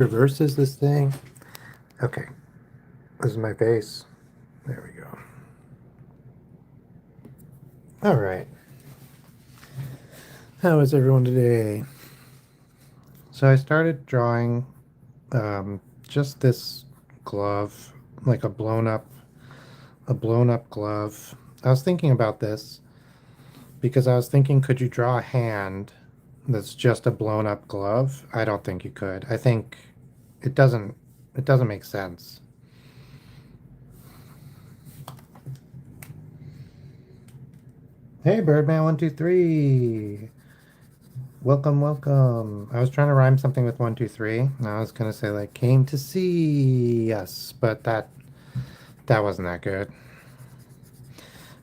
Reverses this thing. Okay, this is my base. There we go. All right. How is everyone today? So I started drawing just this glove, like a blown up glove. I was thinking about this because I was thinking, could you draw a hand that's just a blown up glove? I don't think you could. I think it doesn't it doesn't make sense. Hey, Birdman123. Welcome, welcome. I was trying to rhyme something with 123, and I was gonna say like came to see us, but that wasn't that good.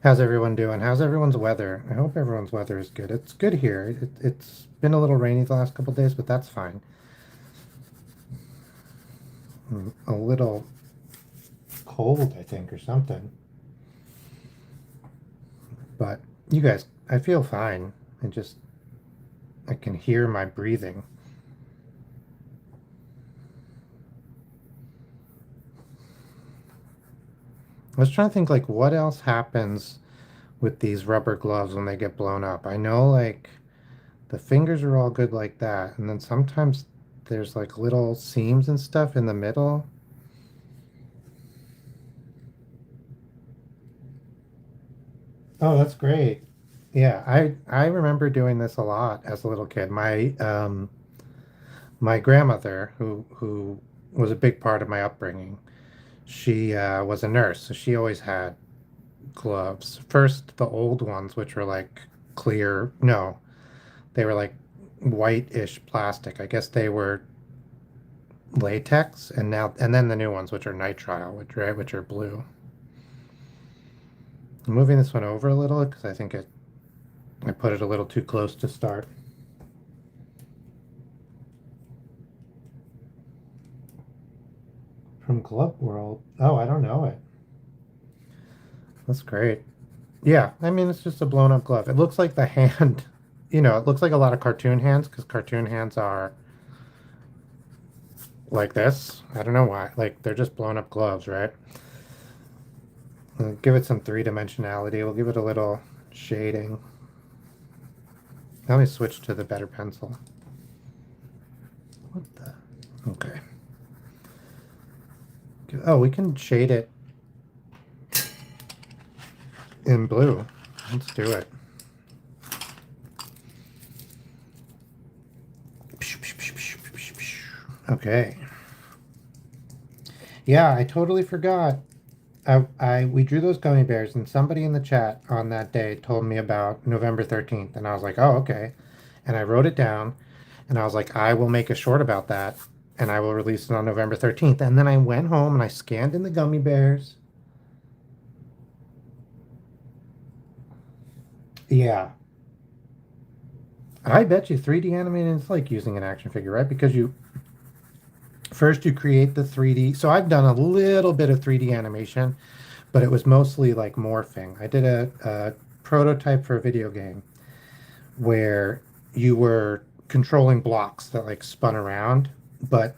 How's everyone doing? How's everyone's weather? I hope everyone's weather is good. It's good here. It's been a little rainy the last couple days, but that's fine. A little cold, I think, or something. But you guys, I feel fine. I can hear my breathing. I was trying to think like what else happens with these rubber gloves when they get blown up. I know like the fingers are all good like that, and then sometimes there's like little seams and stuff in the middle. Oh, that's great. Yeah, I remember doing this a lot as a little kid. My grandmother, who was a big part of my upbringing, she was a nurse, so she always had gloves. First, the old ones, which were like clear. No, they were like white-ish plastic. I guess they were latex, and then the new ones, which are nitrile, which are blue. I'm moving this one over a little because I put it a little too close to start. From Glove World. Oh, I don't know it. That's great. Yeah, I mean it's just a blown up glove. It looks like the hand, it looks like a lot of cartoon hands because cartoon hands are like this. I don't know why. Like they're just blown up gloves, right? Give it some three-dimensionality. We'll give it a little shading. Let me switch to the better pencil. What the? Okay. Oh, we can shade it in blue. Let's do it. Okay. Yeah, I totally forgot. We drew those gummy bears, and somebody in the chat on that day told me about November 13th, and I was like, oh, okay. And I wrote it down, and I was like, I will make a short about that, and I will release it on November 13th. And then I went home and I scanned in the gummy bears. Yeah. I bet you 3D animating is like using an action figure, right? Because you create the 3D. So I've done a little bit of 3D animation, but it was mostly like morphing. I did a prototype for a video game where you were controlling blocks that like spun around, but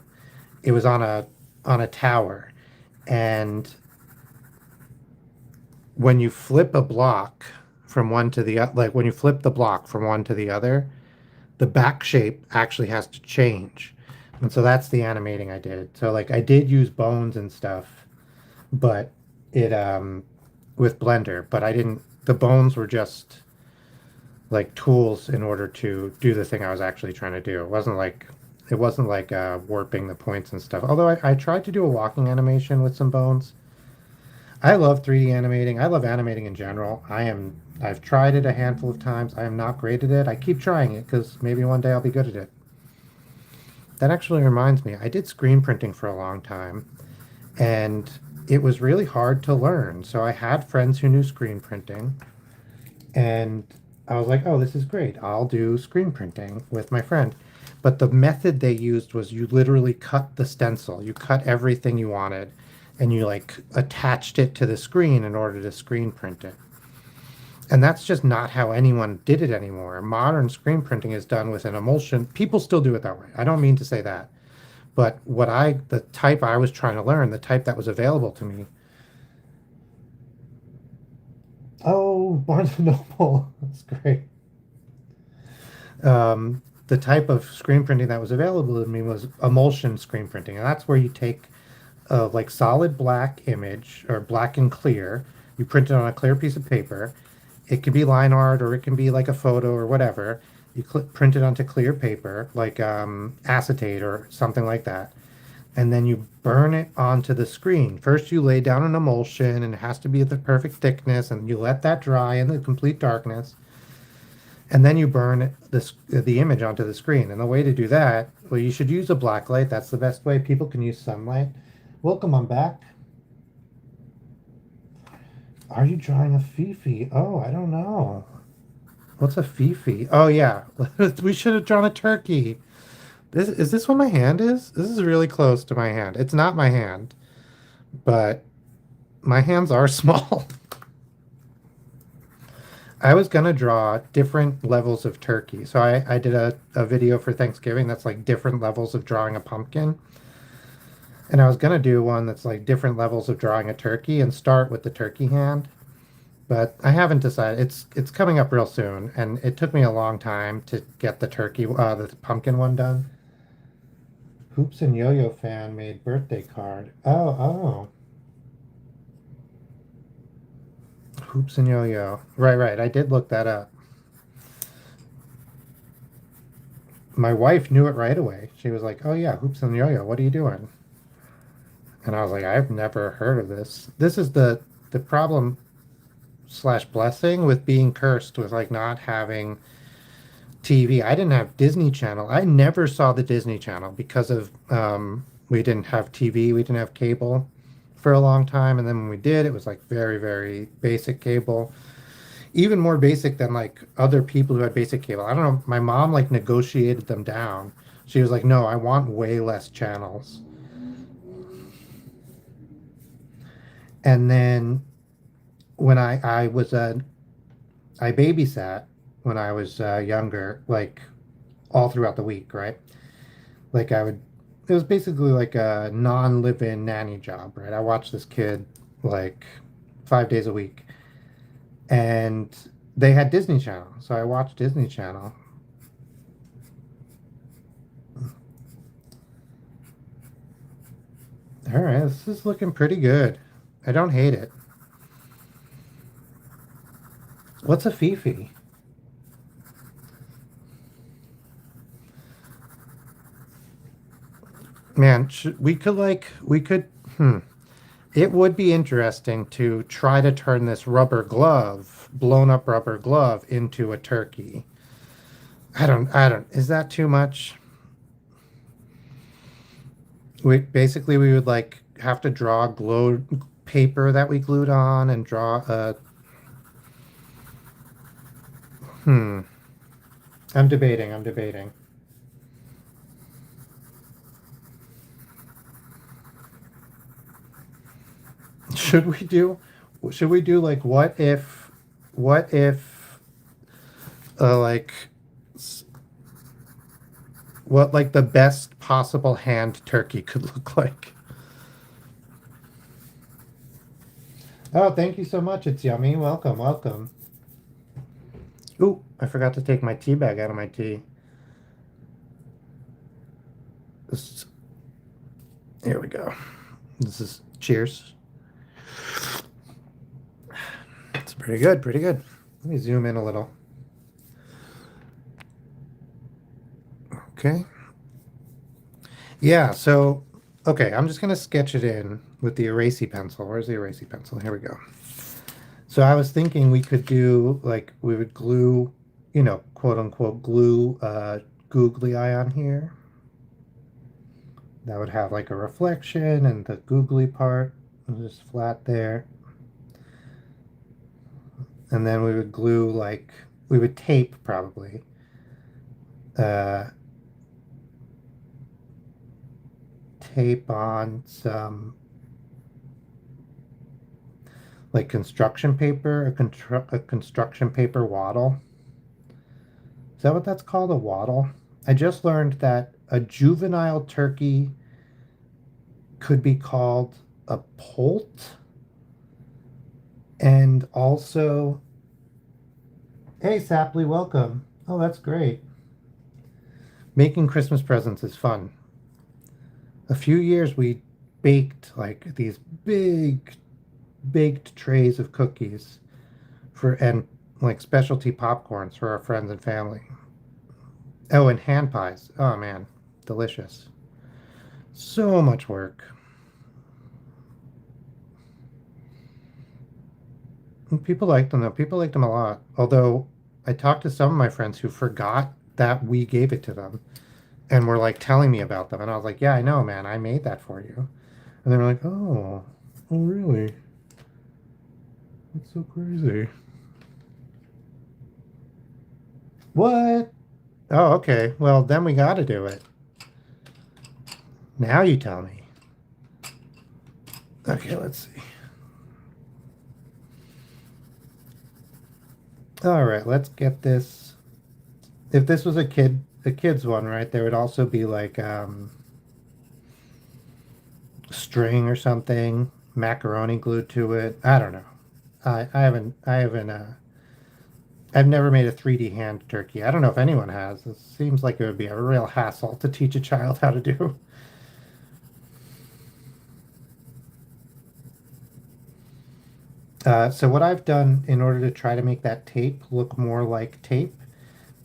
it was on a tower. And when you flip a block from one to the other, like when you flip the block from one to the other, the back shape actually has to change. And so that's the animating I did. So like I did use bones and stuff, but it with Blender, but I didn't the bones were just like tools in order to do the thing I was actually trying to do. It wasn't like warping the points and stuff. Although I tried to do a walking animation with some bones. I love 3D animating. I love animating in general. I've tried it a handful of times. I am not great at it. I keep trying it because maybe one day I'll be good at it. That actually reminds me, I did screen printing for a long time, and it was really hard to learn. So I had friends who knew screen printing, and I was like, oh, this is great. I'll do screen printing with my friend. But the method they used was you literally cut the stencil. You cut everything you wanted, and you like attached it to the screen in order to screen print it. And that's just not how anyone did it anymore. Modern screen printing is done with an emulsion. People still do it that way. I don't mean to say that. But the type I was trying to learn, the type that was available to me. Oh, Barnes and Noble. That's great. The type of screen printing that was available to me was emulsion screen printing, and that's where you take a like solid black image or black and clear. You print it on a clear piece of paper. It can be line art or it can be like a photo or whatever. You print it onto clear paper, like acetate or something like that, and then you burn it onto the screen. First, you lay down an emulsion, and it has to be the perfect thickness, and you let that dry in the complete darkness, and then you burn the image onto the screen. And the way to do that, well, you should use a black light. That's the best way. People can use sunlight. Welcome, I'm back. Are you drawing a Fifi? Oh, I don't know. What's a Fifi? Oh yeah, we should have drawn a turkey. This what my hand is? This is really close to my hand. It's not my hand, but my hands are small. I was gonna draw different levels of turkey. So I did a video for Thanksgiving that's like different levels of drawing a pumpkin. And I was gonna do one that's like different levels of drawing a turkey and start with the turkey hand. But I haven't decided. It's coming up real soon, and it took me a long time to get the pumpkin one done. Hoops and Yo-Yo fan made birthday card. Oh. Hoops and Yo-Yo. Right. I did look that up. My wife knew it right away. She was like, "Oh yeah, Hoops and Yo-Yo. What are you doing?" And I was like, "I've never heard of this." This is the problem slash blessing with being cursed with like not having TV. I didn't have Disney Channel. I never saw the Disney Channel because of we didn't have TV. We didn't have cable for a long time, and then when we did, it was like very, very basic cable, even more basic than like other people who had basic cable. I don't know. My mom like negotiated them down. She was like, "No, I want way less channels." And then when I babysat when I was younger, like all throughout the week, right? Like it was basically like a non-live-in nanny job, right? I watched this kid like 5 days a week, and they had Disney Channel, so I watched Disney Channel. All right, this is looking pretty good. I don't hate it. What's a Fifi? Man, we could, it would be interesting to try to turn this blown up rubber glove into a turkey. Is that too much? We would like have to draw glowed paper that we glued on and draw a, hmm, I'm debating. Should we do, should we do like what if, like, what like the best possible hand turkey could look like? Oh, thank you so much. It's yummy. Welcome, welcome. Ooh, I forgot to take my tea bag out of my tea. This, here we go. This is cheers. It's pretty good, pretty good. Let me zoom in a little. Okay. Yeah, so, okay, I'm just going to sketch it in with the erasey pencil. Where's the erasey pencil? Here we go. So I was thinking we could do, like, we would glue, quote unquote, glue googly eye on here. That would have like a reflection and the googly part was just flat there. And then we would glue like, we would tape probably. Uh, Tape on some like construction paper, a construction paper wattle. Is that what that's called? A wattle? I just learned that a juvenile turkey could be called a poult. And also, hey, Sapley, welcome. Oh, that's great. Making Christmas presents is fun. A few years we baked like these big baked trays of cookies for and like specialty popcorns for our friends and family. Oh, and hand pies. Oh man, delicious. So much work. And people liked them though. People liked them a lot. Although I talked to some of my friends who forgot that we gave it to them and were like telling me about them. And I was like, yeah, I know, man. I made that for you. And they were like, oh, really? That's so crazy. What? Oh, okay. Well, then we got to do it. Now you tell me. Okay, let's see. All right, let's get this. If this was a kid's one, right, there would also be like string or something, macaroni glued to it. I don't know. I've never made a 3D hand turkey. I don't know if anyone has. It seems like it would be a real hassle to teach a child how to do. So what I've done in order to try to make that tape look more like tape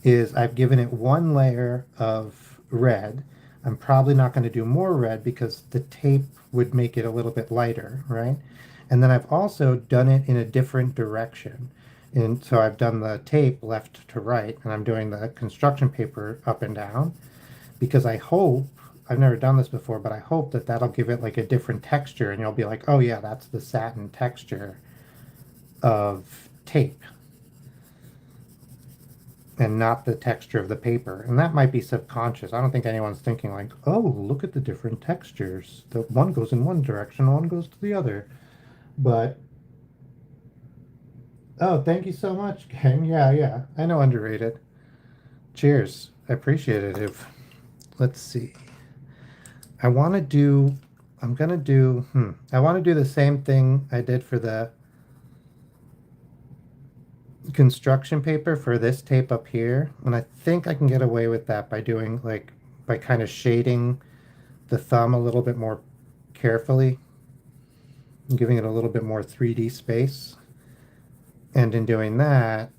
is I've given it one layer of red. I'm probably not going to do more red because the tape would make it a little bit lighter, right? And then I've also done it in a different direction. And so I've done the tape left to right, and I'm doing the construction paper up and down because I hope, I've never done this before, but I hope that that'll give it like a different texture and you'll be like, oh yeah, that's the satin texture of tape and not the texture of the paper. And that might be subconscious. I don't think anyone's thinking like, oh, look at the different textures. The one goes in one direction, one goes to the other. But oh, thank you so much, gang. Yeah, yeah. I know underrated. Cheers. I appreciate it. If let's see. I want to do I'm gonna do I want to do the same thing I did for the construction paper for this tape up here. And I think I can get away with that by doing like by kind of shading the thumb a little bit more carefully and giving it a little bit more 3D space. And in doing that,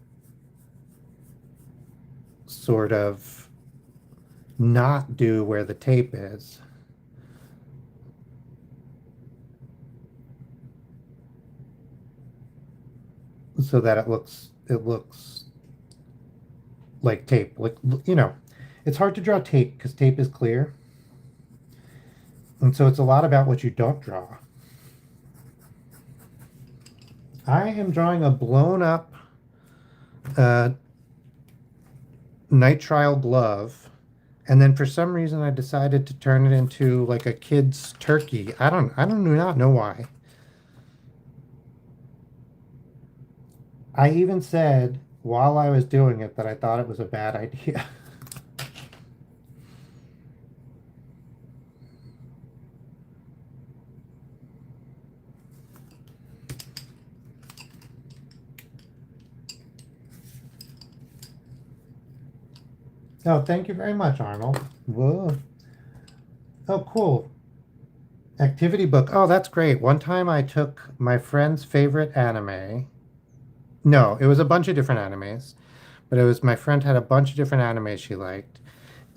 sort of not do where the tape is. So that it looks like tape. Like it's hard to draw tape because tape is clear. And so it's a lot about what you don't draw. I am drawing a blown up uh, nitrile glove, and then for some reason I decided to turn it into like a kid's turkey. I do not know why. I even said while I was doing it that I thought it was a bad idea. Oh, thank you very much, Arnold. Whoa. Oh, cool. Activity book. Oh, that's great. One time I took my friend's favorite anime. No, it was a bunch of different animes, but it was my friend had a bunch of different animes she liked.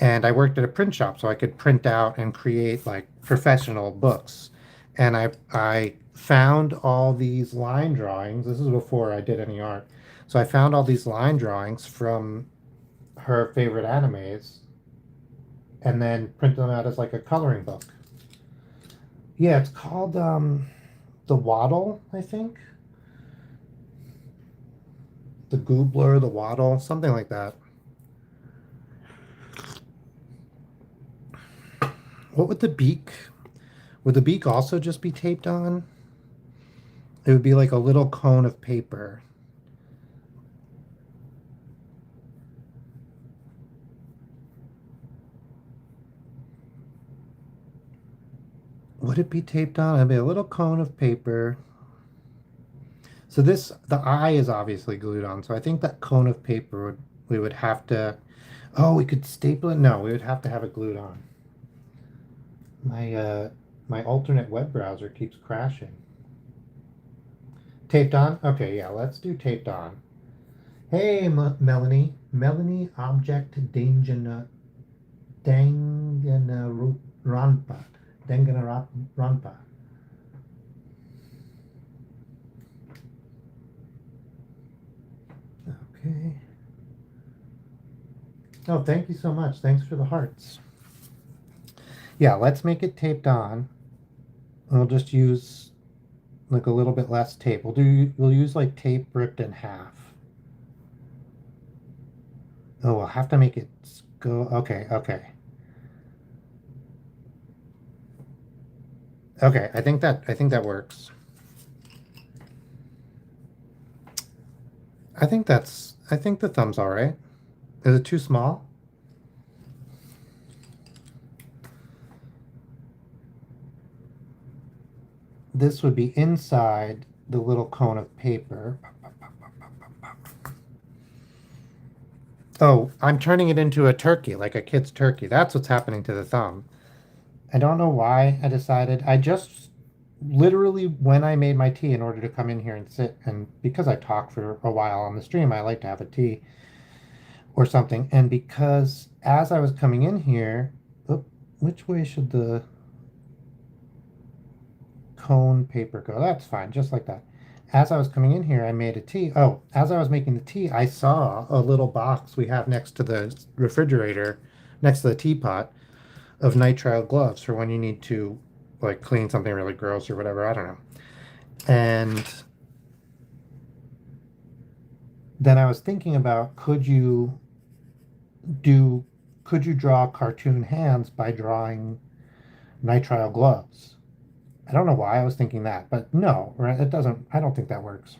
And I worked at a print shop so I could print out and create like professional books. And I found all these line drawings. This is before I did any art. So I found all these line drawings from her favorite animes and then print them out as like a coloring book. Yeah, it's called The Waddle, I think. The Goobler, The Waddle, something like that. What would the beak? Would the beak also just be taped on? It would be like a little cone of paper. Would it be taped on? It'd be a little cone of paper. So this, the eye is obviously glued on. So I think that cone of paper we would have to, oh, we could staple it. No, we would have to have it glued on. My alternate web browser keeps crashing. Taped on? Okay, yeah, let's do taped on. Hey, Melanie. Melanie Object Dangana Danganarampa. Danganarampa. Okay. Oh, thank you so much. Thanks for the hearts. Yeah, let's make it taped on. We'll just use like a little bit less tape. We'll use like tape ripped in half. Oh, we'll have to make it go. Okay, okay. Okay, I think that works. I think the thumb's all right. Is it too small? This would be inside the little cone of paper. Oh, I'm turning it into a turkey, like a kid's turkey. That's what's happening to the thumb. I don't know why I decided. I just literally, when I made my tea in order to come in here and sit, and because I talk for a while on the stream, I like to have a tea or something. And because as I was coming in here, which way should the cone paper go? That's fine, just like that. As I was coming in here, I made a tea. Oh, as I was making the tea, I saw a little box we have next to the refrigerator, next to the teapot, of nitrile gloves for when you need to like clean something really gross or whatever. I don't know. And then I was thinking about could you draw cartoon hands by drawing nitrile gloves? I don't know why I was thinking that, but no, right? It doesn't, I don't think that works.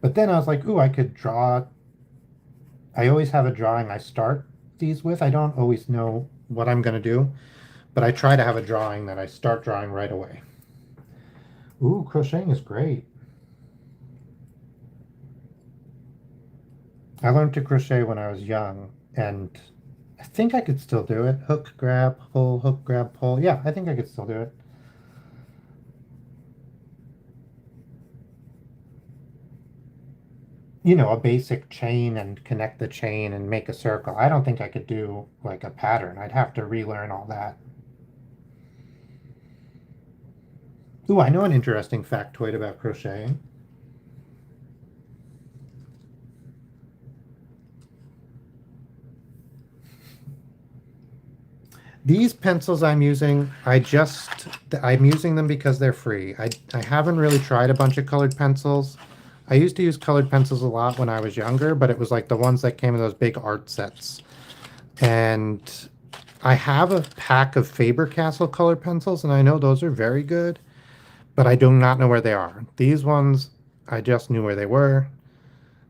But then I was like, ooh, I could draw. I always have a drawing I start these with. I don't always know what I'm going to do, but I try to have a drawing that I start drawing right away. Ooh, crocheting is great. I learned to crochet when I was young, and I think I could still do it. Hook, grab, pull, hook, grab, pull. Yeah, I think I could still do it. You know, a basic chain and connect the chain and make a circle. I don't think I could do like a pattern. I'd have to relearn all that. Ooh, I know an interesting factoid about crocheting. These pencils I'm using, I'm using them because they're free. I haven't really tried a bunch of colored pencils. I used to use colored pencils a lot when I was younger, but it was like the ones that came in those big art sets. And I have a pack of Faber-Castell colored pencils, and I know those are very good, but I do not know where they are. These ones, I just knew where they were.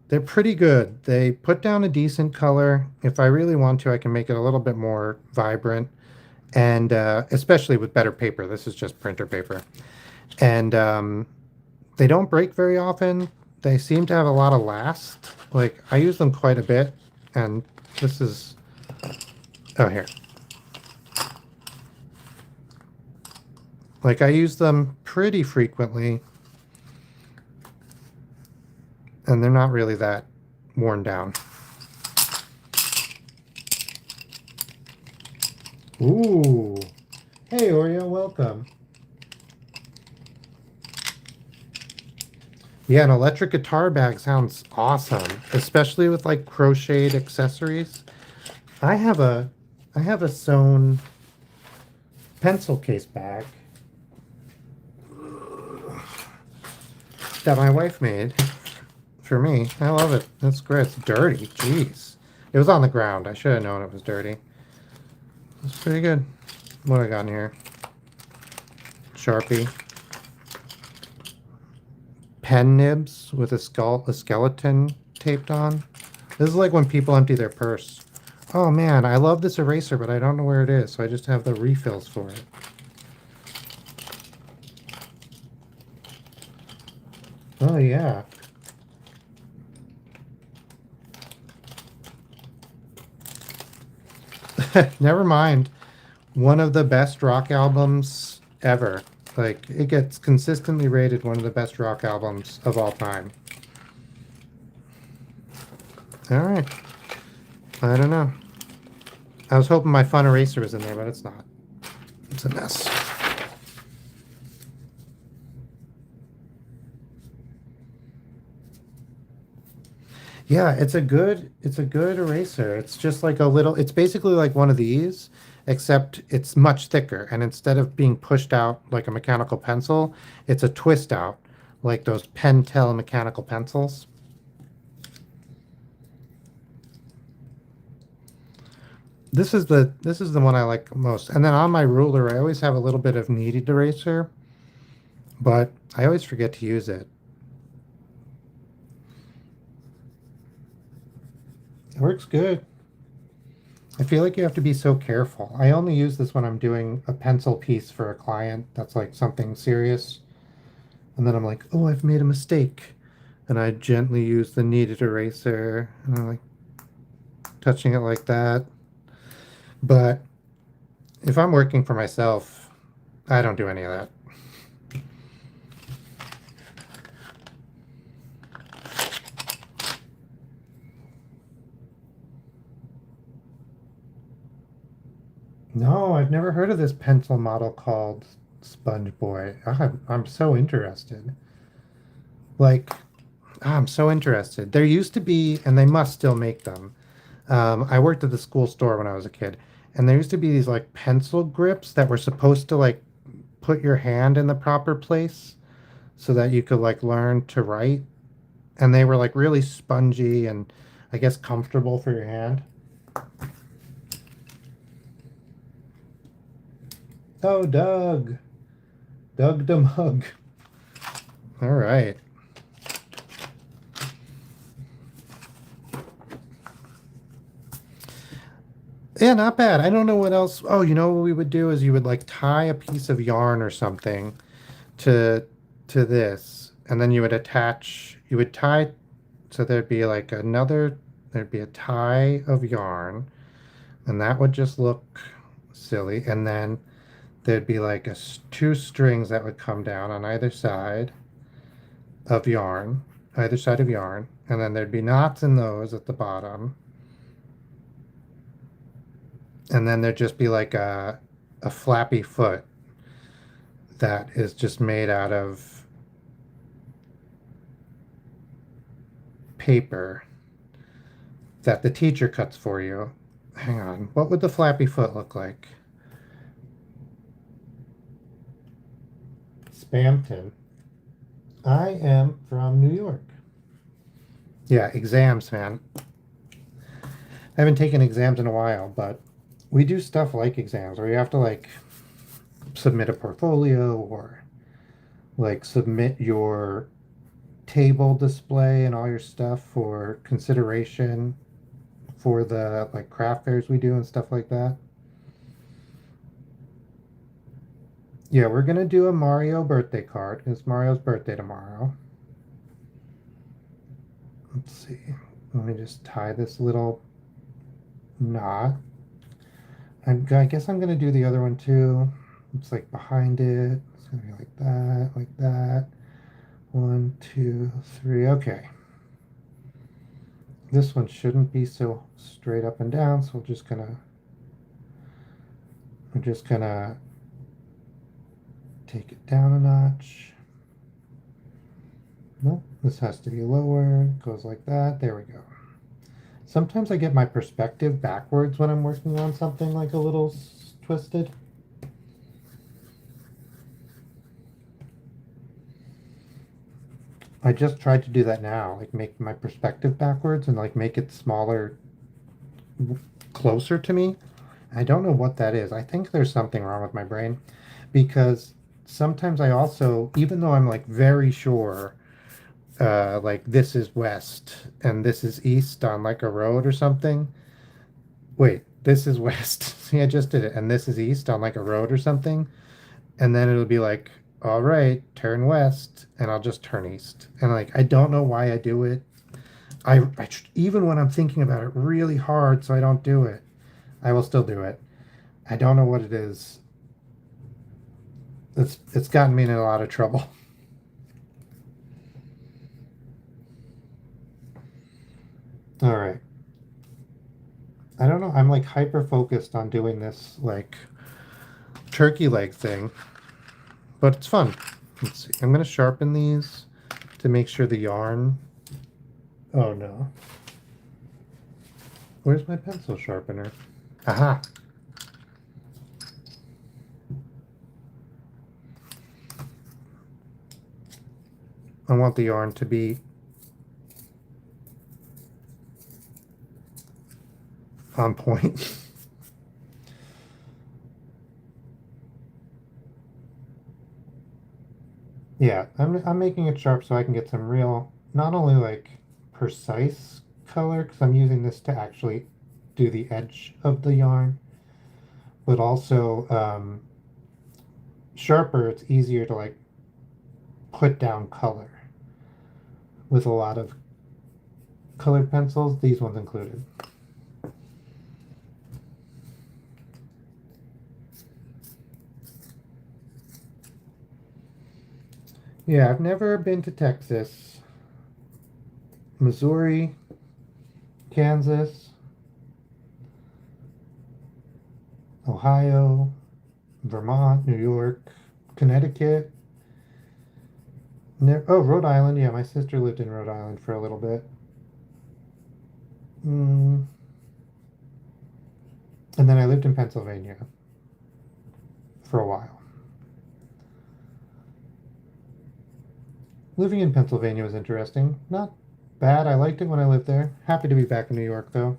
They're pretty good. They put down a decent color. If I really want to, I can make it a little bit more vibrant, and especially with better paper. This is just printer paper. And they don't break very often. They seem to have a lot of last. Like, I use them quite a bit, and this is... Oh, here. Like, I use them pretty frequently, and they're not really that worn down. Ooh. Hey, Oreo, welcome. Yeah, an electric guitar bag sounds awesome, especially with like crocheted accessories. I have a sewn pencil case bag that my wife made for me. I love it. That's great. It's dirty. Jeez. It was on the ground. I should have known it was dirty. It's pretty good. What I got in here? Sharpie. Pen nibs with a skeleton taped on. This is like when people empty their purse. Oh man, I love this eraser, but I don't know where it is, so I just have the refills for it. Oh yeah. Never mind. One of the best rock albums ever. Like it gets consistently rated one of the best rock albums of all time. All right. I don't know. I was hoping my Fun Eraser was in there, but it's not. It's a mess. Yeah, it's a good eraser. It's just like a little, it's basically like one of these, except it's much thicker. And instead of being pushed out like a mechanical pencil, it's a twist out, like those Pentel mechanical pencils. This is the one I like most. And then on my ruler, I always have a little bit of kneaded eraser, but I always forget to use it. It works good. I feel like you have to be so careful. I only use this when I'm doing a pencil piece for a client that's like something serious. And then I'm like, oh, I've made a mistake. And I gently use the kneaded eraser and I'm like touching it like that. But if I'm working for myself, I don't do any of that. No, I've never heard of this pencil model called Sponge Boy. I'm so interested. Like, I'm so interested. There used to be, and they must still make them. I worked at the school store when I was a kid, and there used to be these like pencil grips that were supposed to like put your hand in the proper place so that you could like learn to write. And they were like really spongy and I guess comfortable for your hand. Oh, Doug. Doug the mug. All right. Yeah, not bad. I don't know what else. Oh, you know what we would do is you would like tie a piece of yarn or something to this, and then you would tie, so there'd be a tie of yarn, and that would just look silly, and then there'd be like two strings that would come down on of yarn, either side of yarn, and then there'd be knots in those at the bottom, and then there'd just be like a flappy foot that is just made out of paper that the teacher cuts for you. Hang on, what would the flappy foot look like? Spamton. I am from New York. Yeah, exams, man. I haven't taken exams in a while, but we do stuff like exams where you have to like submit a portfolio or like submit your table display and all your stuff for consideration for the like craft fairs we do and stuff like that. Yeah, we're gonna do a Mario birthday card. It's Mario's birthday tomorrow. Let's see. Let me just tie this little knot. I guess I'm gonna do the other one too. It's like behind it. It's gonna be like that, like that. One, two, three. Okay. This one shouldn't be so straight up and down, so we're just gonna take it down a notch. Nope, this has to be lower. It goes like that. There we go. Sometimes I get my perspective backwards when I'm working on something like a little twisted. I just tried to do that now, like make my perspective backwards and like make it smaller, closer to me. I don't know what that is. I think there's something wrong with my brain because sometimes I also, even though I'm like very sure, like this is west and this is east on like a road or something. Wait, this is west. See, I just did it. And this is east on like a road or something. And then it'll be like all right, turn west, and I'll just turn east. And like, I don't know why I do it. Even when I'm thinking about it really hard, so I don't do it, I will still do it. I don't know what it is. It's gotten me in a lot of trouble. All right. I don't know. I'm like hyper focused on doing this like turkey leg thing, but it's fun. Let's see. I'm gonna sharpen these to make sure the yarn. Oh no. Where's my pencil sharpener? Aha. I want the yarn to be on point. Yeah, I'm making it sharp so I can get some real, not only like precise color, because I'm using this to actually do the edge of the yarn, but also sharper. It's easier to like put down color with a lot of colored pencils, these ones included. Yeah, I've never been to Texas, Missouri, Kansas, Ohio, Vermont, New York, Connecticut. Oh, Rhode Island. Yeah, my sister lived in Rhode Island for a little bit. Mm. And then I lived in Pennsylvania for a while. Living in Pennsylvania was interesting. Not bad. I liked it when I lived there. Happy to be back in New York, though.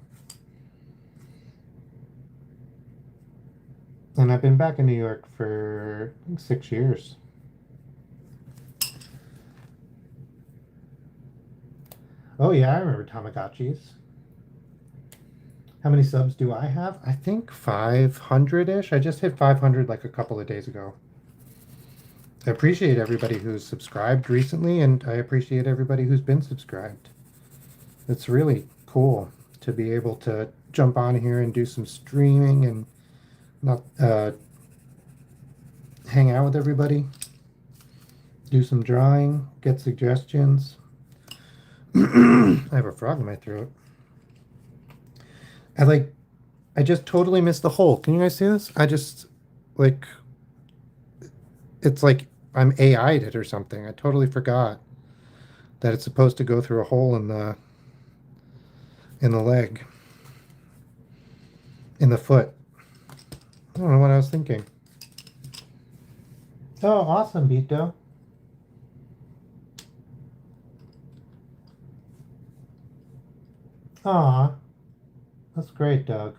And I've been back in New York for I think 6 years. Oh, yeah, I remember Tamagotchis. How many subs do I have? I think 500-ish. I just hit 500 like a couple of days ago. I appreciate everybody who's subscribed recently, and I appreciate everybody who's been subscribed. It's really cool to be able to jump on here and do some streaming and not hang out with everybody, do some drawing, get suggestions. I have a frog in my throat. I like I just totally missed the hole. Can you guys see this? I just like it's like I'm AI'd it or something. I totally forgot that it's supposed to go through a hole in the leg, in the foot. I don't know what I was thinking. Oh, awesome, Bito. Aw, that's great, Doug.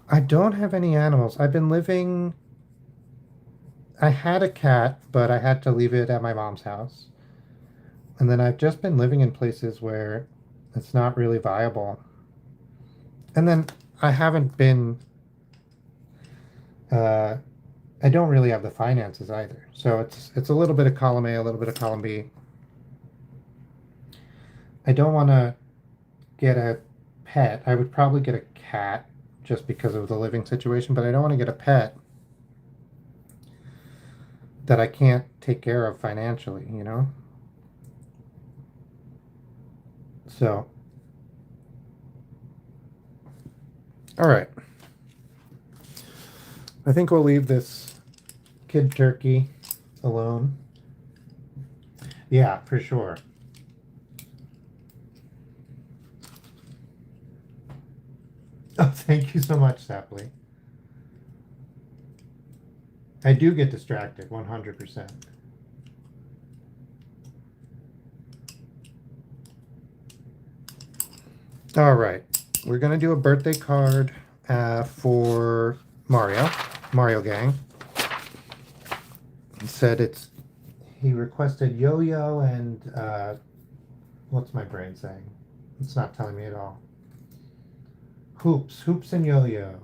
I don't have any animals. I had a cat, but I had to leave it at my mom's house. And then I've just been living in places where it's not really viable. And then I haven't been, uh, I don't really have the finances either. So it's a little bit of column A, a little bit of column B. I don't want to get a pet. I would probably get a cat just because of the living situation, but I don't want to get a pet that I can't take care of financially, you know? So, all right. I think we'll leave this kid turkey alone. Yeah, for sure. Oh, thank you so much, Sapley. I do get distracted 100%. All right. We're going to do a birthday card for Mario Gang. He said he requested yo-yo and what's my brain saying? It's not telling me at all. Hoops and Yo-Yo.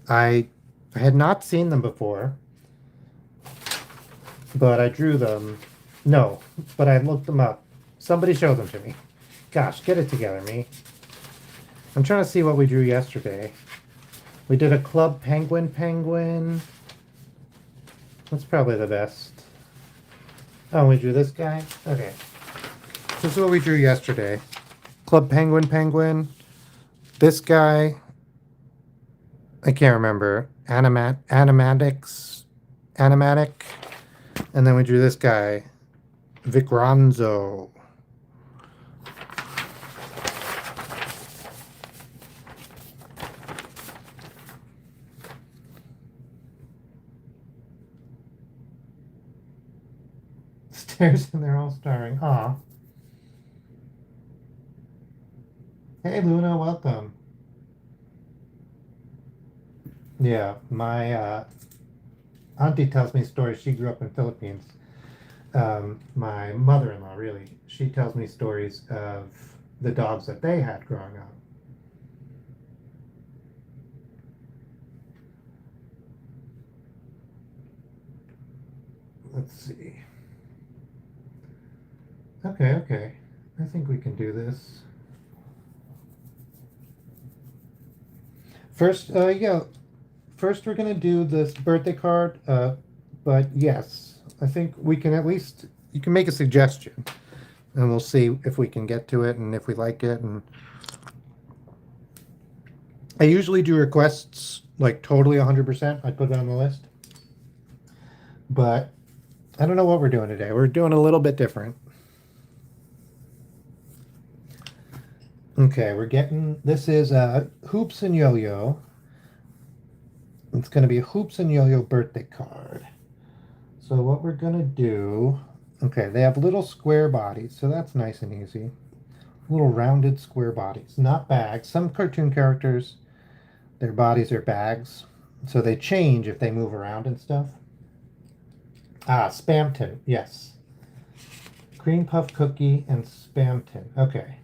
I had not seen them before, but I drew them. No, but I looked them up. Somebody showed them to me. Gosh, get it together, me. I'm trying to see what we drew yesterday. We did a club penguin. That's probably the best. Oh, we drew this guy? Okay. This is what we drew yesterday. Club penguin. This guy. I can't remember. Animatics. Animatic. And then we drew this guy. Vicranzo. Stairs and they're all starring. Aw. Hey Luna, welcome. Yeah, my auntie tells me stories. She grew up in Philippines. My mother-in-law, really, she tells me stories of the dogs that they had growing up. Let's see. Okay. I think we can do this. First, yeah. First, we're gonna do this birthday card. But yes, I think we can at least you can make a suggestion, and we'll see if we can get to it and if we like it. And I usually do requests like totally 100%. I put it on the list, but I don't know what we're doing today. We're doing a little bit different. Okay, we're getting this is Hoops and Yo-Yo. It's going to be a Hoops and Yo-Yo birthday card. So what we're going to do, okay, they have little square bodies, so that's nice and easy. Little rounded square bodies, not bags. Some cartoon characters, their bodies are bags, so they change if they move around and stuff. Ah, Spam Tin, yes. Cream Puff Cookie and Spam Tin. Okay.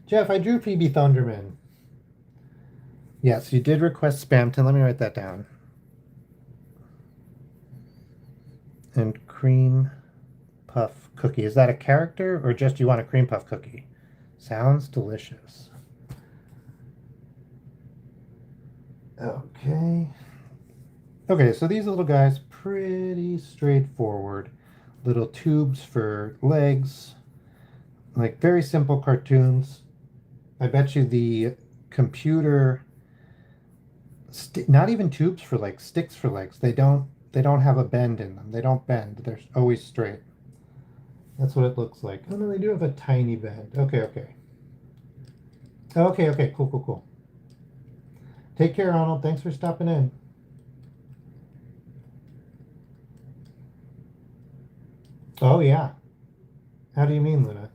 Jeff, I drew Phoebe Thunderman. Yes, you did request Spam Tin. Let me write that down. And Cream Puff Cookie. Is that a character or just you want a Cream Puff Cookie? Sounds delicious. Okay. Okay, so these little guys, pretty straightforward. Little tubes for legs. Like very simple cartoons. I bet you the computer not even tubes for legs, sticks for legs. They don't have a bend in them. They don't bend. They're always straight. That's what it looks like. Oh no, they do have a tiny bend. Okay. Okay, cool. Take care, Arnold. Thanks for stopping in. Oh yeah. How do you mean, Luna?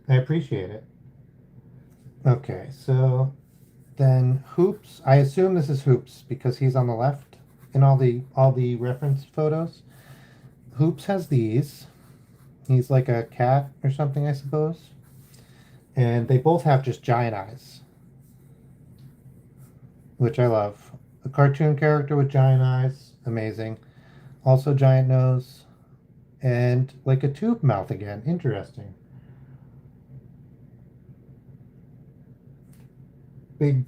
I appreciate it. Okay, so then Hoops. I assume this is Hoops because he's on the left in all the reference photos. Hoops has these. He's like a cat or something, I suppose. And they both have just giant eyes, which I love. A cartoon character with giant eyes, amazing. Also giant nose and like a tube mouth again. Interesting. Big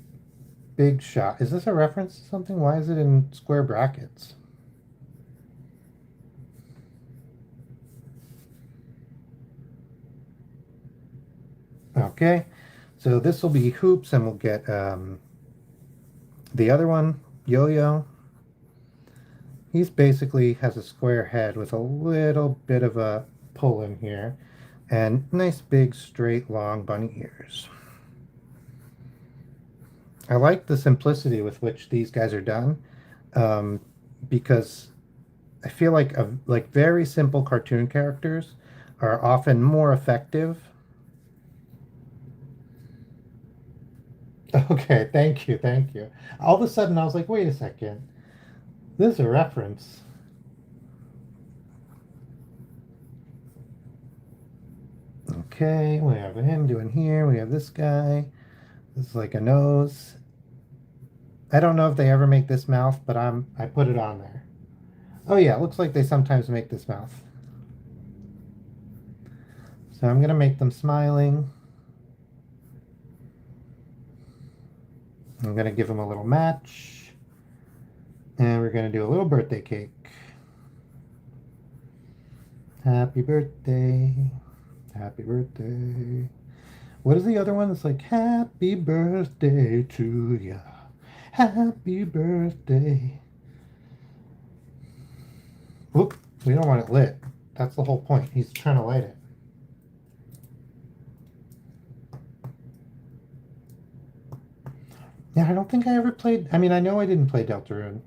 big shot. Is this a reference to something? Why is it in square brackets? Okay, so this will be Hoops, and we'll get the other one, Yo-Yo. He's basically has a square head with a little bit of a pull in here, and nice big straight long bunny ears. I like the simplicity with which these guys are done, because I feel like very simple cartoon characters are often more effective. Okay, thank you. All of a sudden, I was like, wait a second, this is a reference. Okay, we have him doing here. We have this guy. This is like a nose. I don't know if they ever make this mouth, but I put it on there. Oh yeah, it looks like they sometimes make this mouth. So I'm gonna make them smiling. I'm gonna give them a little match. And we're gonna do a little birthday cake. Happy birthday. Happy birthday. What is the other one? It's like, happy birthday to ya. Happy birthday. Whoop, we don't want it lit. That's the whole point. He's trying to light it. Yeah, I don't think I ever played. I mean, I know I didn't play Deltarune.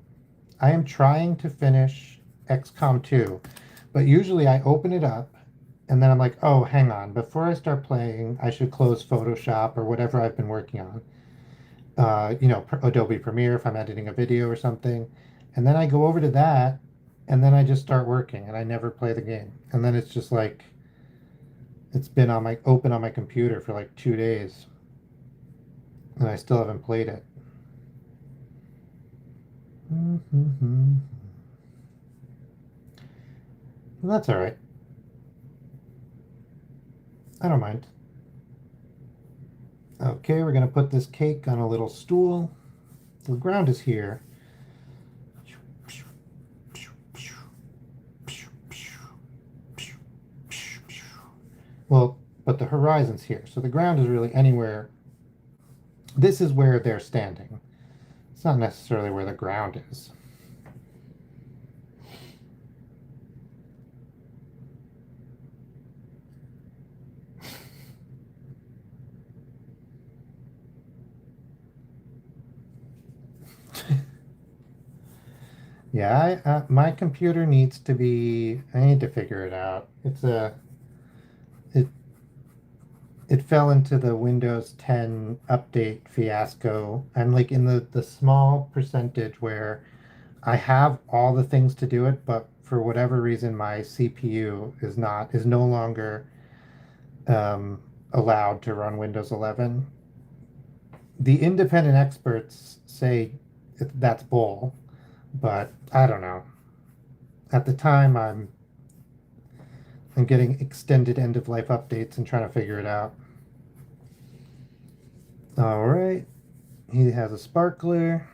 I am trying to finish XCOM 2, but usually I open it up and then I'm like, oh, hang on. Before I start playing, I should close Photoshop or whatever I've been working on. Adobe Premiere if I'm editing a video or something. And then I go over to that and then I just start working and I never play the game. And then it's just like, it's been on my open on my computer for like 2 days and I still haven't played it. That's all right. I don't mind. Okay, we're going to put this cake on a little stool. The ground is here. Well, but the horizon's here. So the ground is really anywhere. This is where they're standing. It's not necessarily where the ground is. Yeah, my computer needs to be. I need to figure it out. It it fell into the Windows 10 update fiasco. I'm like in the small percentage where I have all the things to do it, but for whatever reason, my CPU is no longer allowed to run Windows 11. The independent experts say that's bull, but I don't know. At the time, I'm getting extended end of life updates and trying to figure it out. All right, he has a sparkler.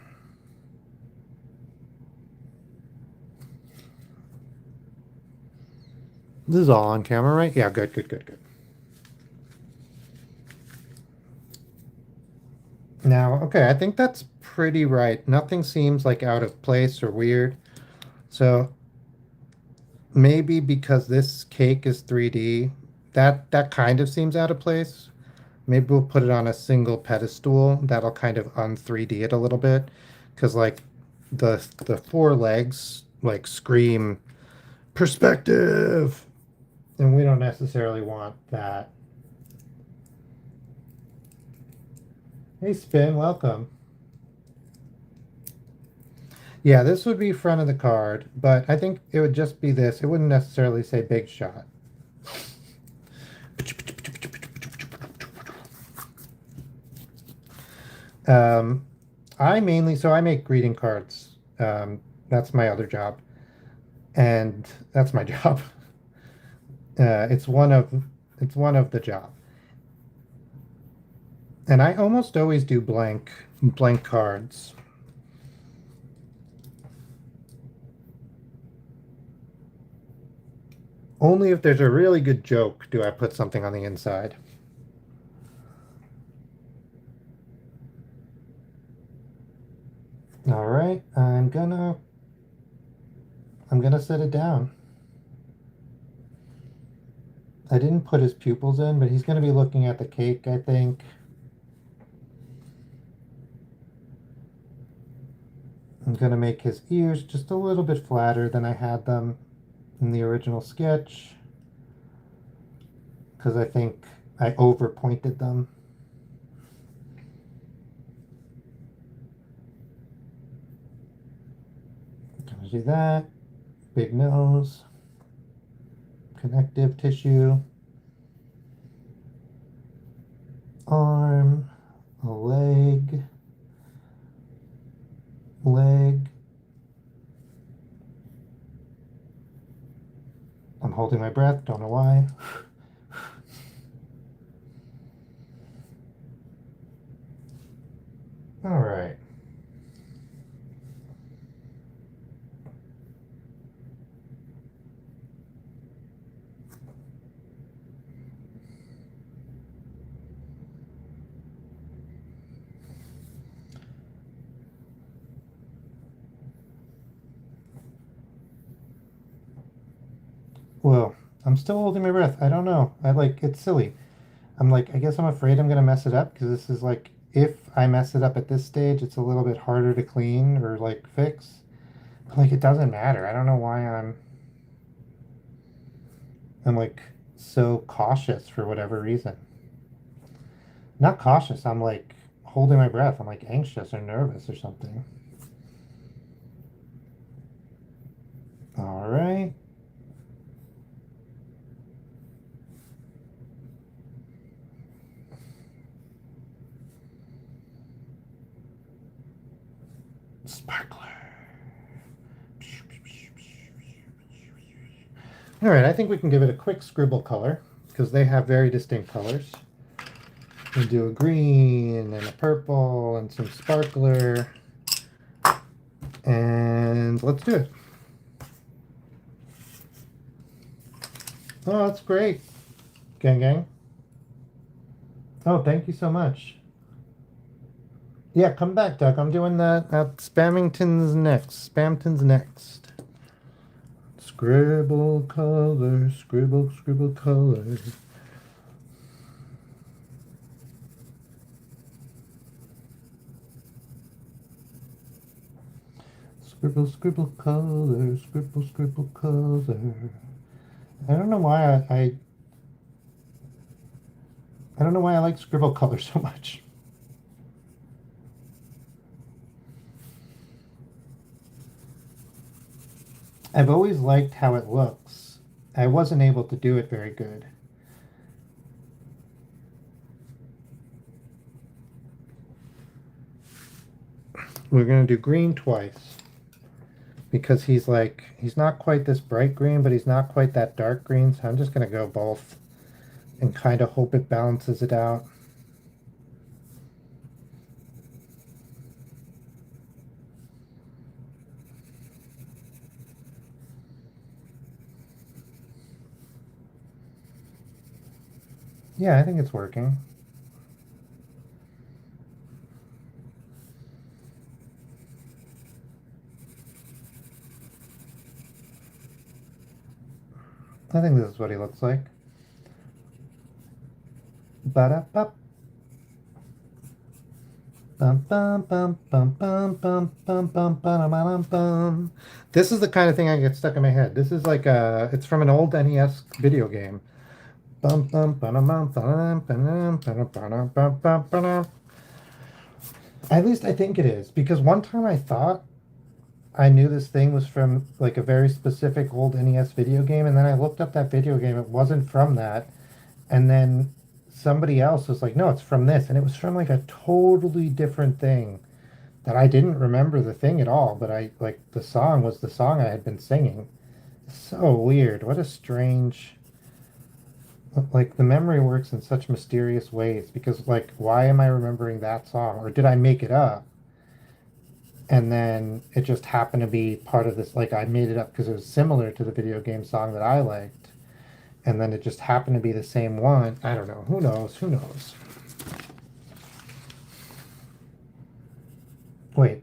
This is all on camera, right? Yeah, good, good, good, good. Now, okay, I think that's pretty right. Nothing seems like out of place or weird. So maybe because this cake is 3D, that kind of seems out of place. Maybe we'll put it on a single pedestal. That'll kind of un-3D it a little bit. Because like the four legs like scream perspective. And we don't necessarily want that. Hey Spin, welcome. Yeah, this would be front of the card, but I think it would just be this. It wouldn't necessarily say big shot. Um, I make greeting cards. That's my other job, and that's my job. It's one of the job, and I almost always do blank cards. Only if there's a really good joke do I put something on the inside. All right, I'm gonna set it down. I didn't put his pupils in, but he's gonna be looking at the cake, I think. I'm gonna make his ears just a little bit flatter than I had them in the original sketch because I think I over pointed them. Gonna do that. Big nose. Connective tissue. arm, a leg, leg. I'm holding my breath, don't know why. All right. Well, I'm still holding my breath. I don't know. It's silly. I'm like, I guess I'm afraid I'm gonna mess it up because this is like, if I mess it up at this stage, it's a little bit harder to clean or like fix. But like, it doesn't matter. I don't know why I'm like so cautious for whatever reason. Not cautious. I'm like holding my breath. I'm like anxious or nervous or something. All right. Sparkler. All right, I think we can give it a quick scribble color because they have very distinct colors. We'll do a green and a purple and some sparkler. And let's do it. Oh, that's great. Gang, gang. Oh, thank you so much. Yeah, come back, Doug. I'm doing that at Spamington's next. Spamton's next. Scribble color, scribble, scribble color. Scribble, scribble color, scribble, scribble color. I don't know why I don't know why I like scribble color so much. I've always liked how it looks. I wasn't able to do it very good. We're going to do green twice because he's not quite this bright green, but he's not quite that dark green. So I'm just going to go both and kind of hope it balances it out. Yeah, I think it's working. I think this is what he looks like. Ba-da-bum. Bum, bum, bum, bum, bum, bum, bum, bum, bum, bum. This is the kind of thing I get stuck in my head. This is like it's from an old NES video game. Bum, bum, ba-dum, bum, ba-dum, ba-dum, ba-dum, ba-dum, bum, bum, ba-dum. At least I think it is, because one time I thought I knew this thing was from like a very specific old NES video game, and then I looked up that video game. It wasn't from that, and then somebody else was like, "No, it's from this," and it was from like a totally different thing that I didn't remember the thing at all. But I like the song was the song I had been singing. So weird. What a strange. Like the memory works in such mysterious ways because like why am I remembering that song or did I make it up? And then it just happened to be part of this, like I made it up because it was similar to the video game song that I liked. And then it just happened to be the same one. I don't know. Who knows? Who knows? Wait,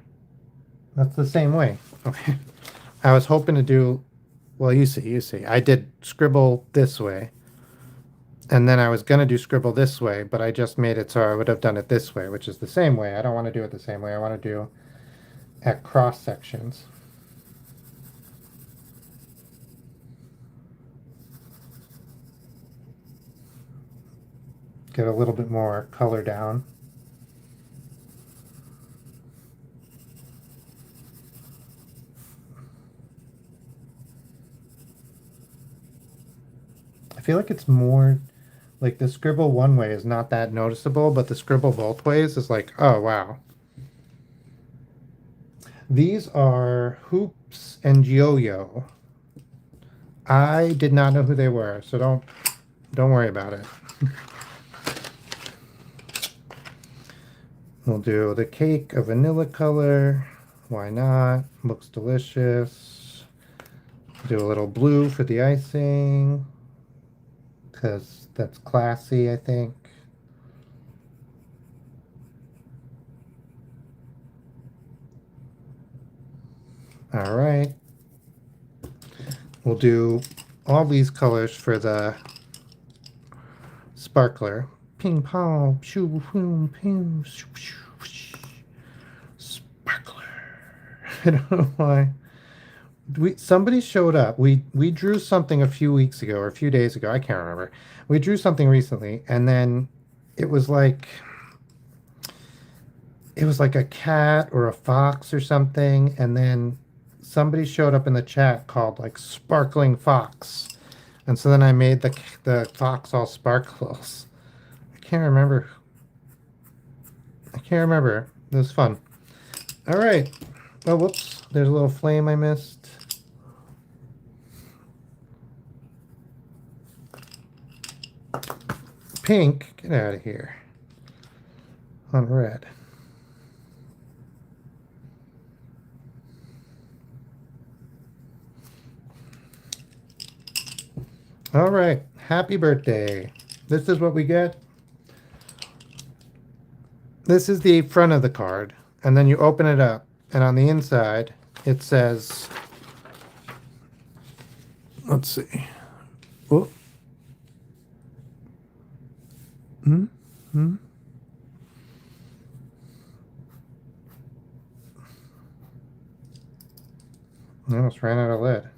that's the same way. Okay. I was hoping to do, well, you see. I did scribble this way. And then I was going to do scribble this way, but I just made it so I would have done it this way, which is the same way. I don't want to do it the same way. I want to do at cross sections. Get a little bit more color down. I feel like it's more Like the scribble one way is not that noticeable, but the scribble both ways is like, oh wow. These are Hoops and Yo-Yo. I did not know who they were, so don't worry about it. We'll do the cake a vanilla color. Why not? Looks delicious. Do a little blue for the icing because that's classy, I think. All right. We'll do all these colors for the sparkler. Ping pong, shoo, boom, ping, shoo, shoo, shoo. Sparkler. I don't know why. Somebody showed up. We drew something a few weeks ago or a few days ago. I can't remember. We drew something recently, and then it was like it was like a cat or a fox or something, and then somebody showed up in the chat called like Sparkling Fox. And so then I made the fox all sparkles. I can't remember. I can't remember. It was fun. All right. Oh, whoops. There's a little flame I missed. Pink, get out of here. On red. All right. Happy birthday. This is what we get. This is the front of the card. And then you open it up. And on the inside, it says, let's see. Oh. Hmm. I almost ran out of lead.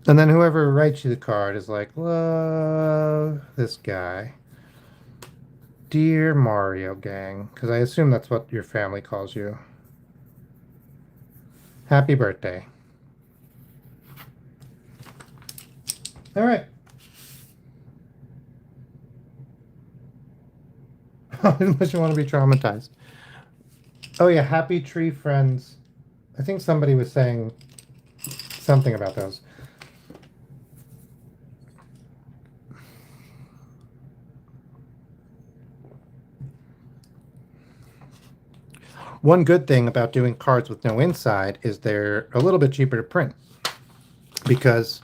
And then whoever writes you the card is like, love this guy. Dear Mario Gang, because I assume that's what your family calls you. Happy birthday. All right. Unless you want to be traumatized. Oh yeah, happy tree friends. I think somebody was saying something about those. One good thing about doing cards with no inside is they're a little bit cheaper to print. Because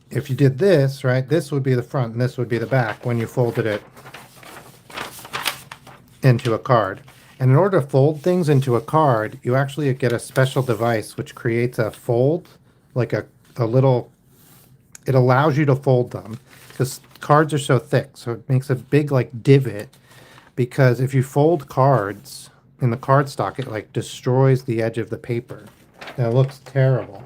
if you did this, right, this would be the front and this would be the back when you folded it into a card. And in order to fold things into a card, you actually get a special device which creates a fold, like a little, it allows you to fold them because cards are so thick. So it makes a big like divot because if you fold cards in the cardstock, it like destroys the edge of the paper. And it looks terrible.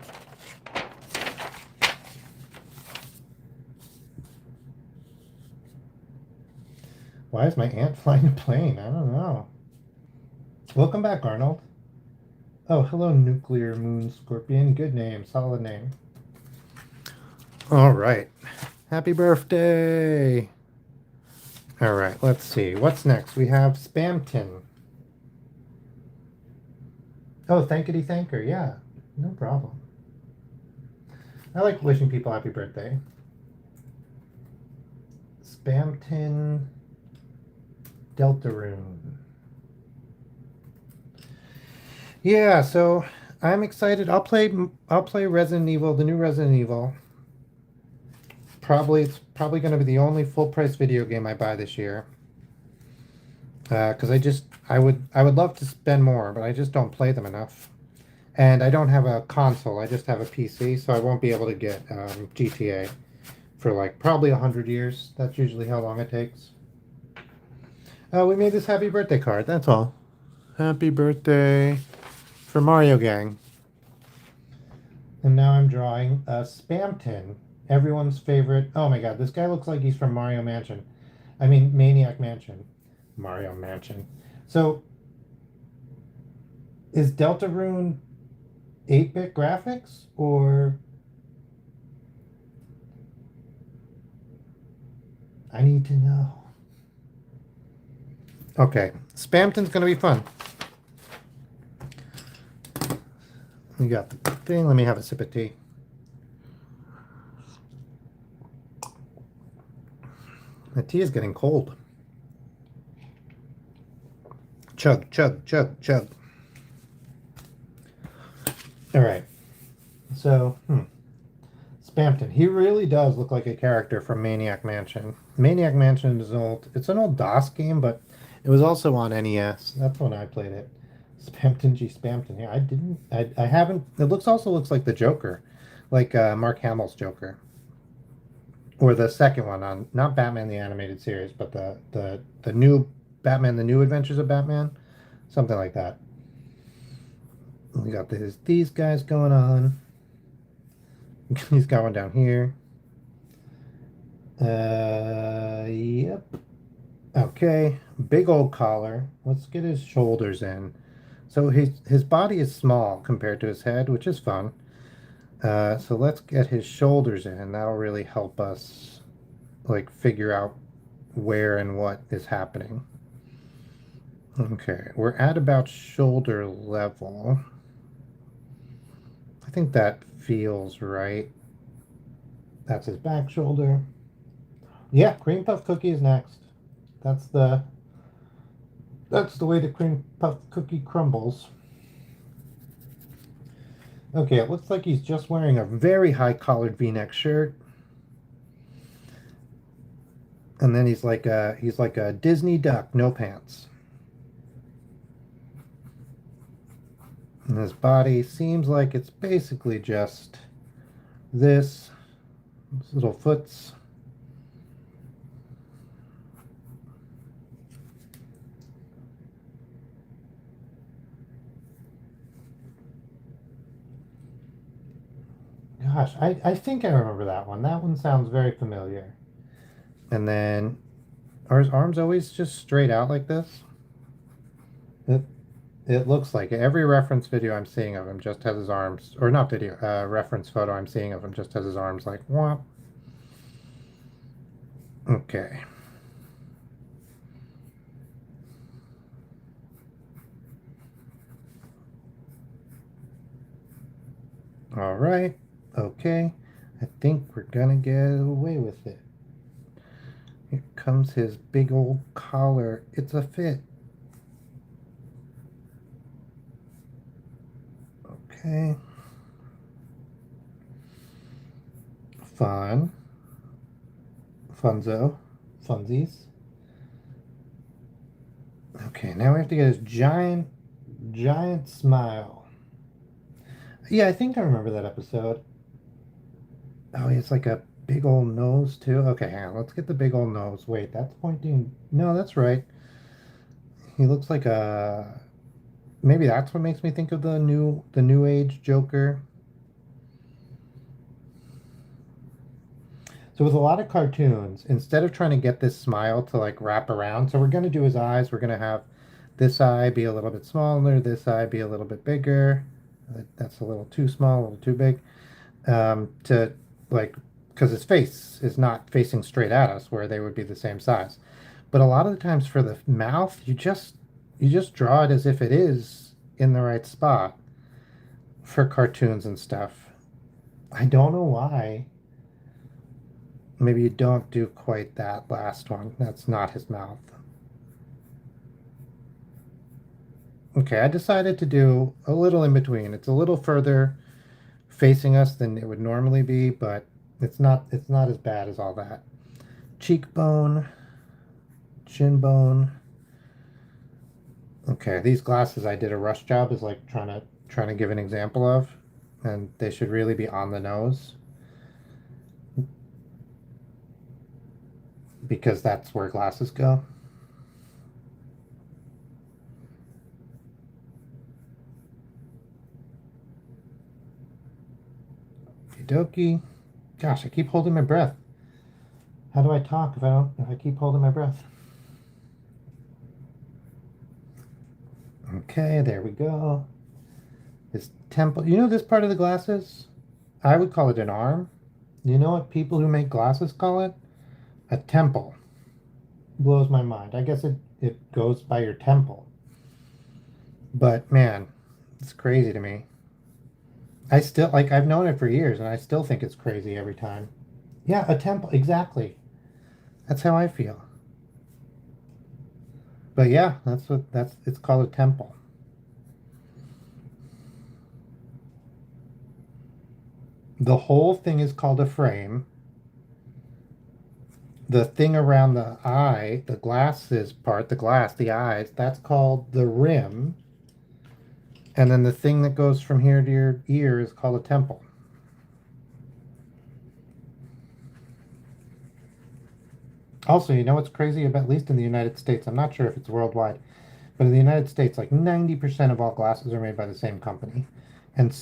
Why is my aunt flying a plane? I don't know. Welcome back, Arnold. Oh, hello, Nuclear Moon Scorpion. Good name, solid name. All right. Happy birthday. All right, let's see. What's next? We have Spamton. Oh, thankity thanker. Yeah, no problem. I like wishing people happy birthday. Spamton Deltarune. Yeah, so I'm excited. I'll play Resident Evil, the new Resident Evil. It's probably going to be the only full price video game I buy this year. Because I would love to spend more, but I just don't play them enough. And I don't have a console. I just have a PC, so I won't be able to get GTA for like probably 100 years. That's usually how long it takes. We made this happy birthday card. That's all. Happy birthday for Mario Gang. And now I'm drawing a Spamton, everyone's favorite. Oh my god, this guy looks like he's from Mario Mansion. I mean, Maniac Mansion. Mario Mansion. So, Is Deltarune 8-bit graphics or I need to know. Okay, Spamton's gonna be fun. We got the thing. Let me have a sip of tea. The tea is getting cold. Chug, chug, chug, chug. All right. So, Spamton. He really does look like a character from Maniac Mansion. Maniac Mansion is old. It's an old DOS game, but it was also on NES. That's when I played it. Spamton G Spamton. Yeah, I didn't. I haven't. It looks like the Joker, like Mark Hamill's Joker, or the second one on not Batman the animated series, but the new Batman, the New Adventures of Batman, something like that. We got these guys going on. He's got one down here. Yep. Okay. Big old collar. Let's get his shoulders in. So his body is small compared to his head, which is fun. So let's get his shoulders in. That'll really help us like figure out where and what is happening. Okay, we're at about shoulder level. I think that feels right. That's his back shoulder. Yeah, cream puff cookie is next. That's the that's the way the cream puff cookie crumbles. Okay, it looks like he's just wearing a very high collared V-neck shirt. And then he's like a Disney duck, no pants. And his body seems like it's basically just this. His little foots. Gosh, I think I remember that one. That one sounds very familiar. And then are his arms always just straight out like this? It it looks like every reference video I'm seeing of him just has his arms, or not video, reference photo I'm seeing of him just has his arms like whomp. Okay. All right. Okay. I think we're gonna get away with it. Here comes his big old collar. It's a fit. Okay. Fun. Funzo. Funsies. Okay, now we have to get his giant smile. Yeah, I think I remember that episode. Oh, it's like a big old nose too. Okay, hang on. Let's get the big old nose. Wait, that's pointing. No, that's right. He looks like a. Maybe that's what makes me think of the new age Joker. So with a lot of cartoons, instead of trying to get this smile to like wrap around, so we're going to do his eyes. We're going to have this eye be a little bit smaller, this eye be a little bit bigger. That's a little too small, a little too big. To like, because his face is not facing straight at us where they would be the same size. But a lot of the times for the mouth, you just draw it as if it is in the right spot for cartoons and stuff. I don't know why. Maybe you don't do quite that last one. That's not his mouth. Okay, I decided to do a little in between. It's a little further facing us than it would normally be, but it's not as bad as all that. Cheekbone, chin bone. Okay, these glasses I did a rush job is like trying to give an example of, and they should really be on the nose because that's where glasses go. Okie Gosh, I keep holding my breath. How do I talk if I keep holding my breath? Okay, there we go. His temple. You know this part of the glasses? I would call it an arm. You know what people who make glasses call it? A temple. Blows my mind. I guess it goes by your temple. But man, it's crazy to me. I still like I've known it for years and I still think it's crazy every time. Yeah, a temple, exactly. That's how I feel. But yeah, that's it's called a temple. The whole thing is called a frame. The thing around the eye, the glasses part, the glass, the eyes, that's called the rim. And then the thing that goes from here to your ear is called a temple. Also, you know what's crazy about, at least in the United States, I'm not sure if it's worldwide, but in the United States, like 90% of all glasses are made by the same company. And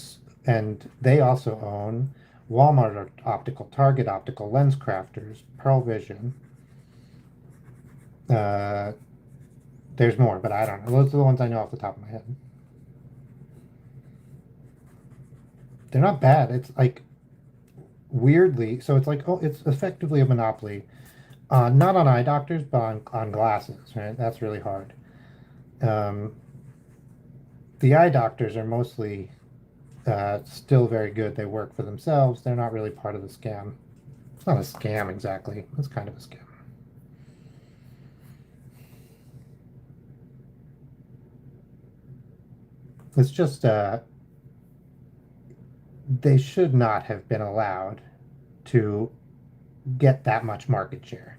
and they also own Walmart Optical, Target Optical, Lens Crafters, Pearl Vision. Uh, there's more, but I don't know. Those are the ones I know off the top of my head. They're not bad. It's like weirdly, so it's like, oh, it's effectively a monopoly. Not on eye doctors, but on glasses, right? That's really hard. Um, the eye doctors are mostly still very good. They work for themselves. They're not really part of the scam. It's not a scam exactly. It's kind of a scam. It's just they should not have been allowed to get that much market share.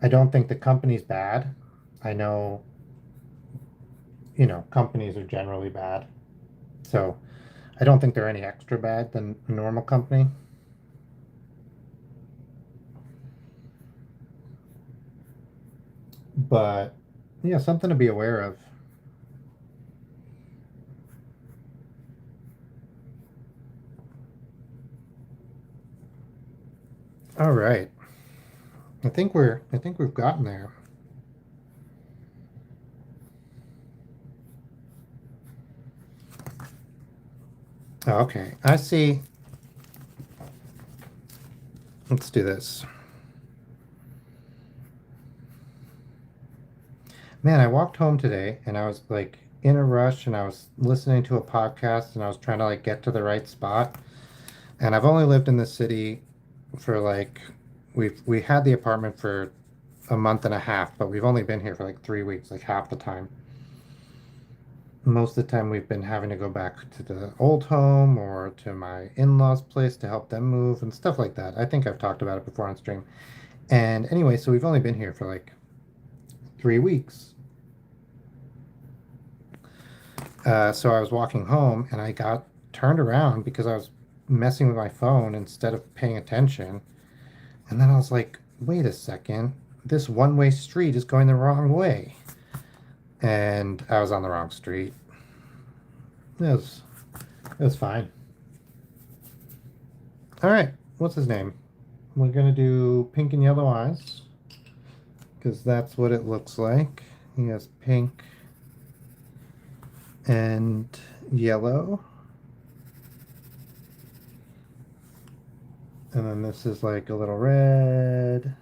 I don't think the company's bad. I know, companies are generally bad. So I don't think they're any extra bad than a normal company. But yeah, something to be aware of. All right. I think we've gotten there. Okay. I see. Let's do this. Man, I walked home today and I was like in a rush and I was listening to a podcast and I was trying to like get to the right spot. And I've only lived in the city for like we had the apartment for a month and a half, but we've only been here for like 3 weeks, like half the time. Most of the time we've been having to go back to the old home or to my in-laws' place to help them move and stuff like that. I think I've talked about it before on stream. And anyway, so we've only been here for like 3 weeks. So I was walking home and I got turned around because I was messing with my phone instead of paying attention. And then I was like, wait a second, this one-way street is going the wrong way. And I was on the wrong street. It was, it was fine. All right, what's his name? We're gonna do pink and yellow eyes because that's what it looks like. He has pink and yellow. And then this is like a little red.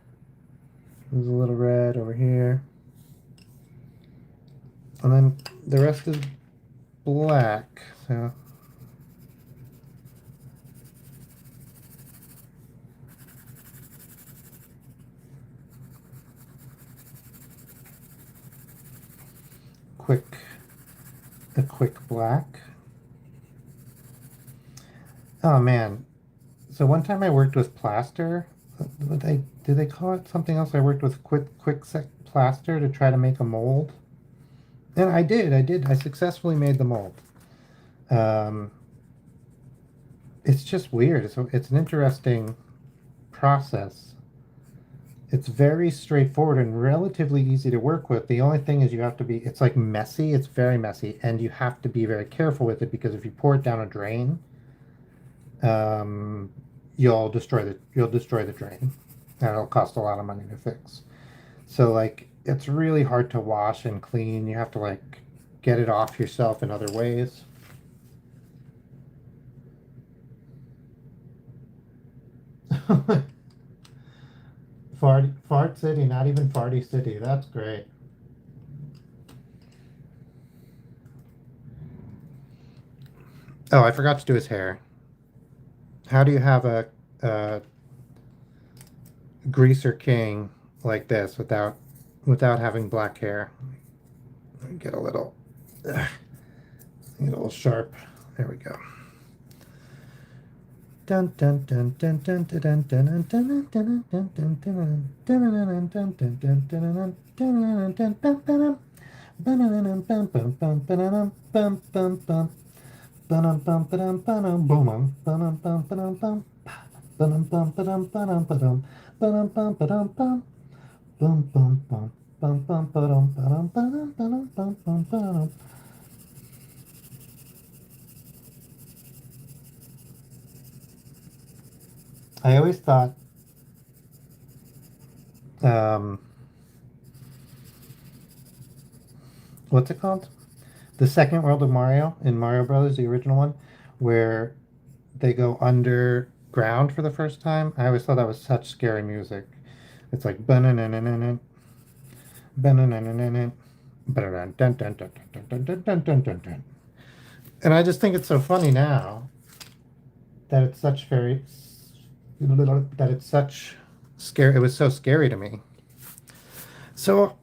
There's a little red over here. And then the rest is black. So quick, a quick black. Oh man. So one time I worked with plaster. Did they call it something else? I worked with quick sec plaster to try to make a mold. And I did. I successfully made the mold. Um, it's just weird. It's an interesting process. It's very straightforward and relatively easy to work with. The only thing is it's like messy. It's very messy, and you have to be very careful with it because if you pour it down a drain, um, you'll destroy the drain, and it'll cost a lot of money to fix. So like it's really hard to wash and clean. You have to like get it off yourself in other ways. Fart City, not even Farty City. That's great. Oh, I forgot to do his hair. How do you have a greaser king like this without having black hair? Get a little, get a little sharp. There we go. Dun dun dun dun dun dun dun dun dun dun dun dun I always thought um, what's it called? The second world of Mario in Mario Brothers, the original one, where they go underground for the first time. I always thought that was such scary music. It's like banana, banana, and I just think it's so funny now that it's such very that it's such scary. It was so scary to me. So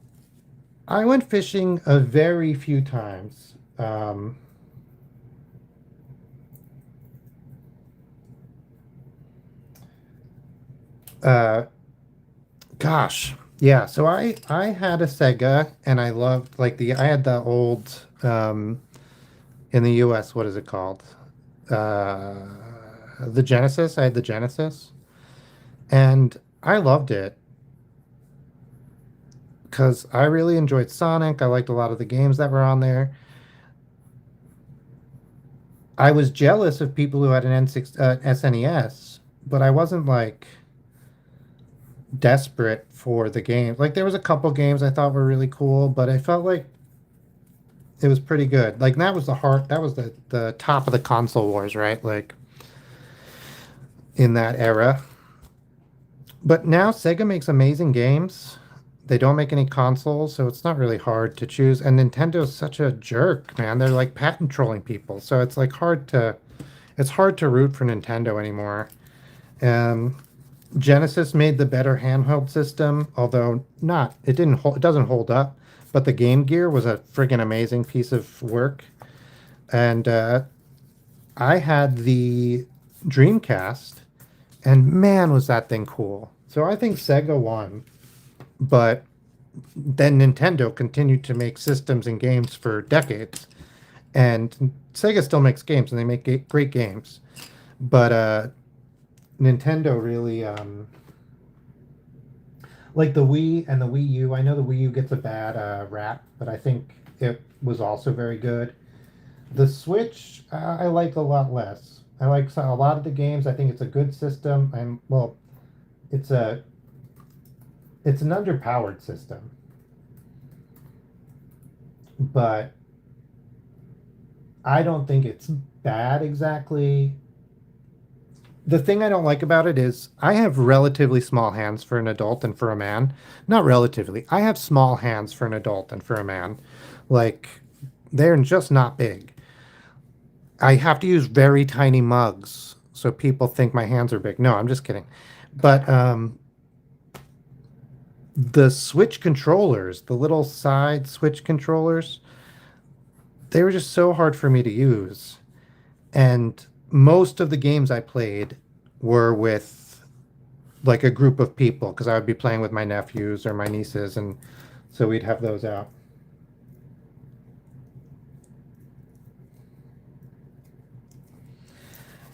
I went fishing a very few times. Uh, Gosh, yeah. So I had a Sega, and I loved like the I had the old in the U.S. What is it called? Uh, the Genesis. I had the Genesis, and I loved it because I really enjoyed Sonic. I liked a lot of the games that were on there. I was jealous of people who had an SNES, but I wasn't like desperate for the game. Like there was a couple games I thought were really cool, but I felt like it was pretty good. Like that was the heart, that was the top of the console wars, right? Like in that era. But now Sega makes amazing games. They don't make any consoles, so it's not really hard to choose. And Nintendo's such a jerk, man. They're like patent trolling people. So it's hard to root for Nintendo anymore. Um Genesis made the better handheld system, although not it doesn't hold up. But the Game Gear was a friggin' amazing piece of work. And I had the Dreamcast, and man, was that thing cool. So I think Sega won, but then Nintendo continued to make systems and games for decades. And Sega still makes games, and they make great games. But Nintendo really like the Wii and the Wii U. I know the Wii U gets a bad rap, but I think it was also very good. The Switch, I like a lot less. I like a lot of the games. I think it's a good system. It's a it's an underpowered system, but I don't think it's bad exactly. The thing I don't like about it is I have relatively small hands for an adult and for a man. Not relatively. I have small hands for an adult and for a man. Like they're just not big. I have to use very tiny mugs so people think my hands are big. No, I'm just kidding. But the Switch controllers, the little side Switch controllers, they were just so hard for me to use. And most of the games I played were with like a group of people because I would be playing with my nephews or my nieces, and so we'd have those out.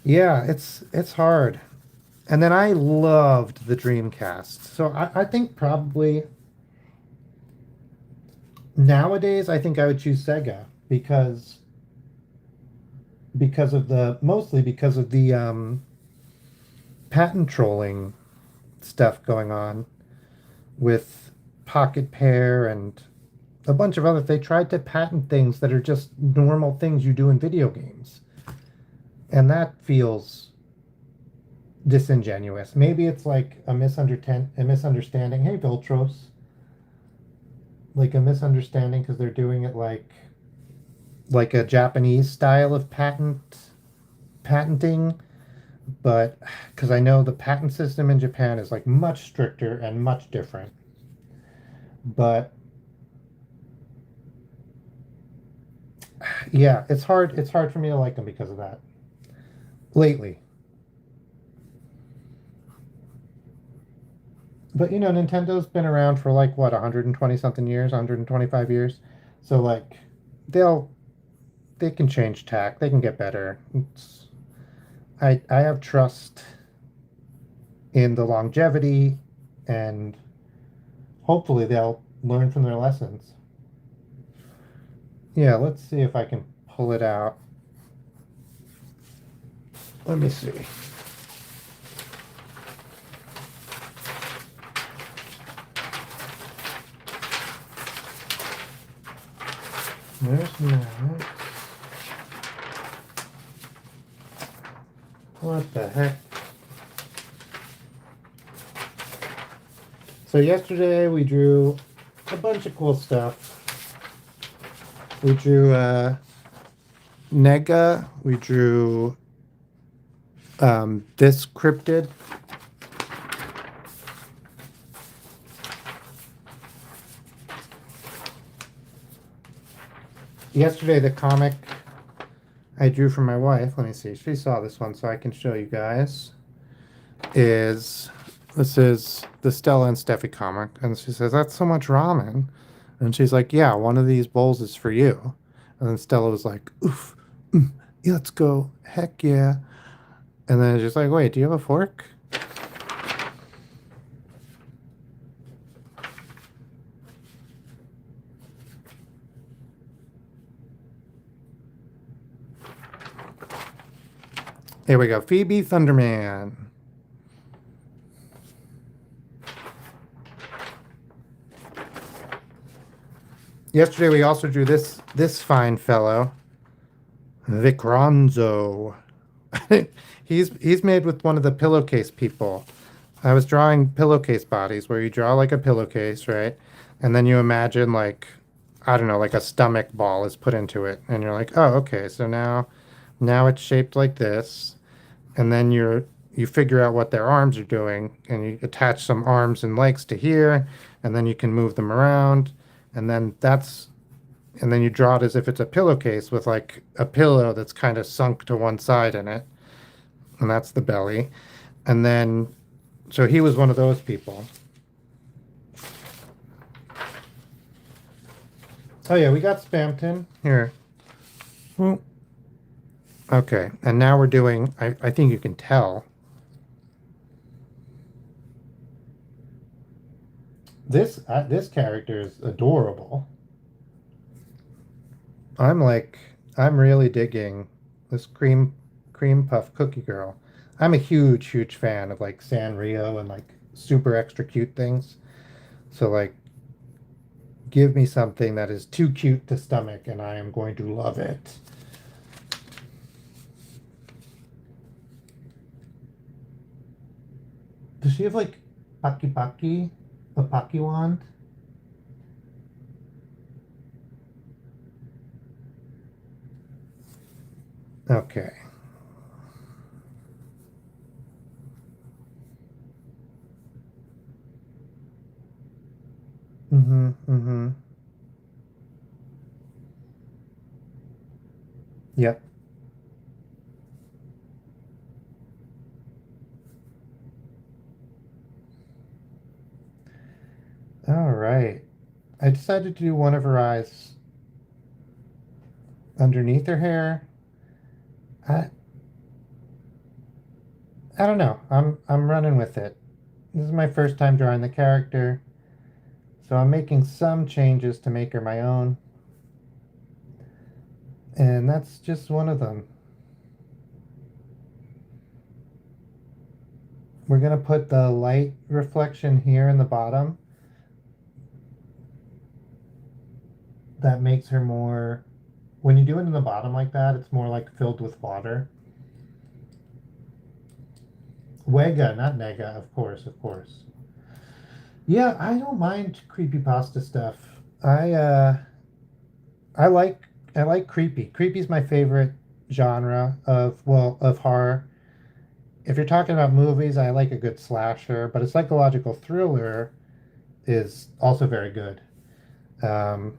Yeah, it's hard. And then I loved the Dreamcast. So I think probably nowadays I think I would choose Sega because of the mostly because of the patent trolling stuff going on with Pocket Pair and a bunch of other. They tried to patent things that are just normal things you do in video games, and that feels disingenuous. Maybe it's like a misunderstanding. Hey, Viltros, like a misunderstanding because they're doing it like a Japanese style of patenting, but because I know the patent system in Japan is like much stricter and much different. But yeah, it's hard for me to like them because of that lately. But Nintendo's been around for like what, 120 something years, 125 years. So like they'll they can change tack, they can get better. I have trust in the longevity, and hopefully they'll learn from their lessons. Yeah, let's see if I can pull it out. Let me see. There's that. What the heck? So yesterday we drew a bunch of cool stuff. We drew Nega. We drew this cryptid. Yesterday the comic I drew for my wife, let me see, she saw this one so I can show you guys, is this is the Stella and Steffi comic, and she says, "That's so much ramen." And she's like, "Yeah, one of these bowls is for you." And then Stella was like, "Oof, yeah, let's go, heck yeah." And then she's like, "Wait, do you have a fork?" Here we go, Phoebe Thunderman. Yesterday we also drew this fine fellow, Vicronzo. He's made with one of the pillowcase people. I was drawing pillowcase bodies where you draw like a pillowcase, right? And then you imagine like, I don't know, like a stomach ball is put into it, and you're like, "Oh, okay, so now it's shaped like this." And then you figure out what their arms are doing, and you attach some arms and legs to here, and then you can move them around, and then you draw it as if it's a pillowcase with like a pillow that's kind of sunk to one side in it, and that's the belly. And then so he was one of those people. Oh yeah, we got Spamton here. Well, okay, and now we're doing. I think you can tell this character is adorable. I'm like, I'm really digging this cream puff cookie girl. I'm a huge fan of like Sanrio and like super extra cute things. So like, give me something that is too cute to stomach, and I am going to love it. Does she have like Paki, a Paki wand? Okay. Mm-hmm. Yep. All right. I decided to do one of her eyes underneath her hair. I I don't know. I'm running with it. This is my first time drawing the character, so I'm making some changes to make her my own, and that's just one of them. We're gonna put the light reflection here in the bottom. That makes her more, when you do it in the bottom like that, it's more like filled with water. Wega, not Nega, of course, of course. Yeah, I don't mind creepypasta stuff. I uh I like I like creepy. Creepy's my favorite genre of horror. If you're talking about movies, I like a good slasher, but a psychological thriller is also very good. Um,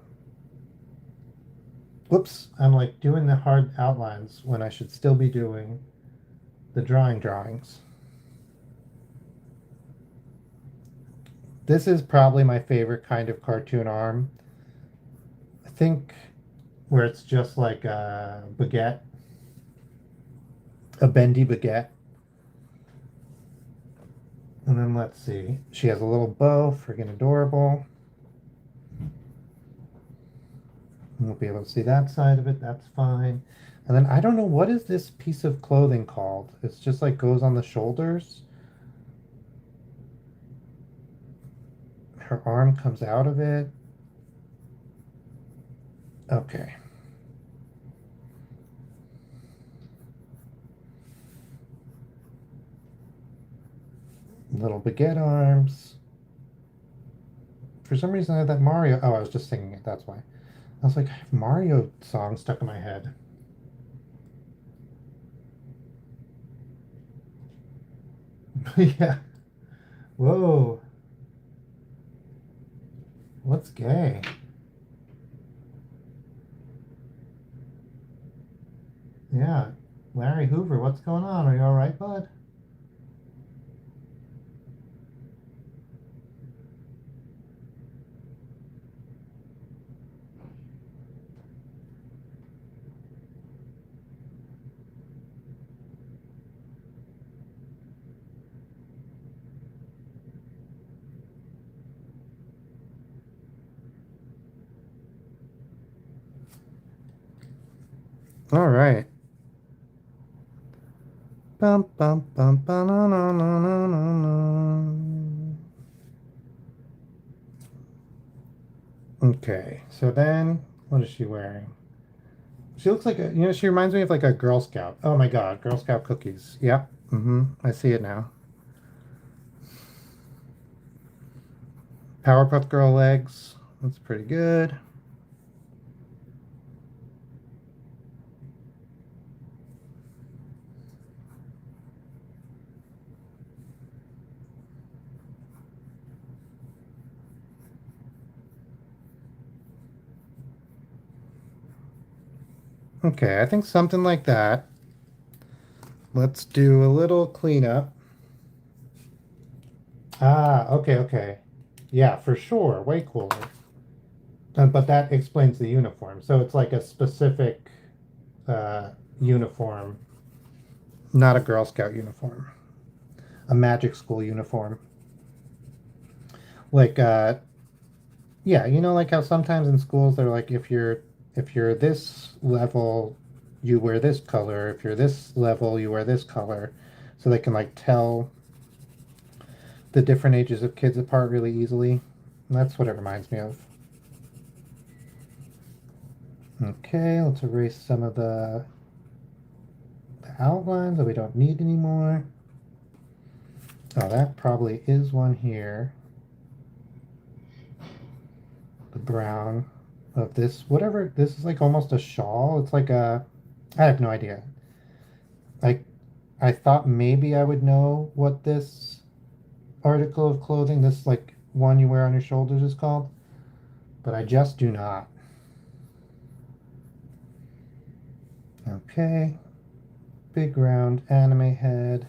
whoops, I'm like doing the hard outlines when I should still be doing the drawings. This is probably my favorite kind of cartoon arm. I think where it's just like a baguette, a bendy baguette. And then let's see. She has a little bow, friggin' adorable. You won't be able to see that side of it. That's fine. And then I don't know what is this piece of clothing called. It's just like goes on the shoulders. Her arm comes out of it. Okay. Little baguette arms. For some reason I had that Mario. Oh, I was just singing it. That's why. I was like, I have Mario song stuck in my head. Yeah. Whoa. What's gay? Yeah. Larry Hoover, what's going on? Are you all right, bud? All right. Bum bum bum bum no no no no no no. Okay, so then what is she wearing? She looks like she reminds me of like a Girl Scout. Oh my God, Girl Scout cookies. Yep. Mm-hmm. I see it now. Powerpuff Girl legs. That's pretty good. Okay, I think something like that. Let's do a little cleanup. Ah, okay, okay. Yeah, for sure. Way cooler. But that explains the uniform. So it's like a specific uh, uniform, not a Girl Scout uniform, a magic school uniform. Like, yeah, like how sometimes in schools they're like, if you're this level, you wear this color. If you're this level, you wear this color, so they can like tell the different ages of kids apart really easily. And that's what it reminds me of. Okay, let's erase some of the outlines that we don't need anymore. Oh, that probably is one here. The brown of this, whatever, this is like almost a shawl. It's like I have no idea. I I thought maybe I would know what this article of clothing, this like one you wear on your shoulders is called, but I just do not. Okay, big round anime head.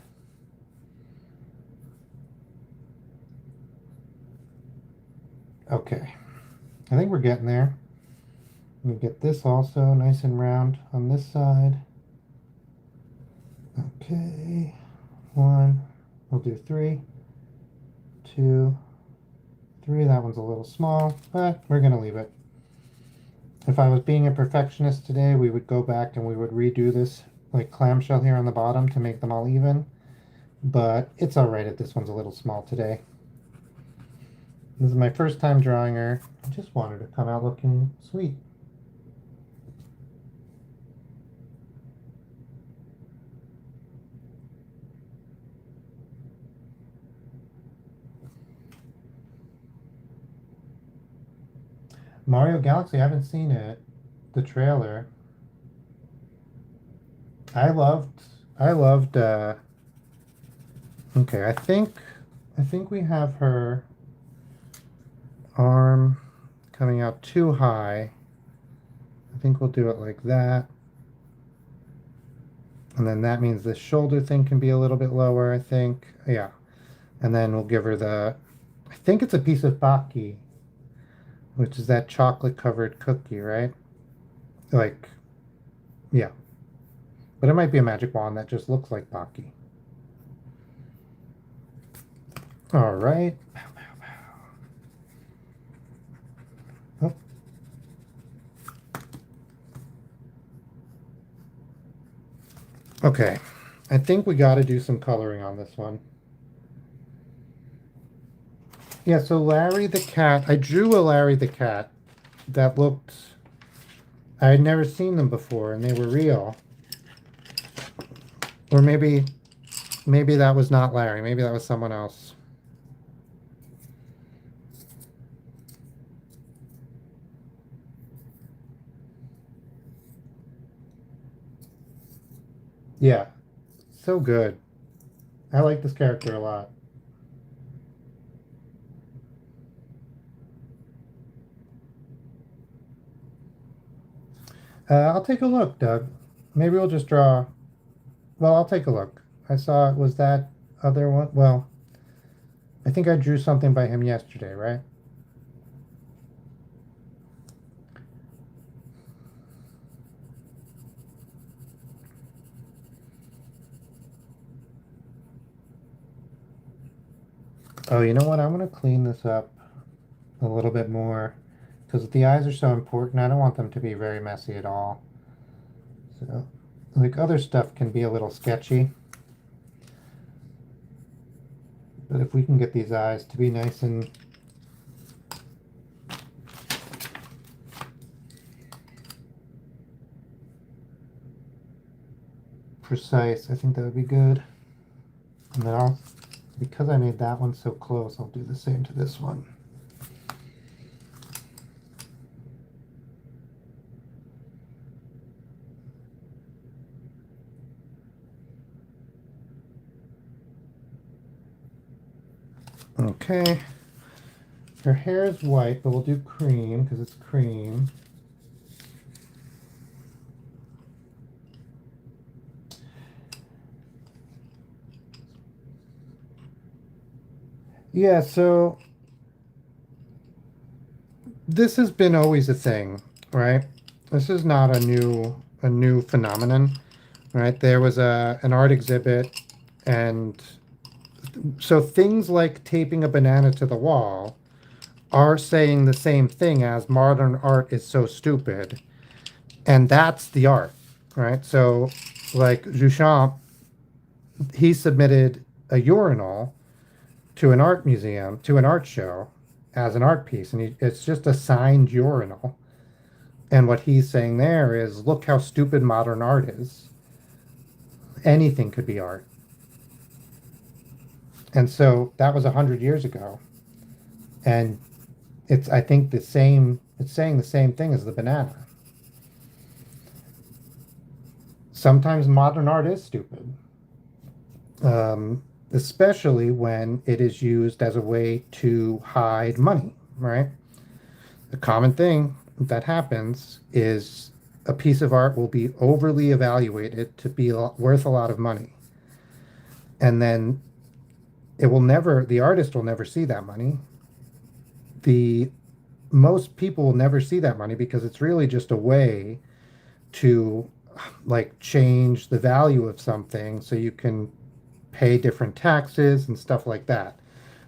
Okay, I think we're getting there. Let me get this also nice and round on this side. Okay, one, we'll do three, two, three. That one's a little small, but we're gonna leave it. If I was being a perfectionist today, we would go back and we would redo this like clamshell here on the bottom to make them all even. But it's all right if this one's a little small today. This is my first time drawing her. I just wanted to come out looking sweet. Mario Galaxy, I haven't seen it. The trailer. I loved I loved okay, I think we have her arm coming out too high. I think we'll do it like that. And then that means the shoulder thing can be a little bit lower, I think. Yeah. And then we'll give her I think it's a piece of baki, which is that chocolate covered cookie, right? Like, yeah. But it might be a magic wand that just looks like baki. All right. Oh, okay. I think we got to do some coloring on this one. Yeah, so Larry the cat, I drew a Larry the cat that looked, I had never seen them before and they were real. Or maybe that was not Larry, maybe that was someone else. Yeah, so good. I like this character a lot. I'll take a look, Doug. Maybe we'll just draw. Well, I'll take a look. I saw it was that other one. Well, I think I drew something by him yesterday, right? Oh, you know what? I'm gonna clean this up a little bit more because the eyes are so important. I don't want them to be very messy at all. So, like other stuff can be a little sketchy, but if we can get these eyes to be nice and precise, I think that would be good. And then because I made that one so close, I'll do the same to this one. Okay. Her hair is white, but we'll do cream because it's cream. Yeah, so this has been always a thing, right? This is not a new phenomenon, right? There was an art exhibit, and so things like taping a banana to the wall are saying the same thing as modern art is so stupid, and that's the art, right? So, like Duchamp, he submitted a urinal to an art museum, to an art show, as an art piece, and it's just a signed urinal. And what he's saying there is, look how stupid modern art is. Anything could be art. And so that was 100 years ago, and it's I think the same. It's saying the same thing as the banana. Sometimes modern art is stupid, especially when it is used as a way to hide money, right? The common thing that happens is a piece of art will be overly evaluated to be worth a lot of money. And then the artist will never see that money. The most people will never see that money because it's really just a way to like change the value of something so you can pay different taxes and stuff like that.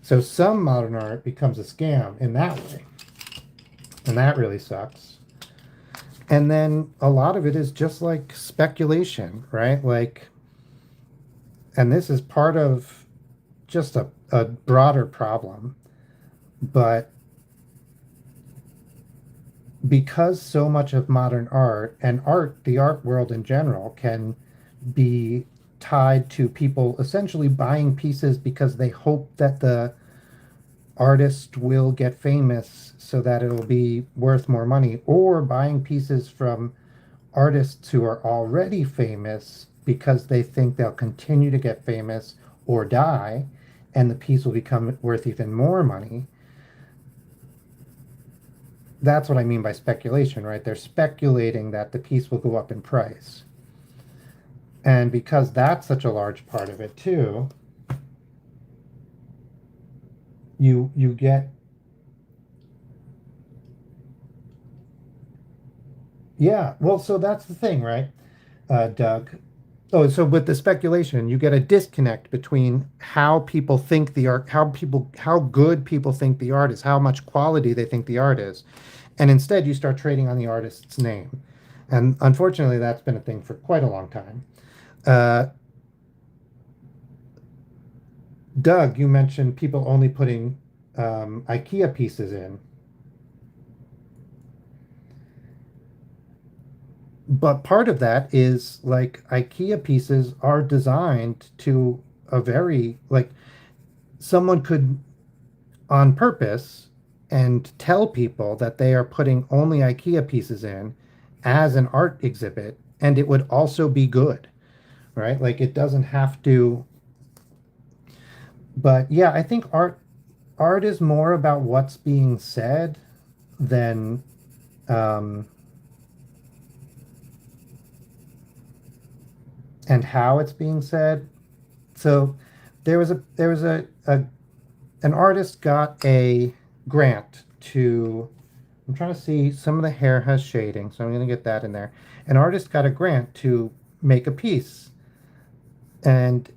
So some modern art becomes a scam in that way. And that really sucks. And then a lot of it is just like speculation, right? Like, and this is part of just a broader problem. But because so much of modern art and the art world in general, can be tied to people essentially buying pieces because they hope that the artists will get famous so that it'll be worth more money, or buying pieces from artists who are already famous because they think they'll continue to get famous or die, and the piece will become worth even more money. That's what I mean by speculation, right? They're speculating that the piece will go up in price. And because that's such a large part of it too, you get, yeah, well, so that's the thing, right, Doug? Oh, so with the speculation, you get a disconnect between how people think the art, how good people think the art is, how much quality they think the art is. And instead, you start trading on the artist's name. And unfortunately, that's been a thing for quite a long time. Uh, Doug, you mentioned people only putting IKEA pieces in. But part of that is like IKEA pieces are designed to a very, like, someone could on purpose and tell people that they are putting only IKEA pieces in as an art exhibit, and it would also be good, right? Like it doesn't have to. But yeah, I think art is more about what's being said than um, and how it's being said. So there was a an artist got a grant to, I'm trying to see, some of the hair has shading, so I'm going to get that in there. An artist got a grant to make a piece, and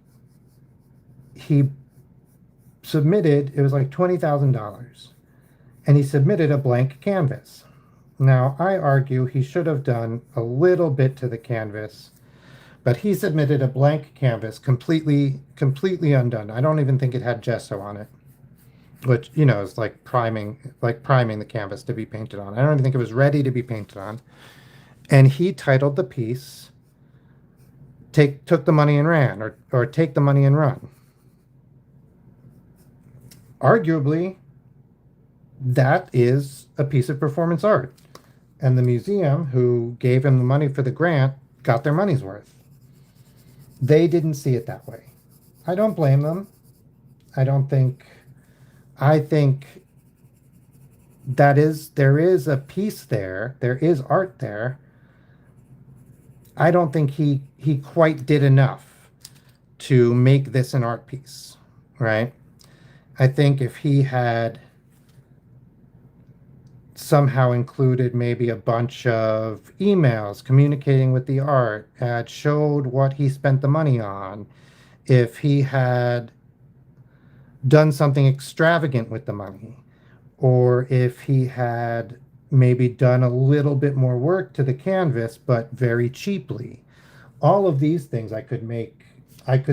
he submitted, it was like $20,000, and he submitted a blank canvas. Now, I argue he should have done a little bit to the canvas, but he submitted a blank canvas completely undone. I don't even think it had gesso on it, which, you know, is like priming the canvas to be painted on. I don't even think it was ready to be painted on. And he titled the piece "Take Took the Money and Ran," or "Take the Money and Run." Arguably, that is a piece of performance art. And the museum who gave him the money for the grant got their money's worth. They didn't see it that way. I don't blame them. I don't think, I think there is a piece there, there is art there. I don't think he quite did enough to make this an art piece, right? I think if he had somehow included maybe a bunch of emails communicating with the art, had showed what he spent the money on, if he had done something extravagant with the money, or if he had maybe done a little bit more work to the canvas, but very cheaply. All of these things I could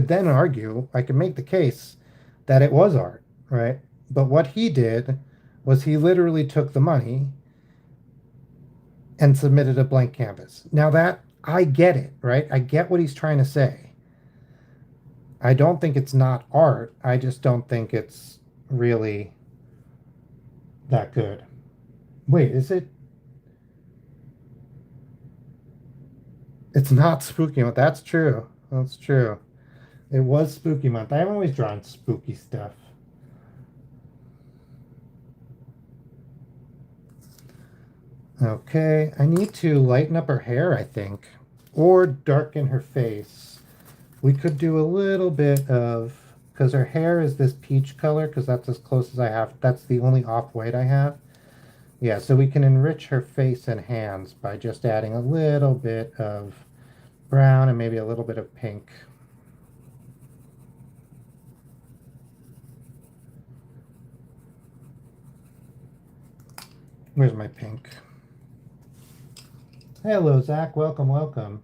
then argue, I could make the case that it was art, right? But what he did was he literally took the money and submitted a blank canvas. Now that, I get it, right? I get what he's trying to say. I don't think it's not art. I just don't think it's really that good. Wait, is it? It's not spooky month. That's true. That's true. It was spooky month. I'm always drawing spooky stuff. Okay, I need to lighten up her hair, I think, or darken her face. We could do a little bit of, because her hair is this peach color, because that's as close as I have. That's the only off-white I have. Yeah, so we can enrich her face and hands by just adding a little bit of brown and maybe a little bit of pink. Where's my pink? Hello, Zach. Welcome, welcome.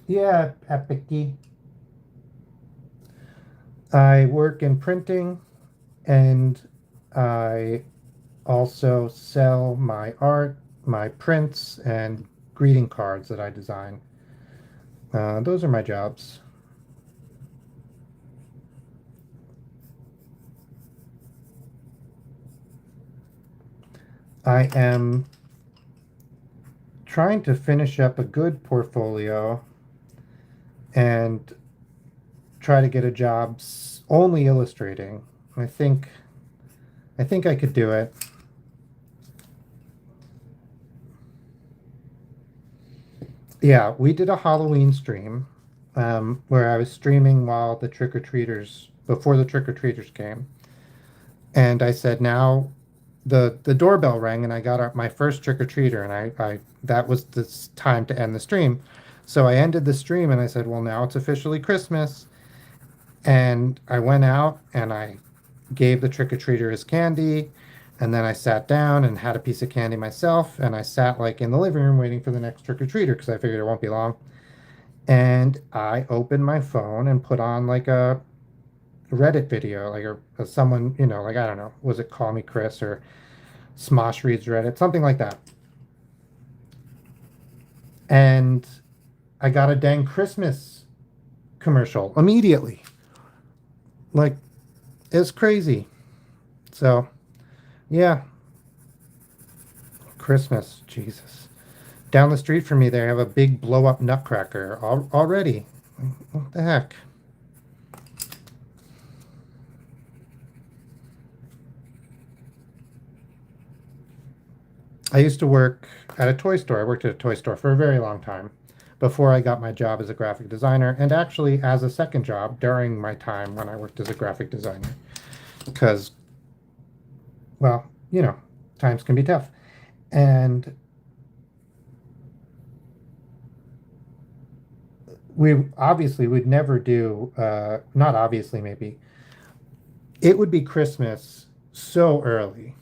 Yeah, Epicy. I work in printing, and I also sell my art, my prints, and greeting cards that I design. Those are my jobs. I am trying to finish up a good portfolio and try to get a job only illustrating. I think I think I could do it. Yeah, we did a Halloween stream where I was streaming while the trick-or-treaters before the trick-or-treaters came. And I said, now the doorbell rang and I got my first trick-or-treater and I that was the time to end the stream. So I ended the stream and I said, well, now it's officially Christmas. And I went out and I gave the trick-or-treater his candy. And then I sat down and had a piece of candy myself. And I sat like in the living room waiting for the next trick-or-treater because I figured it won't be long. And I opened my phone and put on like a Reddit video, like someone, like, I don't know, was it Call Me Chris or Smosh Reads Reddit, something like that. And I got a dang Christmas commercial immediately. Like, it's crazy. So, yeah, Christmas, Jesus. Down the street from me, they have a big blow up nutcracker already. What the heck? I used to work at a toy store. I worked at a toy store for a very long time before I got my job as a graphic designer, and actually as a second job during my time when I worked as a graphic designer. Because, well, times can be tough. And we obviously would never do, not obviously, maybe, it would be Christmas so early.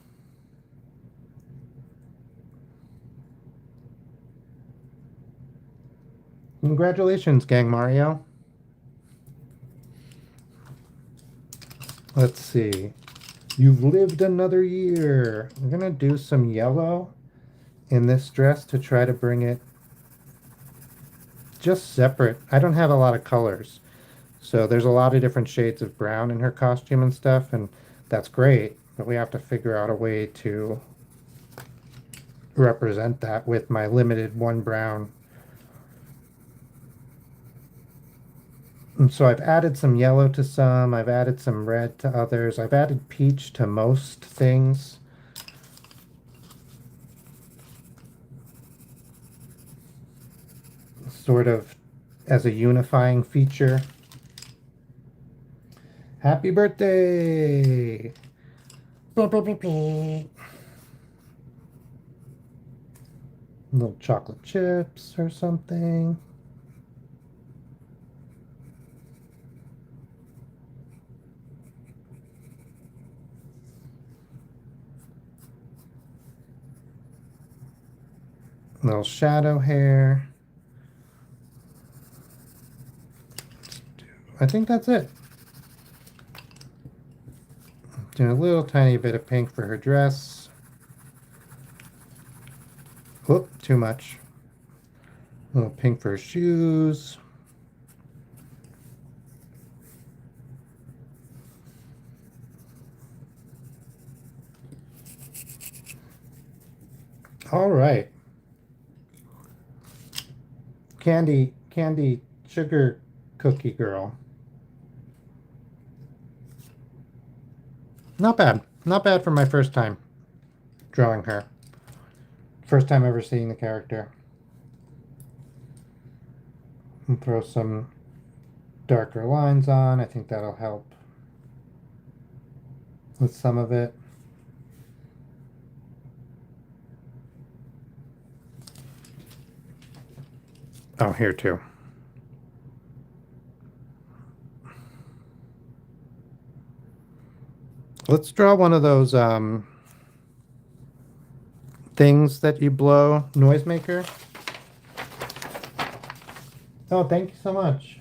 Congratulations, Gang Mario. Let's see. You've lived another year. I'm gonna do some yellow in this dress to try to bring it just separate. I don't have a lot of colors. So there's a lot of different shades of brown in her costume and stuff, and that's great. But we have to figure out a way to represent that with my limited one brown. And so I've added some yellow to some, I've added some red to others, I've added peach to most things. Sort of as a unifying feature. Happy birthday! Little chocolate chips or something. Little shadow hair. I think that's it. Doing a little tiny bit of pink for her dress. Whoop, too much. A little pink for her shoes. All right. Candy sugar cookie girl. Not bad. Not bad for my first time drawing her. First time ever seeing the character. And throw some darker lines on. I think that'll help with some of it. Oh, here too. Let's draw one of those things that you blow, noisemaker. Oh, thank you so much.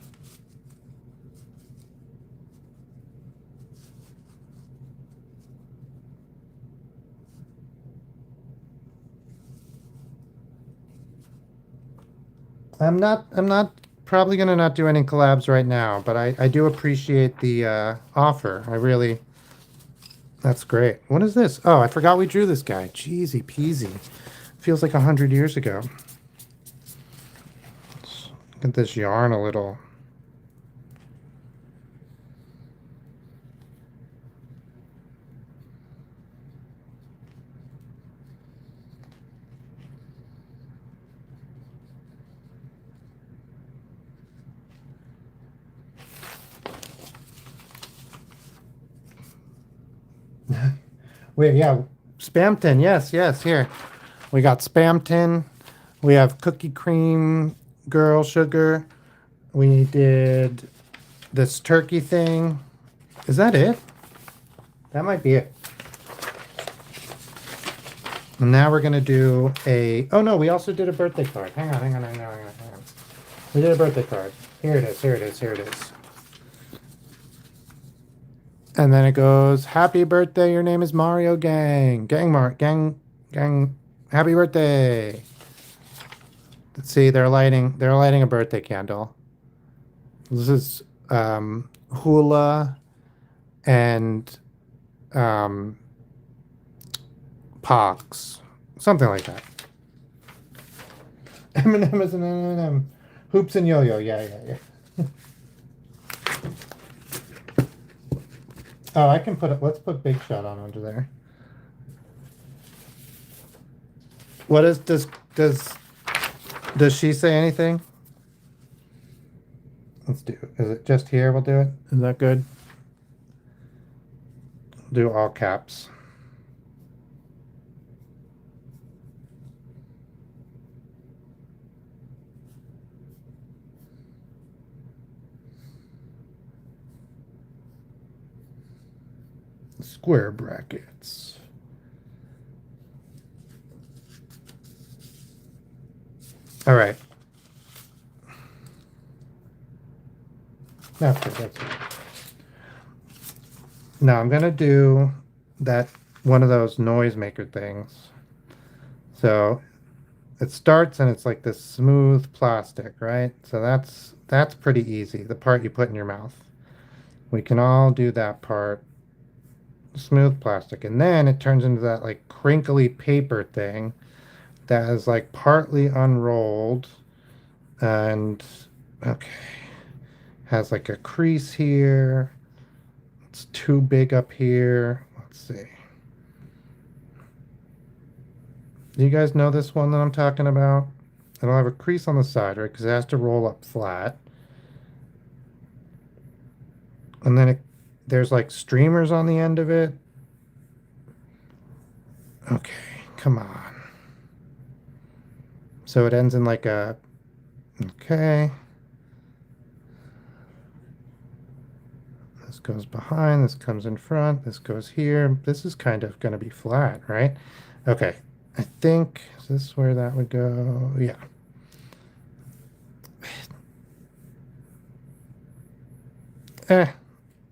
I'm not probably gonna not do any collabs right now, but I do appreciate the offer. That's great. What is this? Oh, I forgot we drew this guy. Jeezy peasy. Feels like 100 years ago. Let's get this yarn a little. Wait, yeah, spam tin. Yes, yes. Here, we got spam tin. We have cookie cream, girl sugar. We did this turkey thing. Is that it? That might be it. And now we're gonna do a. Oh no, we also did a birthday card. Hang on, hang on, hang on, hang on, hang on. We did a birthday card. Here it is. Here it is. Here it is. And then it goes, "Happy birthday! Your name is Mario Gang. Gang. Happy birthday!" Let's see. They're lighting a birthday candle. This is hula and um, pox, something like that. M&M is an M&M. Hoops and yo-yo. Yeah, yeah, yeah. Oh, I can put it. Let's put Big Shot on under there. What is does she say anything? Let's do. Is it just here? We'll do it. Is that good? Do all caps. Square brackets. All right. That's good. That's good. Now I'm gonna do that one of those noisemaker things. So it starts and it's like this smooth plastic, right? So that's pretty easy. The part you put in your mouth. We can all do that part. Smooth plastic. And then it turns into that like crinkly paper thing that is like partly unrolled and okay. Has like a crease here. It's too big up here. Let's see. Do you guys know this one that I'm talking about? It'll have a crease on the side, right? Because it has to roll up flat. And then there's like streamers on the end of it. Okay, come on. So it ends in like a, okay. This goes behind, this comes in front, this goes here. This is kind of going to be flat, right? Okay, I think, is this where that would go? Yeah.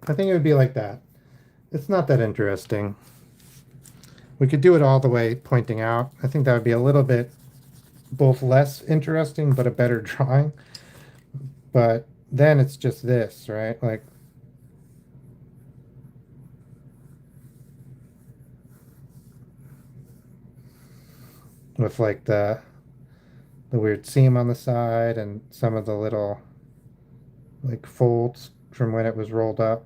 I think it would be like that. It's not that interesting. We could do it all the way pointing out. I think that would be a little bit both less interesting but a better drawing. But then it's just this, right? Like with like the weird seam on the side and some of the little like folds from when it was rolled up.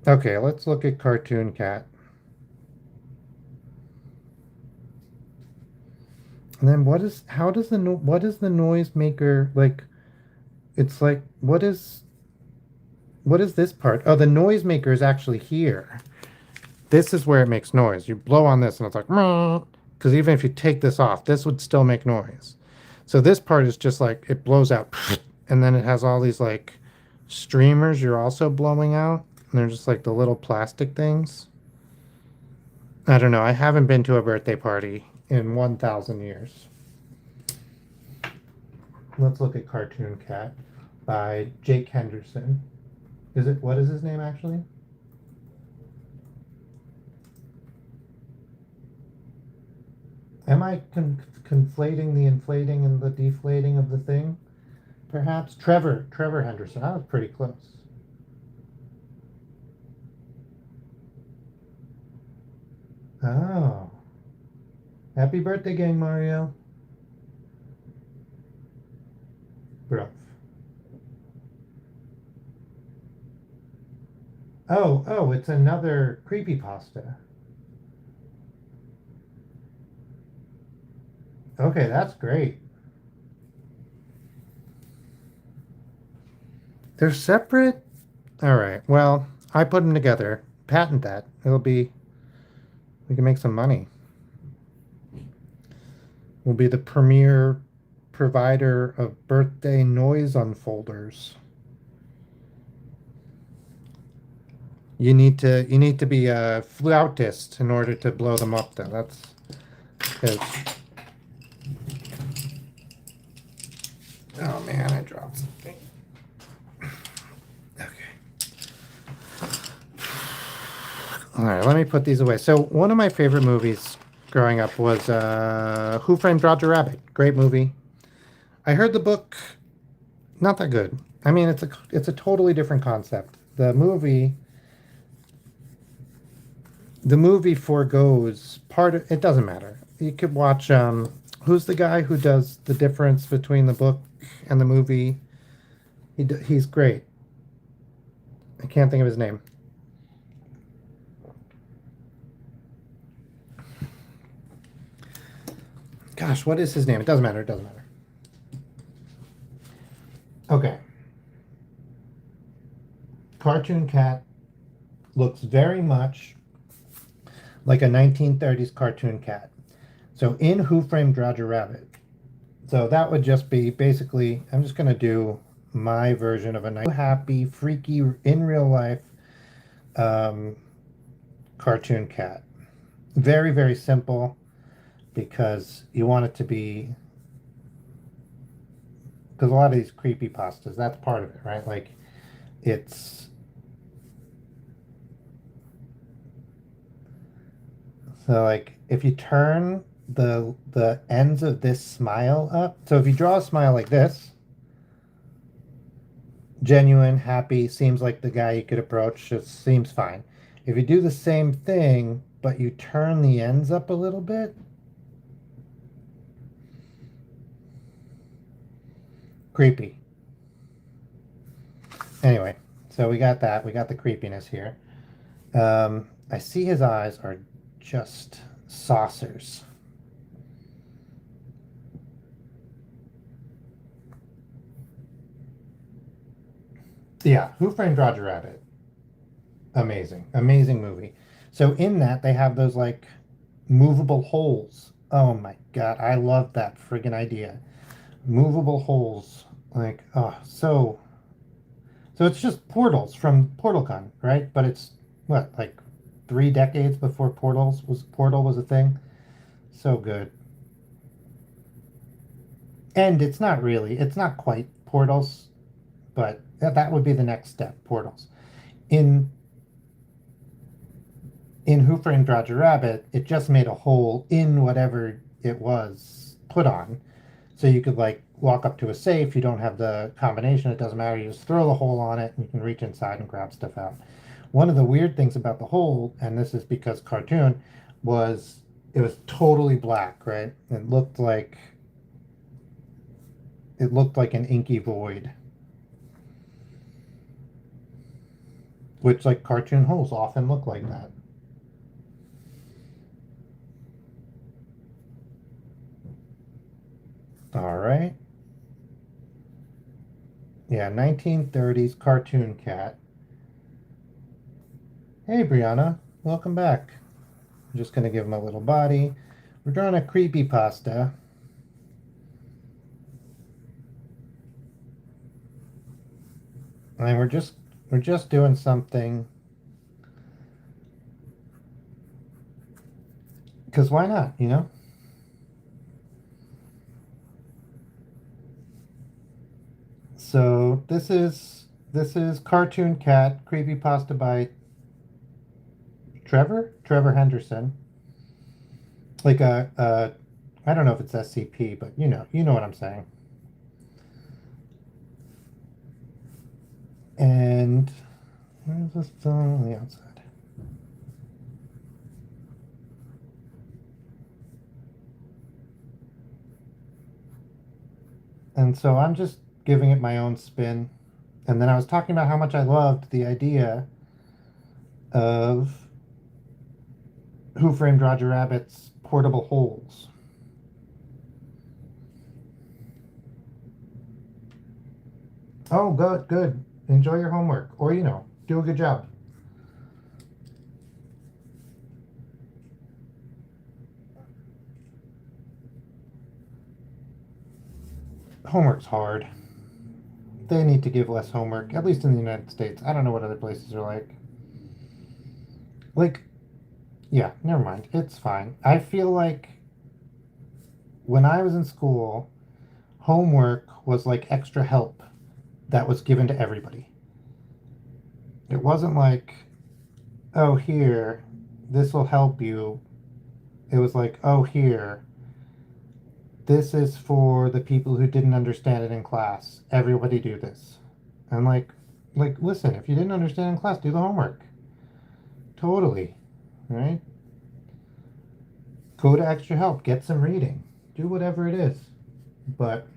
Okay, let's look at Cartoon Cat. And then what is the noise maker like? It's like what is this part? Oh, the noise maker is actually here. This is where it makes noise. You blow on this and it's like, because even if you take this off, this would still make noise. So this part is just like it blows out, and then it has all these like streamers you're also blowing out. And they're just like the little plastic things. I don't know. I haven't been to a birthday party in 1,000 years. Let's look at Cartoon Cat by Jake Henderson. What is his name actually? Am I conflating the inflating and the deflating of the thing? perhaps Trevor Henderson. I was pretty close. Oh, happy birthday, gang Mario. Bro. Oh, it's another creepy pasta. Okay, that's great. They're separate. All right. Well, I put them together. Patent that. We can make some money. We'll be the premier provider of birthday noise unfolders. You need to be a flautist in order to blow them up though. That's because oh man, I dropped something. Okay. All right, let me put these away. So one of my favorite movies growing up was Who Framed Roger Rabbit. Great movie. I heard the book not that good. I mean, it's a totally different concept. The movie foregoes part of it. Doesn't matter. You could watch who's the guy who does the difference between the book and the movie? He's great. I can't think of his name. Gosh, what is his name? It doesn't matter. It doesn't matter. Okay. Cartoon Cat looks very much like a 1930s cartoon cat. So in Who Framed Roger Rabbit, so that would just be basically, I'm just going to do my version of a nice, happy, freaky, in real life um, cartoon cat. Very, very simple because you want it to be, because a lot of these creepy pastas, that's part of it, right? Like it's, so like if you turn the ends of this smile up, so if you draw a smile like this, genuine, happy, seems like the guy you could approach, just seems fine. If you do the same thing, but you turn the ends up a little bit, creepy. Anyway, so we got that. We got the creepiness here. I see his eyes are just saucers. Yeah, Who Framed Roger Rabbit? Amazing, amazing movie. So in that they have those like movable holes. Oh my God, I love that friggin' idea. Movable holes. Like, oh, so it's just portals from PortalCon, right? But it's what, like 3 decades before Portal was a thing. So good. And it's not quite portals, but that would be the next step, portals. In Who Framed Roger Rabbit, it just made a hole in whatever it was put on. So you could like walk up to a safe, you don't have the combination, it doesn't matter, you just throw the hole on it and you can reach inside and grab stuff out. One of the weird things about the hole, and this is because cartoon, was it was totally black, right? It looked like an inky void, which like cartoon holes often look like that. All right. Yeah, 1930s cartoon cat. Hey, Brianna, welcome back. I'm just gonna give him a little body. We're drawing a creepy pasta. And we're just doing something because why not, you know? So this is Cartoon Cat creepy pasta by Trevor Henderson. Like I don't know if it's SCP, but you know what I'm saying. And where's this still on the outside? And so I'm just giving it my own spin. And then I was talking about how much I loved the idea of Who Framed Roger Rabbit's portable holes. Oh, good, good. Enjoy your homework. Or, do a good job. Homework's hard. They need to give less homework, at least in the United States. I don't know what other places are like. Like, yeah, never mind. It's fine. I feel like when I was in school, homework was like extra help that was given to everybody. It wasn't like, oh, here, this will help you. It was like, oh, here, this is for the people who didn't understand it in class. Everybody do this. And listen, if you didn't understand in class, do the homework. Totally. Right? Go to extra help, get some reading, do whatever it is. But,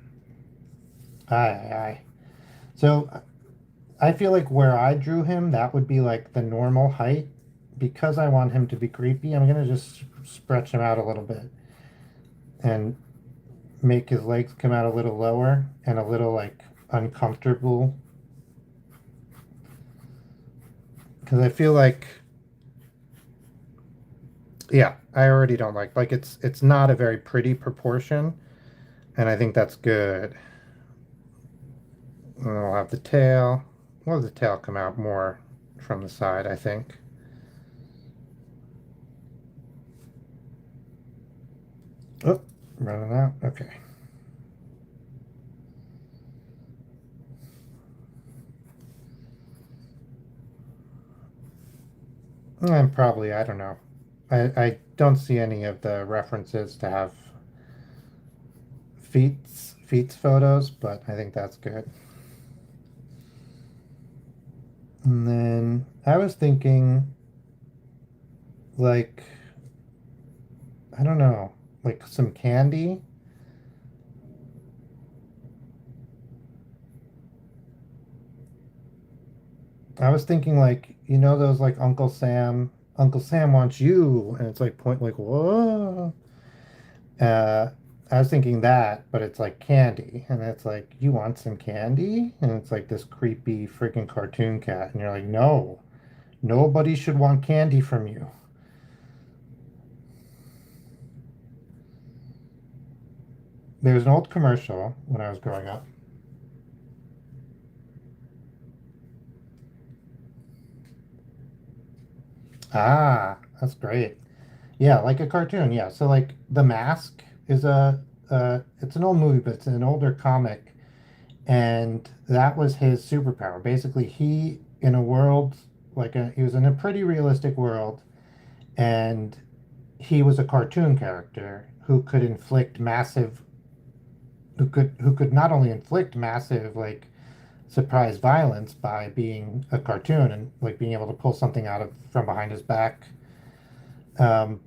aye. So I feel like where I drew him, that would be like the normal height. Because I want him to be creepy, I'm going to just stretch him out a little bit and make his legs come out a little lower and a little like uncomfortable. Because I feel like, yeah, I already don't like it's not a very pretty proportion, and I think that's good. And we'll have the tail. We'll have the tail come out more from the side, I think. Oh, running out. Okay. And probably, I don't know. I don't see any of the references to have feet's photos, but I think that's good. And then I was thinking, like, I don't know, like some candy. I was thinking like, those like Uncle Sam wants you, and it's like point like, whoa. Uh, I was thinking that, but it's like candy, and it's like, you want some candy? And it's like this creepy freaking cartoon cat, and you're like, no, nobody should want candy from you. There's an old commercial when I was growing up. Ah, that's great. Yeah, like a cartoon. Yeah. So like The Mask is it's an old movie, but it's an older comic, and that was his superpower. Basically, he in a world he was in a pretty realistic world, and he was a cartoon character who could not only inflict massive surprise violence by being a cartoon and like being able to pull something out of from behind his back, um,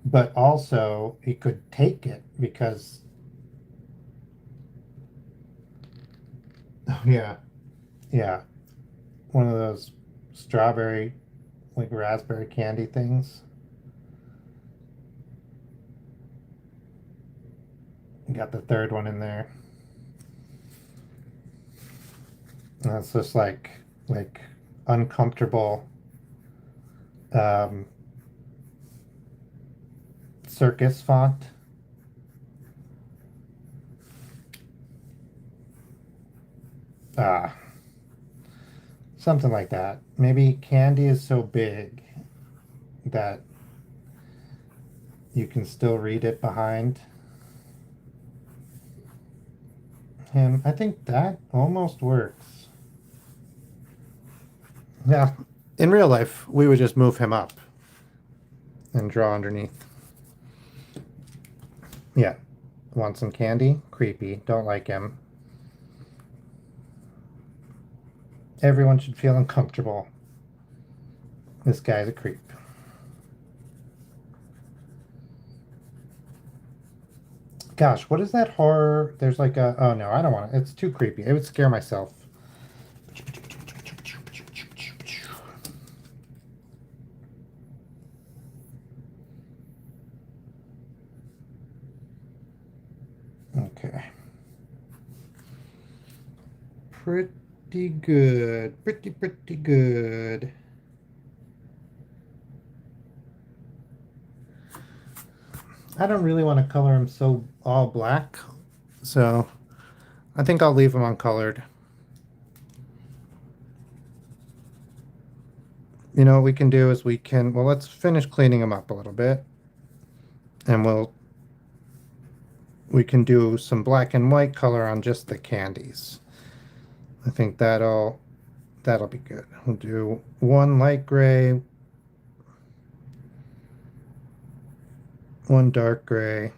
but also he could take it because yeah, yeah, one of those strawberry like raspberry candy things. You got the third one in there. And it's just like uncomfortable um, circus font. Ah, something like that. Maybe candy is so big that you can still read it behind him. I think that almost works. Yeah. In real life, we would just move him up and draw underneath. Yeah. Want some candy? Creepy. Don't like him. Everyone should feel uncomfortable. This guy's a creep. Gosh, what is that horror? There's like a, oh no, I don't want it. It's too creepy. It would scare myself. Okay. Pretty good. Pretty good. I don't really want to color him so all black, so I think I'll leave him uncolored. You know what we can do is well, let's finish cleaning him up a little bit, and we can do some black and white color on just the candies. I think that'll be good. We'll do one light gray, one dark gray.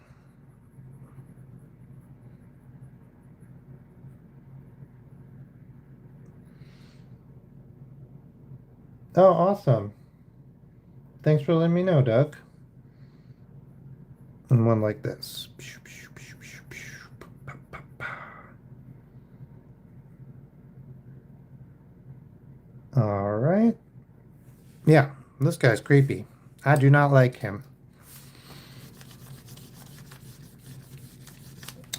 Oh, awesome. Thanks for letting me know, Doug. And one like this. All right. Yeah, this guy's creepy. I do not like him.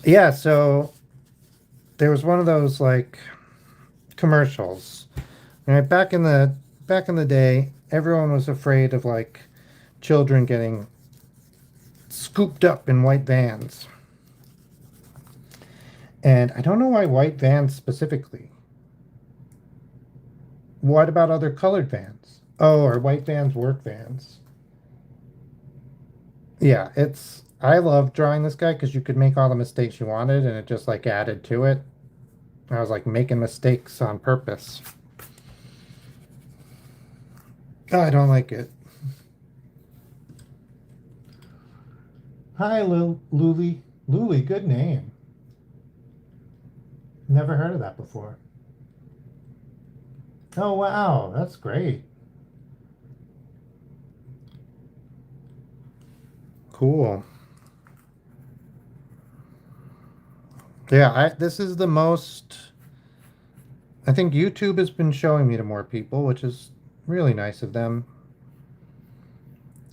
Yeah, so there was one of those like commercials. Right, back in the day, everyone was afraid of like children getting scooped up in white vans. And I don't know why white vans specifically. What about other colored vans? Oh, are white vans work vans? Yeah, I love drawing this guy because you could make all the mistakes you wanted and it just like added to it. I was like making mistakes on purpose. Oh, I don't like it. Hi, Luli. Luli, good name. Never heard of that before. Oh, wow, that's great. Cool. Yeah, this is the most I think YouTube has been showing me to more people, which is really nice of them.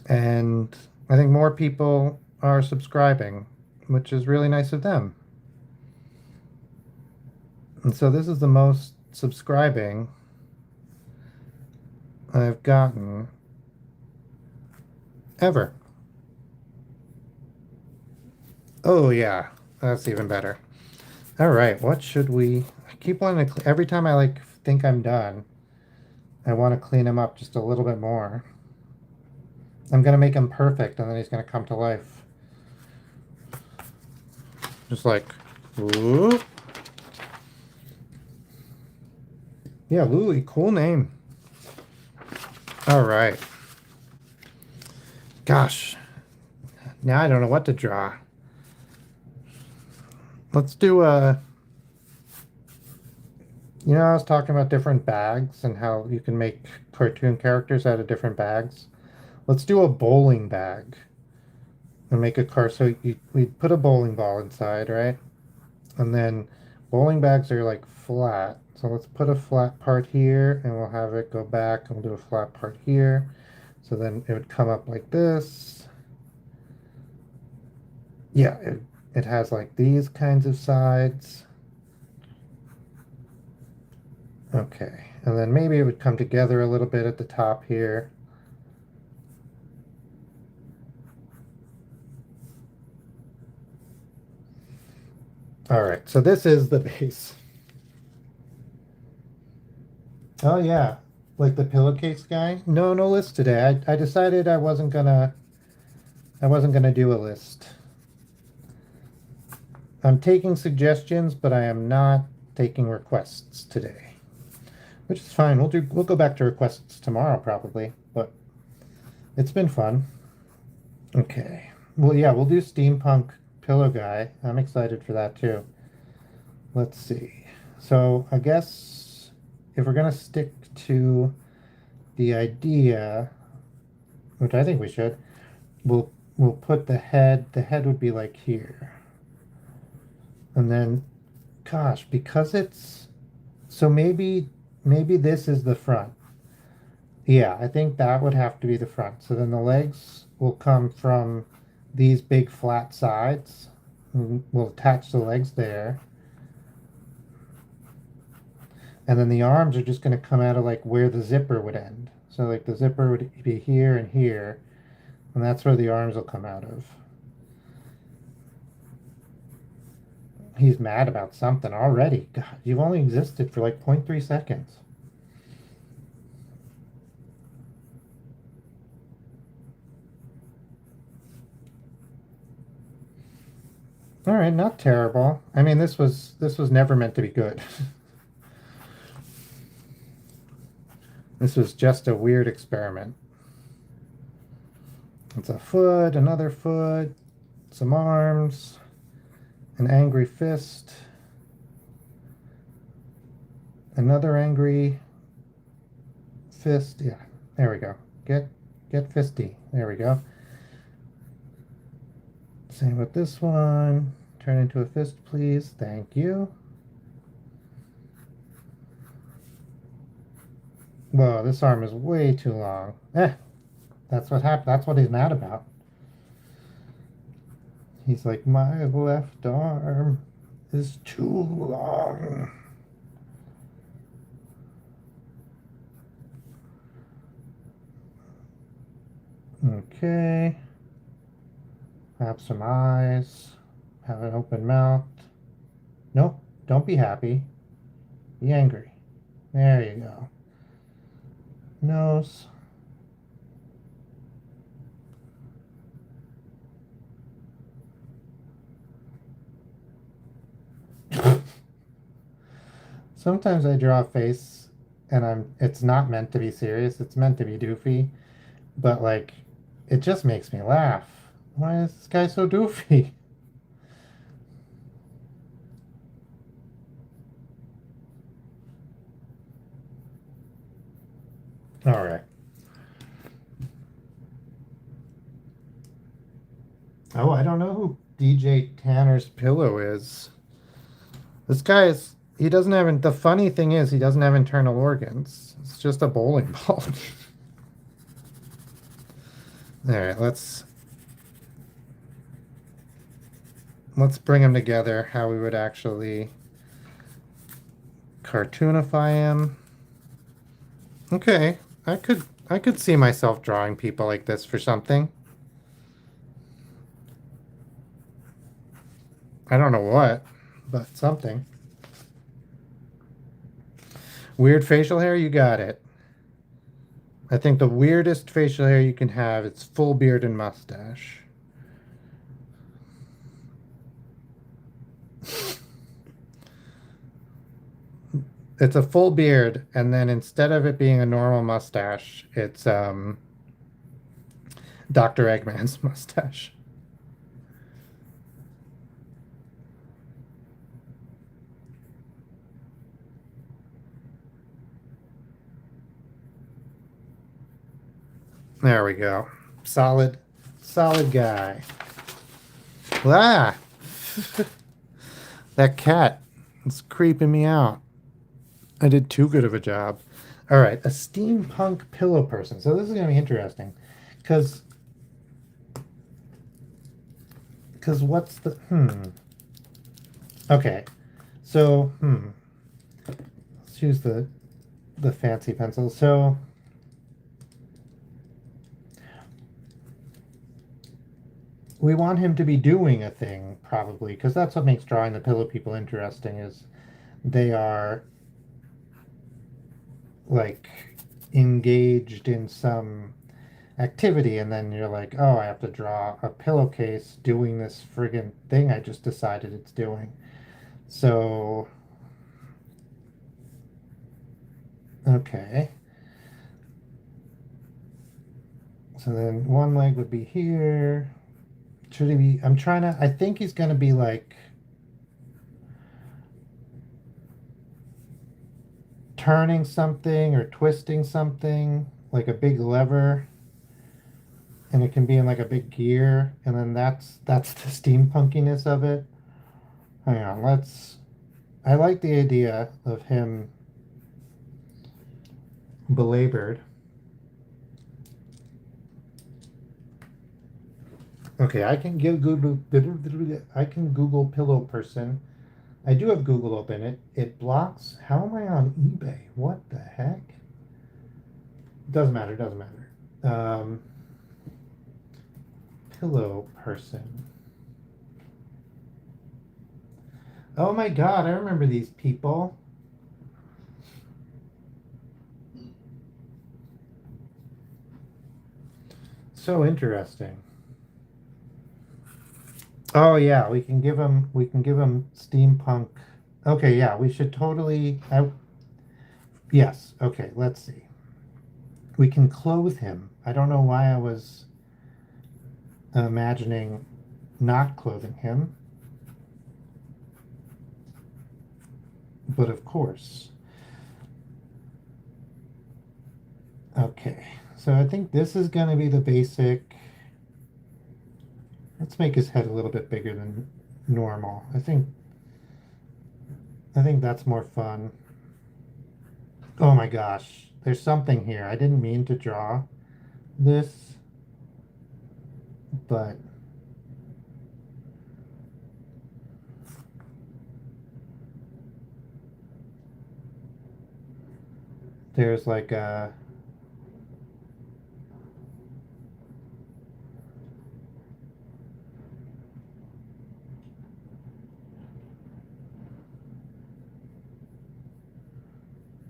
And I think more people are subscribing, which is really nice of them. And so this is the most subscribing I've gotten ever. Oh, yeah, that's even better. All right, what should I keep wanting to, every time I like think I'm done, I want to clean him up just a little bit more. I'm going to make him perfect and then he's going to come to life. Just like, whoop. Yeah, Luli, cool name. All right. Gosh, now I don't know what to draw. Let's do I was talking about different bags and how you can make cartoon characters out of different bags. Let's do a bowling bag and make a car. So we put a bowling ball inside, right? And then bowling bags are like flat. So let's put a flat part here and we'll have it go back and we'll do a flat part here. So then it would come up like this. Yeah, it has like these kinds of sides. Okay, and then maybe it would come together a little bit at the top here. All right, so this is the base. Oh yeah, like the pillowcase guy. No list today. I decided I wasn't gonna do a list. I'm taking suggestions, but I am not taking requests today, which is fine. We'll go back to requests tomorrow probably, but it's been fun. Okay. Well, yeah, we'll do steampunk pillow guy. I'm excited for that too. Let's see. So I guess if we're gonna stick to the idea, which I think we should, we'll put the head. The head would be like here, and then, gosh, because it's so maybe this is the front. Yeah, I think that would have to be the front. So then the legs will come from these big flat sides. We'll attach the legs there. And then the arms are just going to come out of like where the zipper would end. So like the zipper would be here and here, and that's where the arms will come out of. He's mad about something already. God, you've only existed for like 0.3 seconds. All right, not terrible. I mean, this was never meant to be good. This was just a weird experiment. It's a foot, another foot, some arms, an angry fist, another angry fist. Yeah, there we go. Get fisty. There we go. Same with this one. Turn into a fist, please. Thank you. Whoa, this arm is way too long. That's what happened. That's what he's mad about. He's like, my left arm is too long. Okay. Have some eyes. Have an open mouth. Nope. Don't be happy. Be angry. There you go. Nose. Sometimes I draw a face and it's not meant to be serious. It's meant to be doofy, but like it just makes me laugh. Why is this guy so doofy? All right. Oh, I don't know who DJ Tanner's pillow is. This guy is, he doesn't have, the funny thing is, he doesn't have internal organs. It's just a bowling ball. All right, let's bring them together how we would actually cartoonify him. Okay, I could see myself drawing people like this for something. I don't know what, but something. Weird facial hair, you got it. I think the weirdest facial hair you can have is full beard and mustache. It's a full beard, and then instead of it being a normal mustache, it's Dr. Eggman's mustache. There we go. Solid, solid guy. Ah, that cat is creeping me out. I did too good of a job. All right, a steampunk pillow person. So this is gonna be interesting, because what's the Okay, so let's use the fancy pencil. So we want him to be doing a thing, probably, because that's what makes drawing the pillow people interesting, is they are like engaged in some activity, and then you're like, oh, I have to draw a pillowcase doing this friggin' thing I just decided it's doing. So, okay. So then one leg would be here. Should he be, I think he's going to be like turning something or twisting something, like a big lever, and it can be in like a big gear, and then that's the steampunkiness of it. Hang on, I like the idea of him belabored. Okay, I can Google pillow person. I do have Google open. It blocks. How am I on eBay? What the heck? Doesn't matter, doesn't matter. Pillow person. Oh my God, I remember these people. So interesting. Oh yeah, we can give him steampunk. Okay, yeah, we should totally yes, okay, let's see. We can clothe him. I don't know why I was imagining not clothing him, but of course. Okay, so I think this is going to be the basic. Let's make his head a little bit bigger than normal. I think that's more fun. Oh my gosh, there's something here. I didn't mean to draw this, but there's like a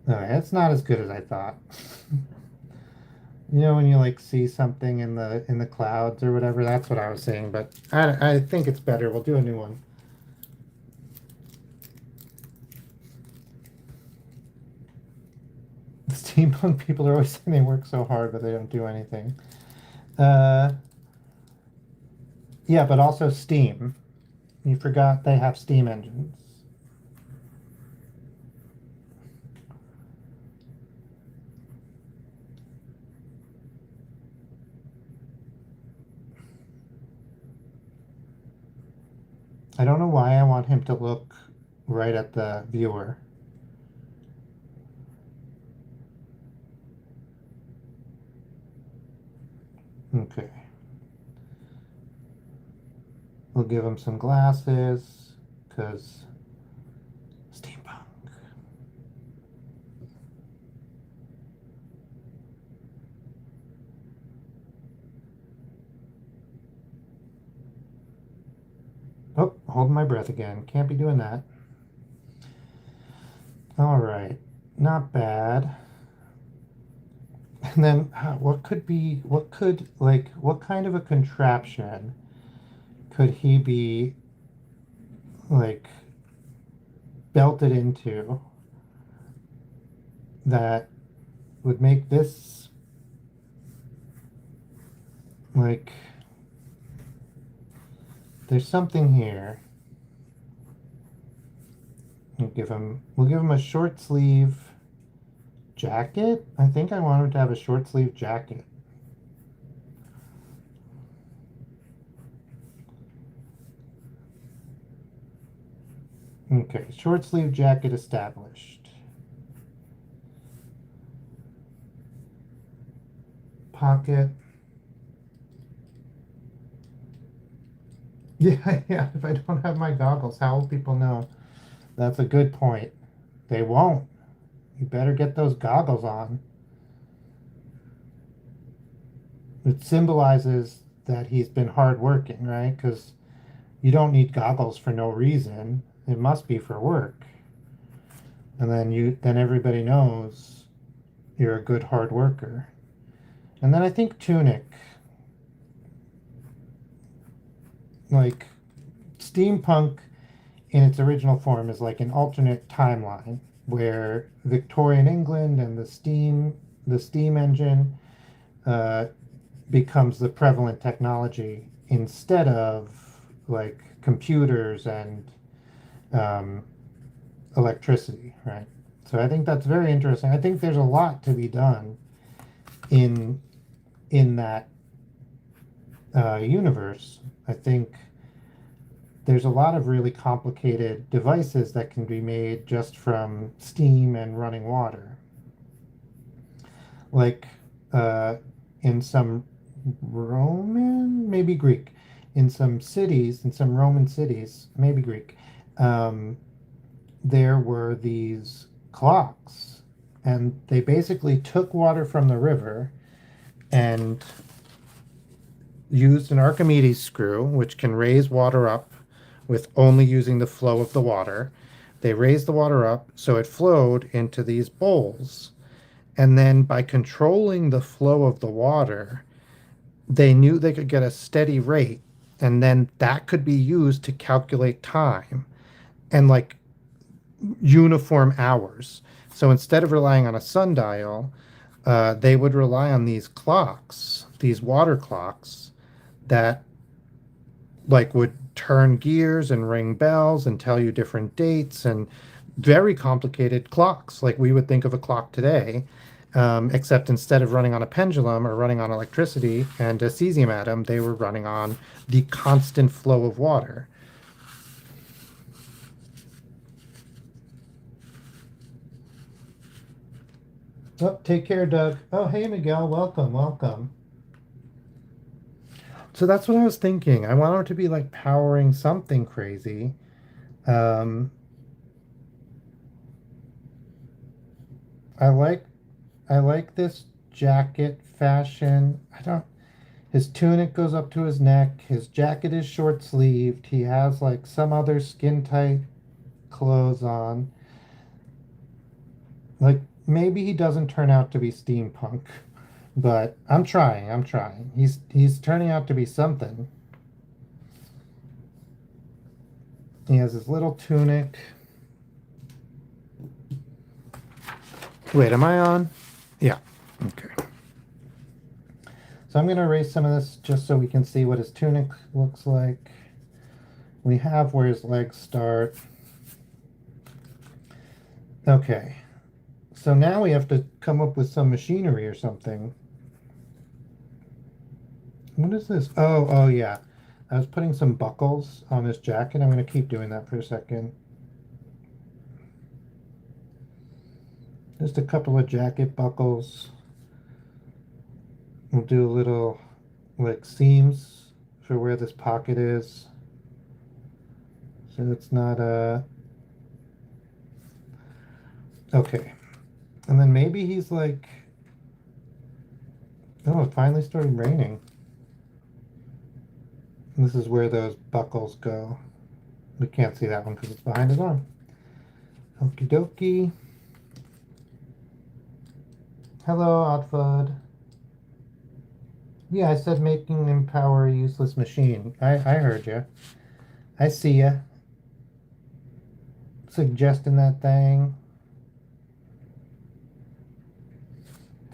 no, it's not as good as I thought. You know when you like see something in the clouds or whatever, that's what I was saying, but I think it's better. We'll do a new one. The steampunk people are always saying they work so hard, but they don't do anything. Uh, yeah, but also steam. You forgot they have steam engines. I don't know why I want him to look right at the viewer. Okay. We'll give him some glasses, because steampunk. Oh, holding my breath again. Can't be doing that. All right. Not bad. And then what kind of a contraption could he be like belted into that would make this like there's something here. We'll give him a short sleeve jacket. I think I want him to have a short sleeve jacket. Okay, short sleeve jacket established. Pocket. Yeah, yeah. If I don't have my goggles, how will people know? That's a good point. They won't. You better get those goggles on. It symbolizes that he's been hardworking, right? Because you don't need goggles for no reason. It must be for work. And then everybody knows you're a good hard worker. And then I think tunic, like steampunk in its original form is like an alternate timeline where Victorian England and the steam engine uh, becomes the prevalent technology instead of like computers and um, electricity, right? So I think that's very interesting. I think there's a lot to be done in that universe. I think there's a lot of really complicated devices that can be made just from steam and running water. Like uh, in some Roman, maybe Greek, in some cities, in some Roman cities, maybe Greek, um, there were these clocks, and they basically took water from the river and used an Archimedes screw, which can raise water up with only using the flow of the water. They raised the water up so it flowed into these bowls. And then by controlling the flow of the water, they knew they could get a steady rate. And then that could be used to calculate time and like uniform hours. So instead of relying on a sundial, they would rely on these clocks, these water clocks that like would turn gears and ring bells and tell you different dates and very complicated clocks like we would think of a clock today, except instead of running on a pendulum or running on electricity and a cesium atom, they were running on the constant flow of water. Oh, take care, Doug. Oh, hey, Miguel. Welcome, welcome. So that's what I was thinking. I want her to be like powering something crazy. Um, I like I like this jacket fashion. I don't His tunic goes up to his neck. His jacket is short sleeved. He has like some other skin tight clothes on. Like maybe he doesn't turn out to be steampunk, but I'm trying. I'm trying. He's turning out to be something. He has his little tunic. Wait, am I on? Yeah. Okay. So I'm going to erase some of this just so we can see what his tunic looks like. We have where his legs start. Okay. So now we have to come up with some machinery or something. What is this? Oh, yeah. I was putting some buckles on this jacket. I'm going to keep doing that for a second. Just a couple of jacket buckles. We'll do a little like seams for where this pocket is. So it's not a... Okay. And then maybe he's like... Oh, it finally started raining. This is where those buckles go. We can't see that one because it's behind his arm. Okie dokie. Hello, Oddfud. Yeah, I said making him power a useless machine. I heard you. I see you. Suggesting that thing.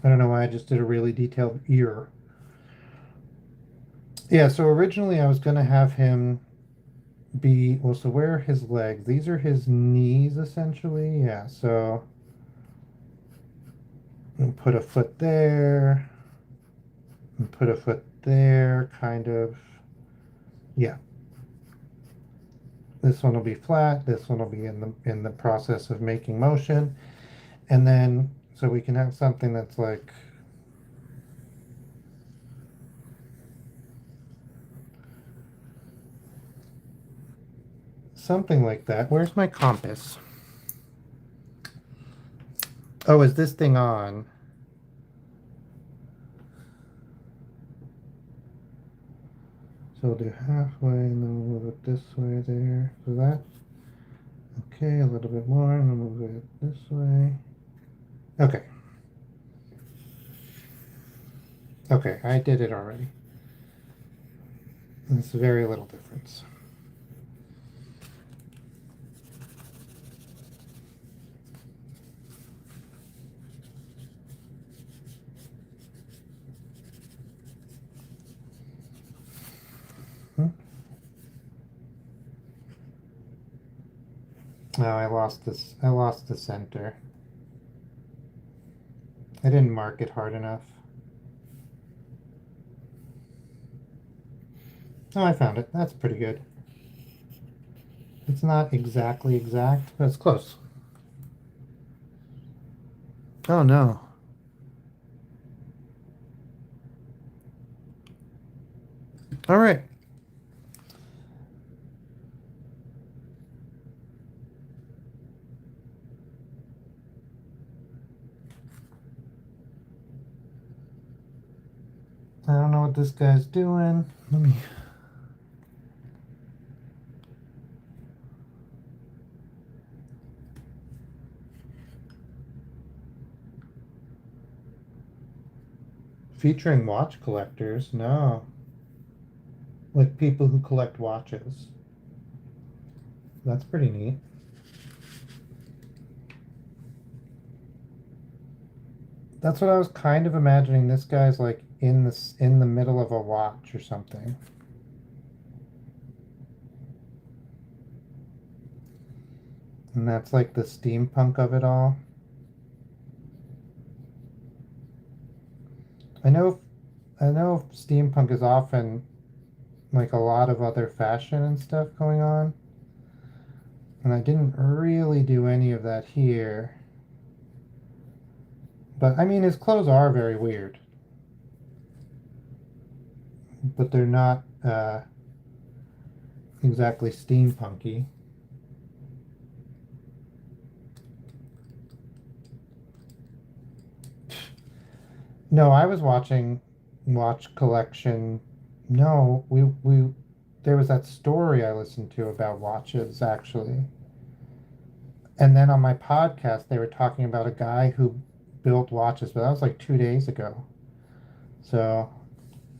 I don't know why I just did a really detailed ear. Yeah, so originally I was going to have him be... Well, so where are his legs? These are his knees, essentially. Yeah, so... And put a foot there. And put a foot there, kind of. Yeah. This one will be flat. This one will be in the process of making motion. And then, so we can have something that's like... Something like that. Where's my compass? Oh, is this thing on? So we'll do halfway and then we'll move it this way there. So that. Okay, a little bit more and then move it this way. Okay. Okay, I did it already. It's very little difference. Hmm? Oh, I lost this. I lost the center. I didn't mark it hard enough. Oh, I found it. That's pretty good. It's not exactly exact, but it's close. Oh no. All right. I don't know what this guy's doing. Let me. Featuring watch collectors? No. Like people who collect watches. That's pretty neat. That's what I was kind of imagining. This guy's like in the middle of a watch or something. And that's like the steampunk of it all. I know I know steampunk is often like a lot of other fashion and stuff going on. And I didn't really do any of that here. But I mean, his clothes are very weird. But they're not exactly steampunky. No, I was watching Watch Collection. No, we there was that story I listened to about watches actually. And then on my podcast they were talking about a guy who built watches, but that was like 2 days ago. So,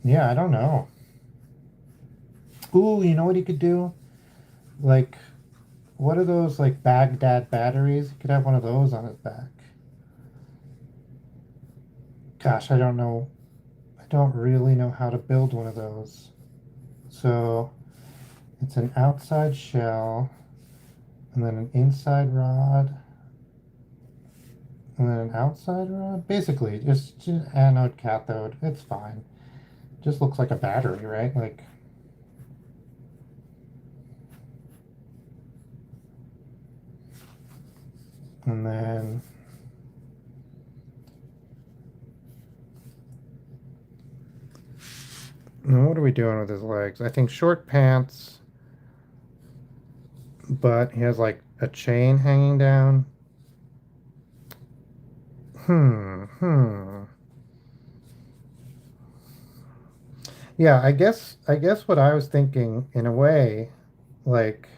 yeah, I don't know. Ooh, you know what he could do? Like, what are those like Baghdad batteries? He could have one of those on his back. Gosh, I don't know. I don't really know how to build one of those. So it's an outside shell, and then an inside rod, and then an outside rod. Basically, just anode, cathode. It's fine. Just looks like a battery, right? Like, and then now what are we doing with his legs? I think short pants, but he has like a chain hanging down. Hmm. Yeah, I guess what I was thinking in a way, like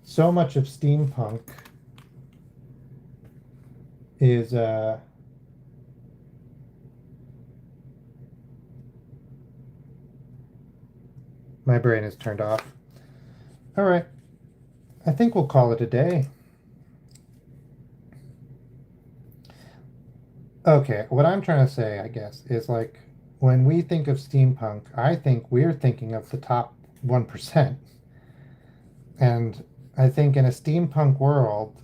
so much of steampunk is my brain is turned off. All right. I think we'll call it a day. Okay, what I'm trying to say, I guess, is like when we think of steampunk, I think we're thinking of the top 1%. And I think in a steampunk world,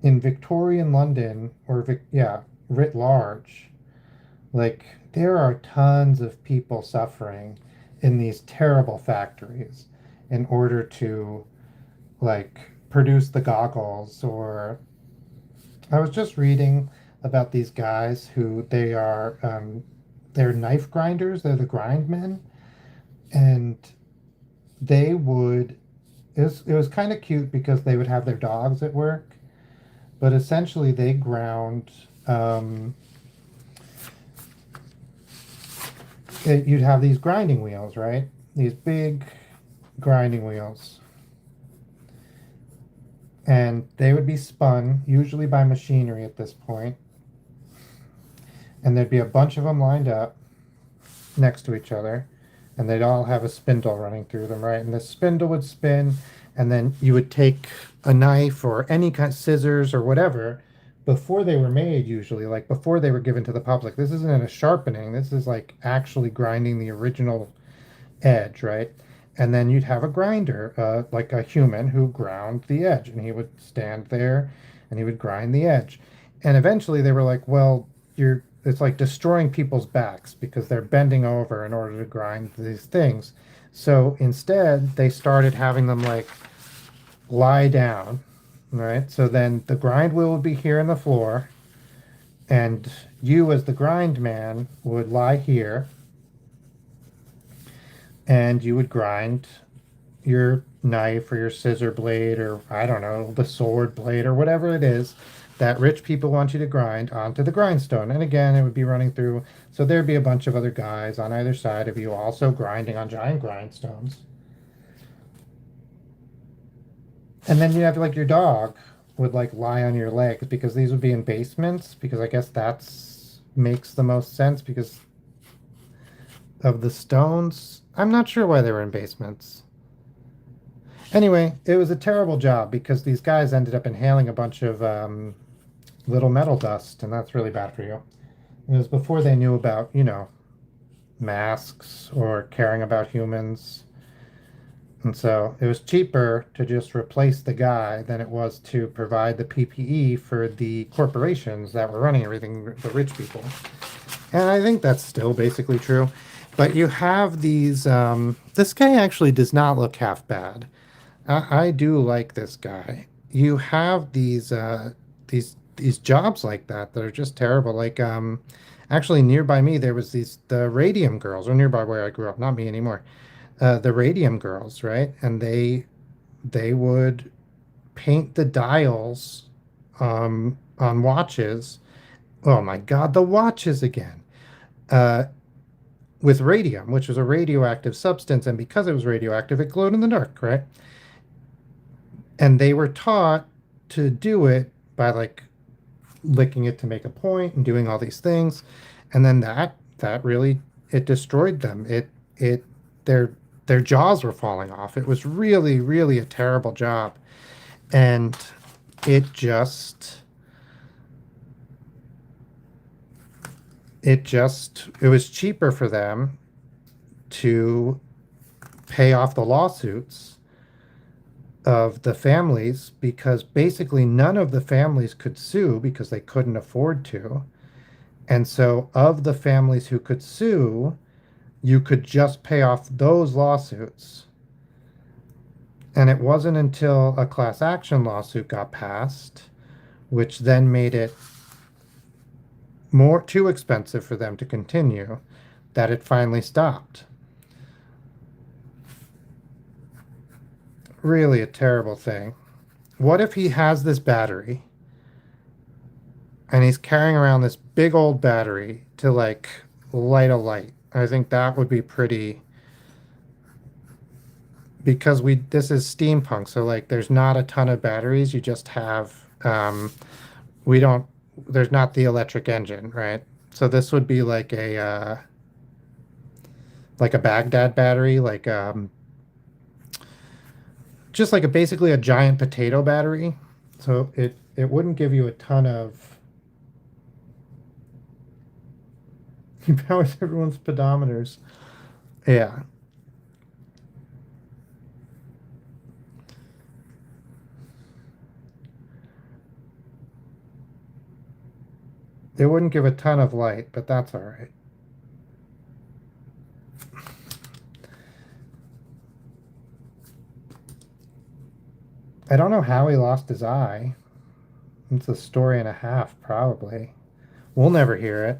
in Victorian London, or yeah, writ large, like there are tons of people suffering in these terrible factories in order to like produce the goggles. Or I was just reading about these guys who they're knife grinders, they're the grind men, and they would it was kind of cute because they would have their dogs at work, but essentially they ground you'd have these grinding wheels, right? These big grinding wheels. And they would be spun, usually by machinery at this point, and there'd be a bunch of them lined up next to each other, and they'd all have a spindle running through them, right? And the spindle would spin, and then you would take a knife or any kind of scissors or whatever before they were made, usually, like before they were given to the public. This isn't a sharpening, this is like actually grinding the original edge, right? And then you'd have a grinder, like a human who ground the edge, and he would stand there and he would grind the edge. And eventually they were like, well, it's like destroying people's backs because they're bending over in order to grind these things. So instead, they started having them like lie down, right? So then the grind wheel would be here in the floor, and you as the grind man would lie here, and you would grind your knife or your scissor blade or I don't know, the sword blade or whatever it is that rich people want you to grind onto the grindstone. And again, it would be running through, so there'd be a bunch of other guys on either side of you also grinding on giant grindstones. And then you have like your dog would like lie on your legs because these would be in basements because I guess that's makes the most sense because of the stones. I'm not sure why they were in basements. Anyway, it was a terrible job because these guys ended up inhaling a bunch of little metal dust, and that's really bad for you. It was before they knew about, masks or caring about humans. And so it was cheaper to just replace the guy than it was to provide the PPE for the corporations that were running everything, the rich people. And I think that's still basically true. But you have these, this guy actually does not look half bad. I do like this guy. You have these jobs like that are just terrible. Like actually nearby me there was these the radium girls, or nearby where I grew up, not me anymore. The radium girls, right? And they would paint the dials on watches. Oh my God, the watches again. Uh, with radium, which was a radioactive substance, and because it was radioactive, it glowed in the dark, right? And they were taught to do it by like licking it to make a point and doing all these things, and then that really it destroyed them. It their their jaws were falling off. It was really a terrible job, and it just it was cheaper for them to pay off the lawsuits of the families because basically none of the families could sue because they couldn't afford to. And so, of the families who could sue, you could just pay off those lawsuits. And it wasn't until a class action lawsuit got passed, which then made it more too expensive for them to continue, that it finally stopped. Really a terrible thing. What if he has this battery and he's carrying around this big old battery to like light a light? I think that would be pretty because we this is steampunk, so like there's not a ton of batteries. You just have we don't there's not the electric engine, right? So this would be like a Baghdad battery, like just like a basically a giant potato battery. So it wouldn't give you a ton of he powers everyone's pedometers. Yeah. It wouldn't give a ton of light, but that's all right. I don't know how he lost his eye. It's a story and a half, probably. We'll never hear it.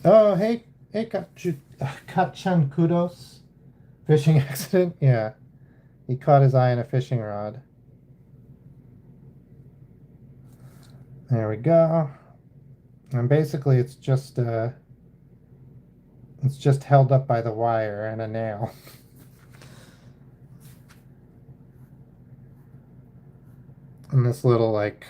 Oh, hey, Kachan Kudos. Fishing accident? Yeah. He caught his eye in a fishing rod. There we go. And basically it's just held up by the wire and a nail. And this little like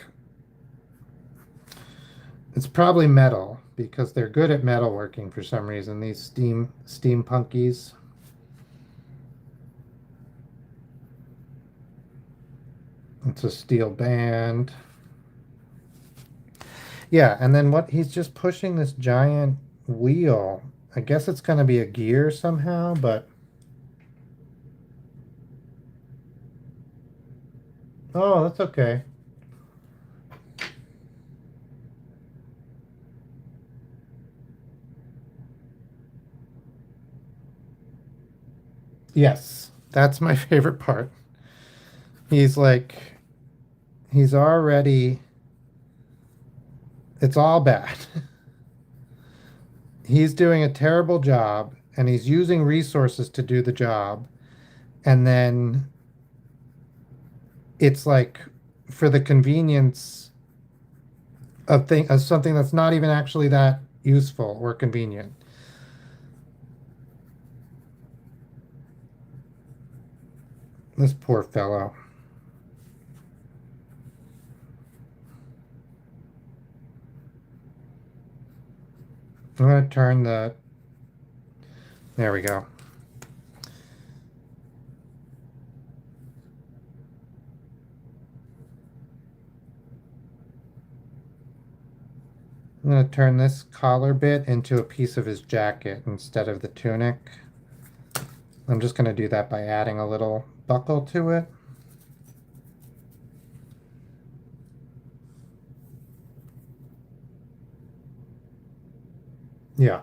it's probably metal because they're good at metalworking for some reason, these steampunkies. It's a steel band. Yeah, and then what he's just pushing this giant wheel. I guess it's going to be a gear somehow, but Oh, that's okay. Yes, that's my favorite part. He's like, he's already, it's all bad. He's doing a terrible job and he's using resources to do the job. And then it's like for the convenience of something that's not even actually that useful or convenient. This poor fellow. I'm gonna turn the, there we go. I'm gonna turn this collar bit into a piece of his jacket instead of the tunic. I'm just gonna do that by adding a little buckle to it. Yeah,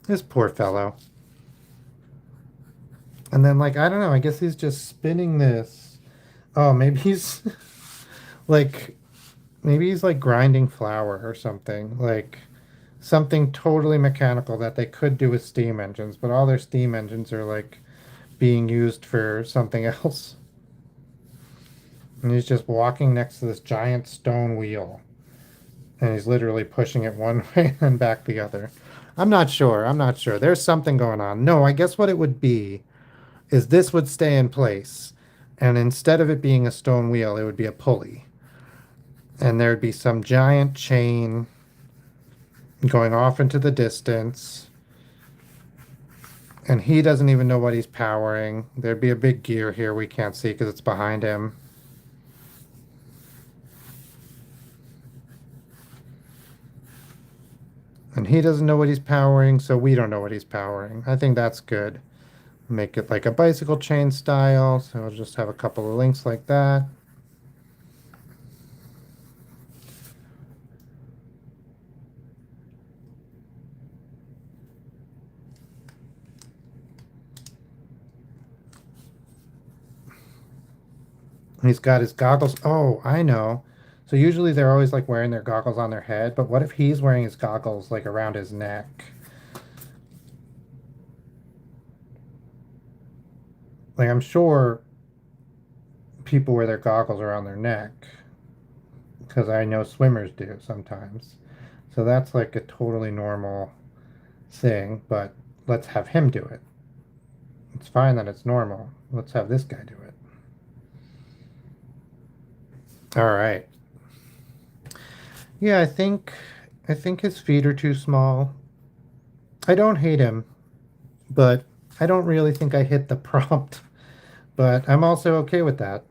this poor fellow. And then like, I don't know, I guess he's just spinning this. Oh, maybe he's like, maybe he's like grinding flour or something. Like something totally mechanical that they could do with steam engines, but all their steam engines are like being used for something else. And he's just walking next to this giant stone wheel. And he's literally pushing it one way and back the other. I'm not sure. I'm not sure. There's something going on. No, I guess what it would be is this would stay in place. And instead of it being a stone wheel, it would be a pulley. And there'd be some giant chain going off into the distance. And he doesn't even know what he's powering. There'd be a big gear here we can't see because it's behind him. And he doesn't know what he's powering, so we don't know what he's powering. I think that's good. Make it like a bicycle chain style. So I'll just have a couple of links like that. He's got his goggles. Oh, I know. So usually they're always like wearing their goggles on their head, but what if he's wearing his goggles like around his neck? Like I'm sure people wear their goggles around their neck because I know swimmers do sometimes. So that's like a totally normal thing, but let's have him do it. It's fine that it's normal. Let's have this guy do it. All right. Yeah, I think his feet are too small. I don't hate him, but I don't really think I hit the prompt. But I'm also okay with that.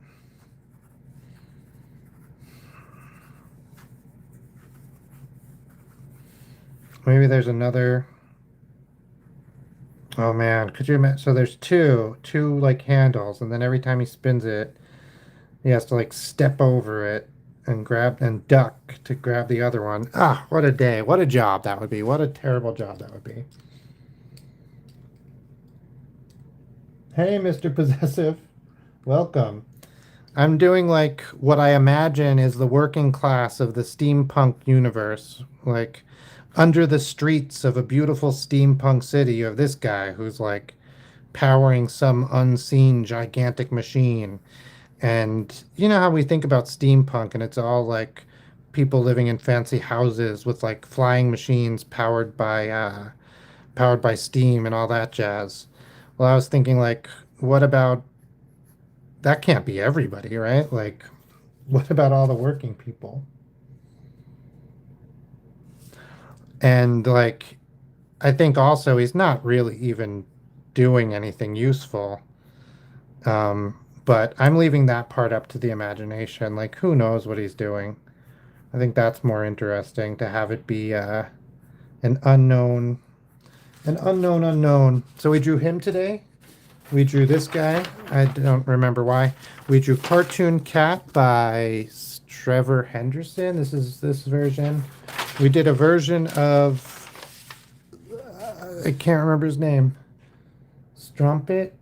Maybe there's another. Oh man, could you imagine? So there's two like handles, and then every time he spins it, he has to like step over it and grab and duck to grab the other one. Ah, what a day. What a job that would be. What a terrible job that would be. Hey, Mr. Possessive. Welcome. I'm doing like what I imagine is the working class of the steampunk universe. Like under the streets of a beautiful steampunk city, you have this guy who's like powering some unseen gigantic machine. And you know how we think about steampunk and it's all like people living in fancy houses with like flying machines powered by steam and all that jazz. Well, I was thinking like what about that can't be everybody, right? Like what about all the working people? And like I think also he's not really even doing anything useful. But I'm leaving that part up to the imagination. Like who knows what he's doing? I think that's more interesting to have it be an unknown, an unknown unknown. So we drew him today. We drew this guy. I don't remember why. We drew Cartoon Cat by Trevor Henderson. This is this version. We did a version of I can't remember his name. Strumpet.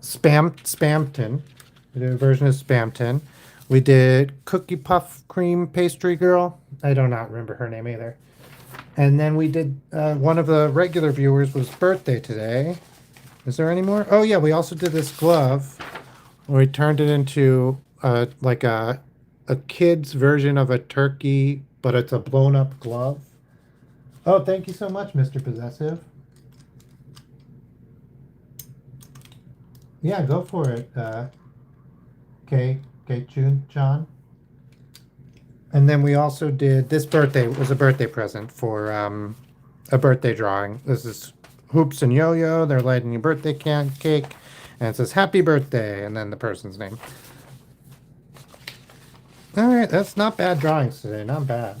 Spamton. We did a version of Spamton. We did Cookie Puff Cream Pastry Girl. I do not remember her name either. And then we did one of the regular viewers was birthday today. Is there any more? Oh yeah, we also did this glove where we turned it into like a kid's version of a turkey, but it's a blown up glove. Oh, thank you so much, Mr. Possessive. Yeah, go for it. K Chun John. And then we also did this birthday was a birthday present for a birthday drawing. This is Hoops and Yo-Yo. They're lighting a birthday cake, and it says "Happy Birthday" and then the person's name. All right, that's not bad drawings today. Not bad.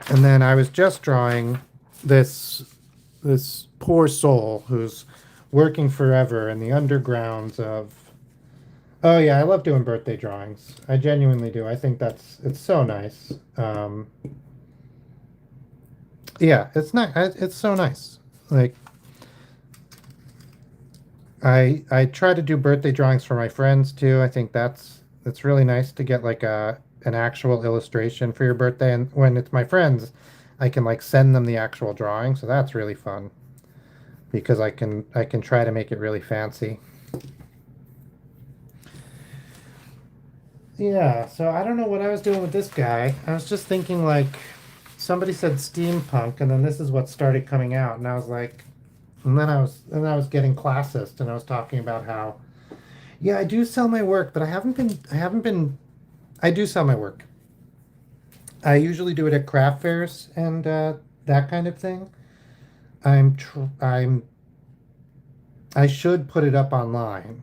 And then I was just drawing this poor soul who's working forever in the undergrounds of. Oh yeah, I love doing birthday drawings. I genuinely do. I think it's so nice. Yeah, it's not. It's so nice. Like I try to do birthday drawings for my friends too. I think that's really nice to get like an actual illustration for your birthday, and when it's my friends, I can like send them the actual drawing. So that's really fun because I can try to make it really fancy. Yeah, so I don't know what I was doing with this guy. I was just thinking like somebody said steampunk and then this is what started coming out and I was like and then I was getting classist and I was talking about how yeah, I do sell my work, but I haven't been I do sell my work. I usually do it at craft fairs and that kind of thing. I'm I should put it up online.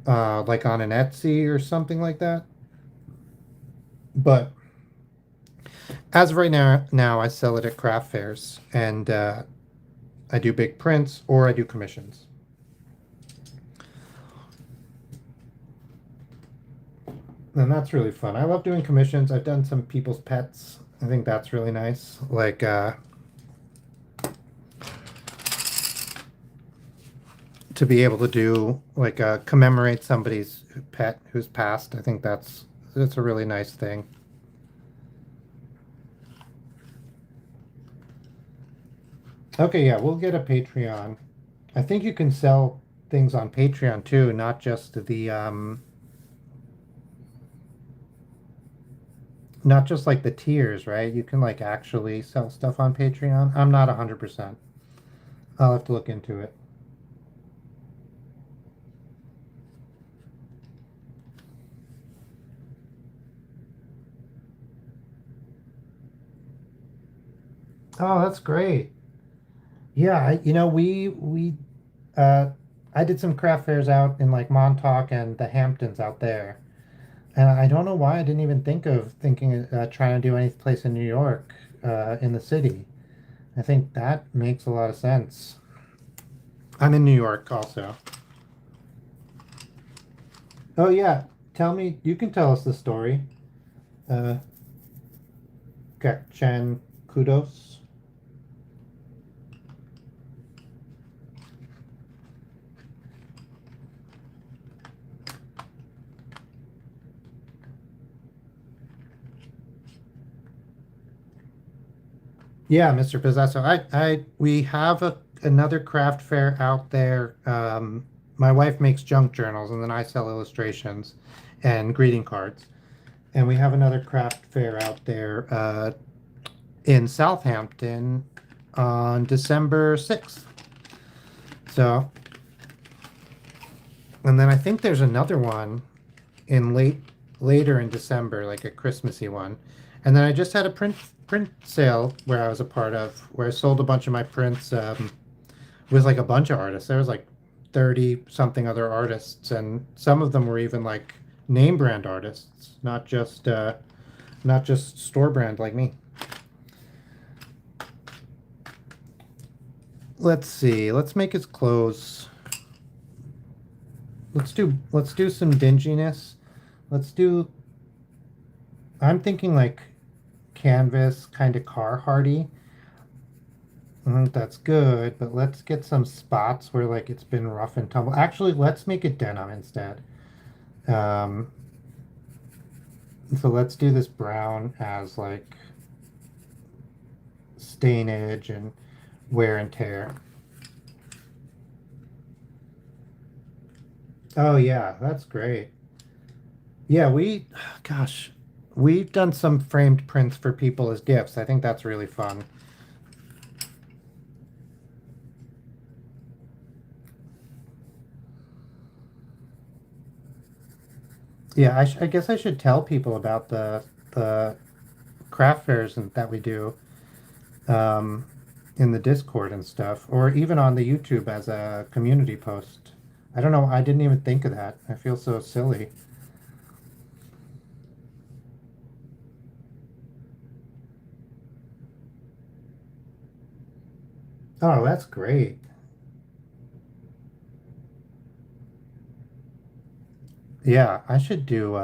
Like on an Etsy or something like that. But as of right now I sell it at craft fairs, and I do big prints or I do commissions. And that's really fun. I love doing commissions. I've done some people's pets. I think that's really nice. Like to be able to do like commemorate somebody's pet who's passed. I think that's a really nice thing. Okay, yeah, we'll get a Patreon. I think you can sell things on Patreon too, not just the not just like the tiers, right? You can like actually sell stuff on Patreon. I'm not 100%. I'll have to look into it. Oh, that's great. Yeah, we uh I did some craft fairs out in like Montauk and the Hamptons out there. And I don't know why I didn't even think of thinking trying to do any place in New York in the city. I think that makes a lot of sense. I'm in New York also. Oh yeah, tell me, you can tell us the story. Uh, Chen, kudos. Yeah, Mr. Possessor. We have another craft fair out there. My wife makes junk journals, and then I sell illustrations and greeting cards. And we have another craft fair out there in Southampton on December 6th. So, and then I think there's another one in later in December, like a Christmassy one. And then I just had a print sale where I was a part of, where I sold a bunch of my prints with like a bunch of artists. There was like 30 something other artists, and some of them were even like name brand artists, not just store brand like me. Let's see. Let's make his clothes. Let's do some dinginess. Let's do I'm thinking like canvas kind of Carharty. That's good, but let's get some spots where like it's been rough and tumble. Actually, let's make it denim instead. Um, so let's do this brown as like stainage and wear and tear. Oh yeah, that's great. Yeah, gosh, we've done some framed prints for people as gifts. I think that's really fun. Yeah, I guess I should tell people about the craft fairs that we do um, in the Discord and stuff, or even on the YouTube as a community post. I don't know. I didn't even think of that. I feel so silly. Oh, that's great. Yeah, I should do.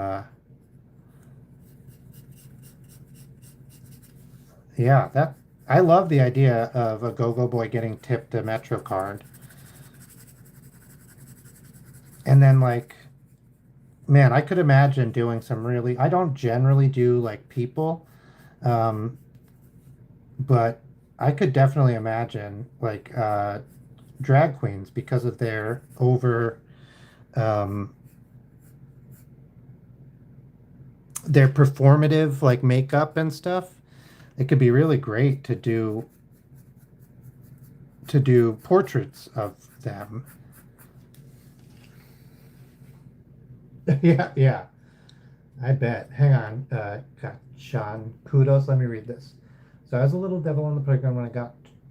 Yeah, that I love the idea of a go-go boy getting tipped a Metro card, and then like, man, I could imagine doing some really. I don't generally do like people, um, but I could definitely imagine like drag queens because of um, their performative like makeup and stuff. It could be really great to do portraits of them. Yeah, yeah. I bet. Hang on. God, Sean, kudos. Let me read this. So I was a little devil on the playground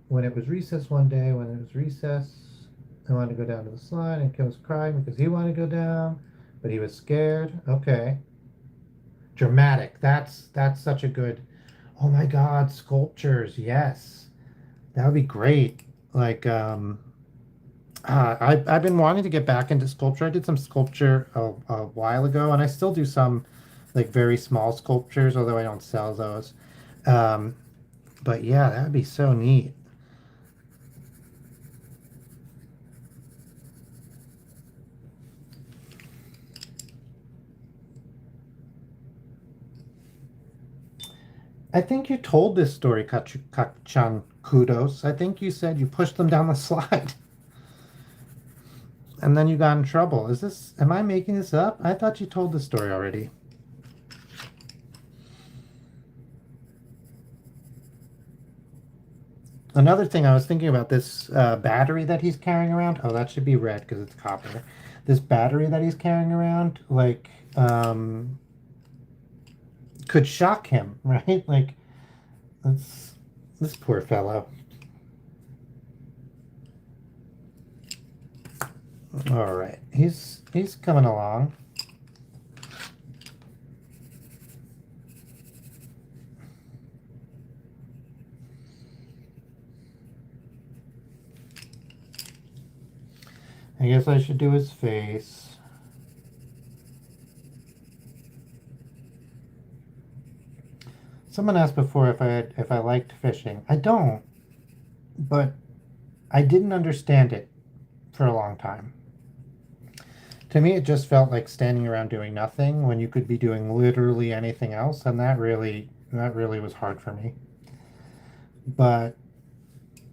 when it was recess one day. When it was recess, I wanted to go down to the slide, and Kim was crying because he wanted to go down, but he was scared. Okay, dramatic. That's such a good. Oh my God, sculptures. Yes, that would be great. Like I've been wanting to get back into sculpture. I did some sculpture a while ago, and I still do some like very small sculptures, although I don't sell those. Um, but yeah, that would be so neat. I think you told this story, Kachan Kudos. I think you said you pushed them down the slide and then you got in trouble. Am I making this up? I thought you told this story already. Another thing I was thinking about this battery that he's carrying around. Oh, that should be red because it's copper. This battery that he's carrying around, like, could shock him, right? Like, that's this poor fellow. All right, he's coming along. I guess I should do his face. Someone asked before if I liked fishing. I don't, but I didn't understand it for a long time. To me, it just felt like standing around doing nothing when you could be doing literally anything else, and that really was hard for me. But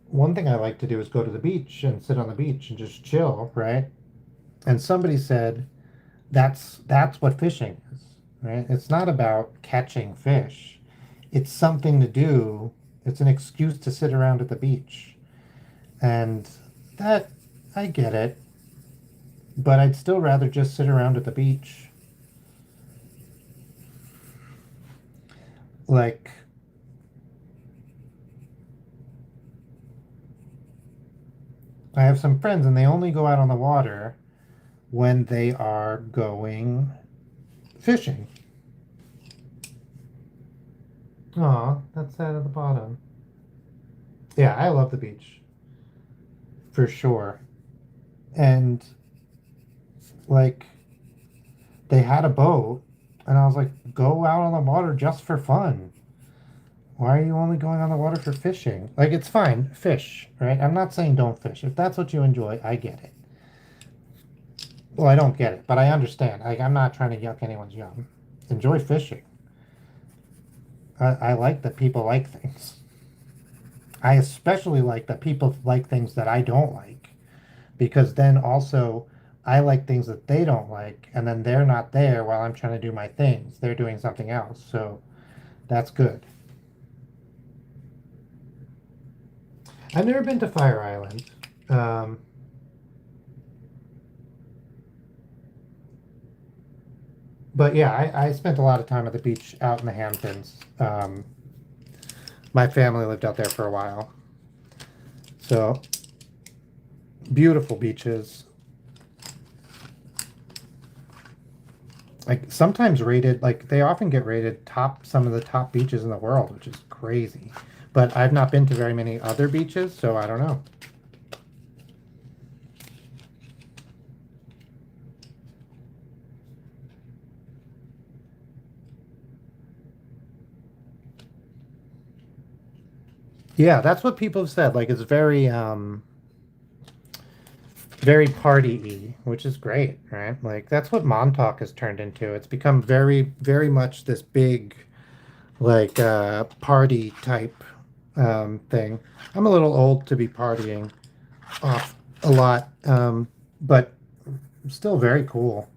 one thing I like to do is go to the beach and sit on the beach and just chill, right? And somebody said that's what fishing is, right? It's not about catching fish. It's something to do. It's an excuse to sit around at the beach. And that I get it, but I'd still rather just sit around at the beach. Like I have some friends and they only go out on the water when they are going fishing. Aw, that's sad at the bottom. Yeah, I love the beach. for sure. And like they had a boat, and I was like, go out on the water just for fun. Why are you only going on the water for fishing? Like, it's fine, fish, right? I'm not saying don't fish. If that's what you enjoy, I get it. Well, I don't get it, but I understand. Like, I'm not trying to yuck anyone's yum. Enjoy fishing. I like that people like things. I especially like that people like things that I don't like, because then also I like things that they don't like, and then they're not there while I'm trying to do my things. They're doing something else. So that's good. I've never been to Fire Island. Um, but yeah, I spent a lot of time at the beach out in the Hamptons. My family lived out there for a while. So beautiful beaches. Like sometimes rated, like they often get rated top, some of the top beaches in the world, which is crazy. But I've not been to very many other beaches, so I don't know. Yeah, that's what people have said. Like it's very party-y, which is great, right? Like that's what Montauk has turned into. It's become very much this big like party type thing. I'm a little old to be partying off a lot, but still very cool.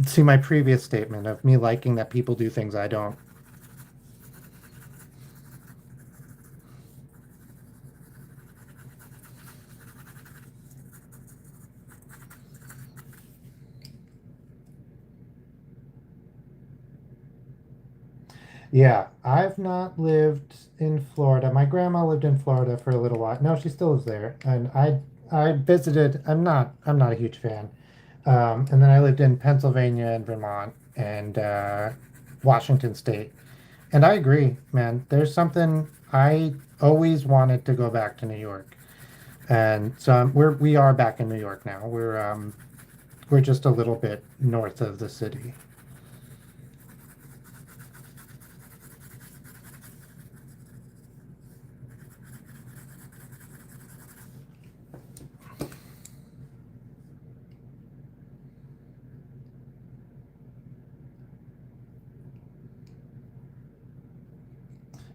See my previous statement of me liking that people do things I don't. Yeah, I've not lived in Florida. My grandma lived in Florida for a little while. No, she still lives there, and I visited. I'm not a huge fan. And then I lived in Pennsylvania and Vermont and Washington State. And I agree, man. There's something I always wanted to go back to New York, and so we are back in New York now. We're just a little bit north of the city.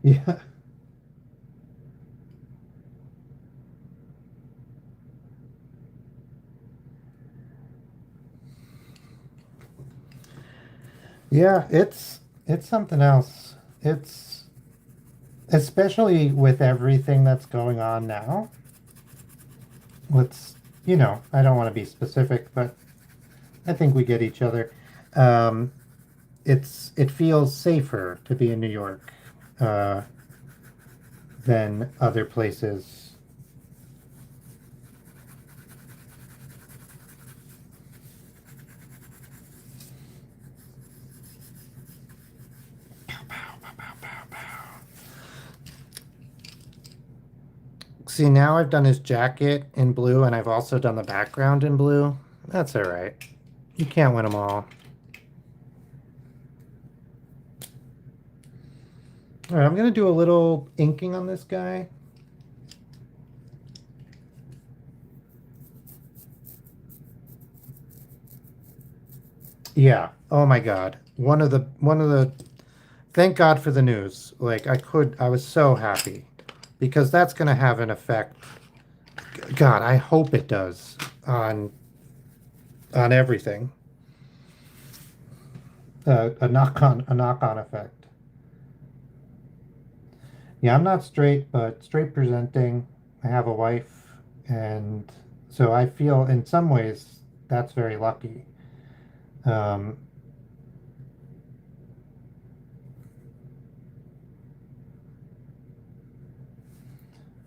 Yeah, yeah. It's something else. It's especially with everything that's going on now. Let's, I don't want to be specific, but I think we get each other. Um, it feels safer to be in New York uh, than other places. See, now I've done his jacket in blue, and I've also done the background in blue. That's all right. You can't win them all. All right, I'm gonna do a little inking on this guy. Yeah. Oh my God. One of the thank God for the news. Like I was so happy because that's gonna have an effect. God, I hope it does on everything. A knock on effect. Yeah, I'm not straight, but straight presenting. I have a wife, and so I feel in some ways that's very lucky. Um,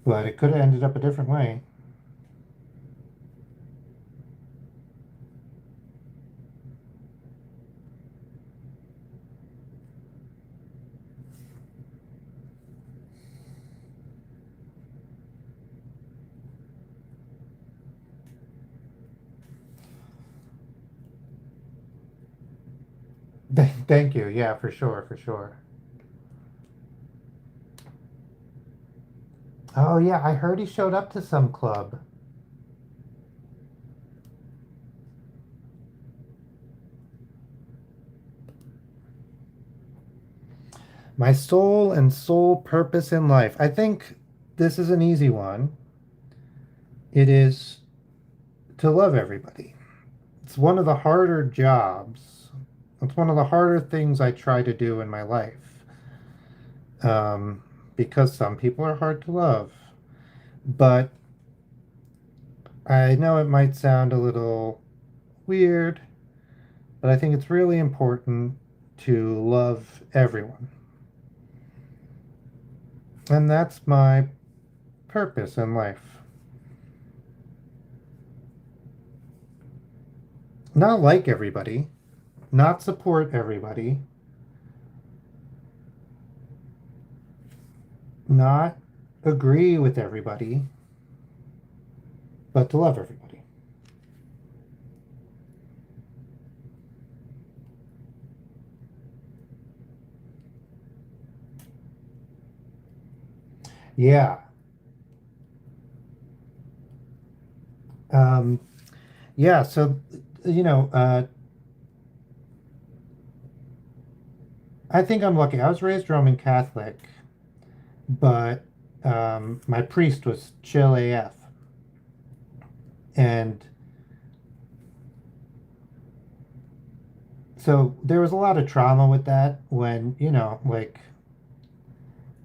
but it could have ended up a different way. Thank you. Yeah, for sure, for sure. Oh yeah, I heard he showed up to some club. My soul and sole purpose in life. I think this is an easy one. It is to love everybody. It's one of the harder jobs. It's one of the harder things I try to do in my life. Um, because some people are hard to love. But I know it might sound a little weird, but I think it's really important to love everyone. And that's my purpose in life. Not like everybody, not support everybody, not agree with everybody, but to love everybody. Yeah. Um, yeah. So, you know, I think I'm lucky. I was raised Roman Catholic, but my priest was chill AF. And so there was a lot of trauma with that when, like,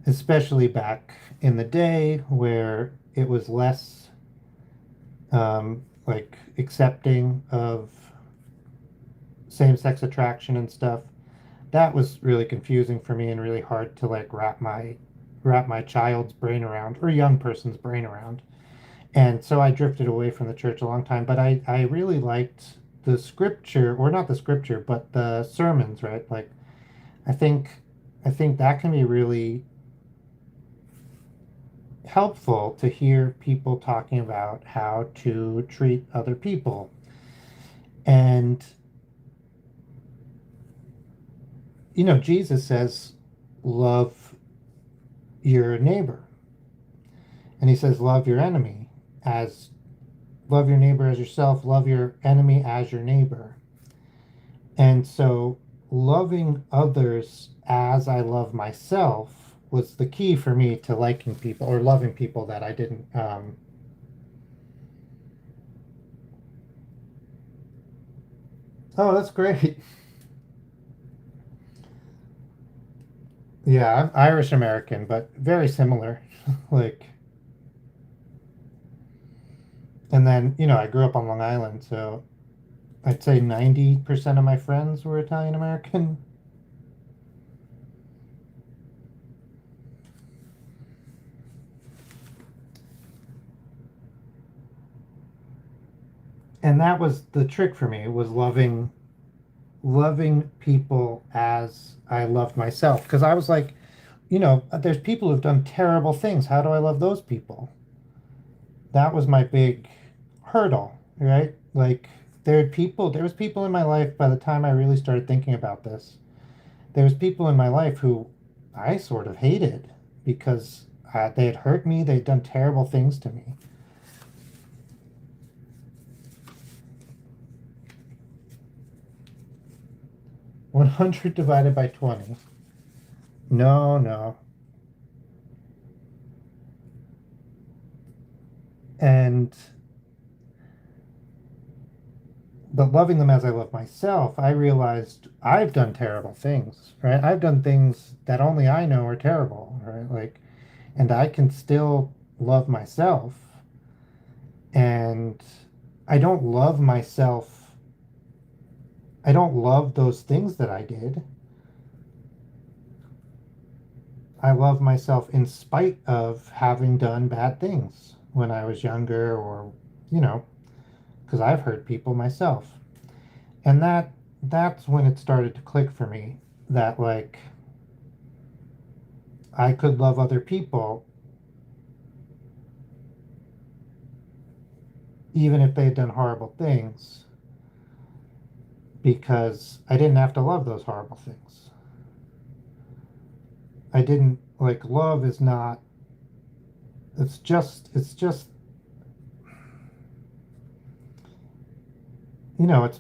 especially back in the day where it was less like accepting of same-sex attraction and stuff. That was really confusing for me and really hard to like wrap my child's brain around or young person's brain around. And so I drifted away from the church a long time, but I really liked the scripture, or not the scripture, but the sermons, right? Like I think I think that can be really helpful to hear people talking about how to treat other people. And Jesus says love your neighbor. And he says love your enemy as love your neighbor as yourself, love your enemy as your neighbor. And so loving others as I love myself was the key for me to liking people or loving people that I didn't. Oh, that's great. Yeah, I'm Irish American, but very similar. Like, and then, I grew up on Long Island, so I'd say 90% of my friends were Italian American. And that was the trick for me, was loving people as I loved myself. Because I was like, there's people who've done terrible things. How do I love those people? That was my big hurdle, right? Like there was people in my life by the time I really started thinking about this. There was people in my life who I sort of hated because they had hurt me. They'd done terrible things to me. 100 divided by 20. No, no. And but loving them as I love myself, I realized I've done terrible things, right? I've done things that only I know are terrible, right? Like, and I can still love myself. And I don't love myself. I don't love those things that I did. I love myself in spite of having done bad things when I was younger or, you know, because I've hurt people myself. And that's when it started to click for me that like I could love other people even if they had done horrible things because I didn't have to love those horrible things. I didn't like love is not, it's just, it's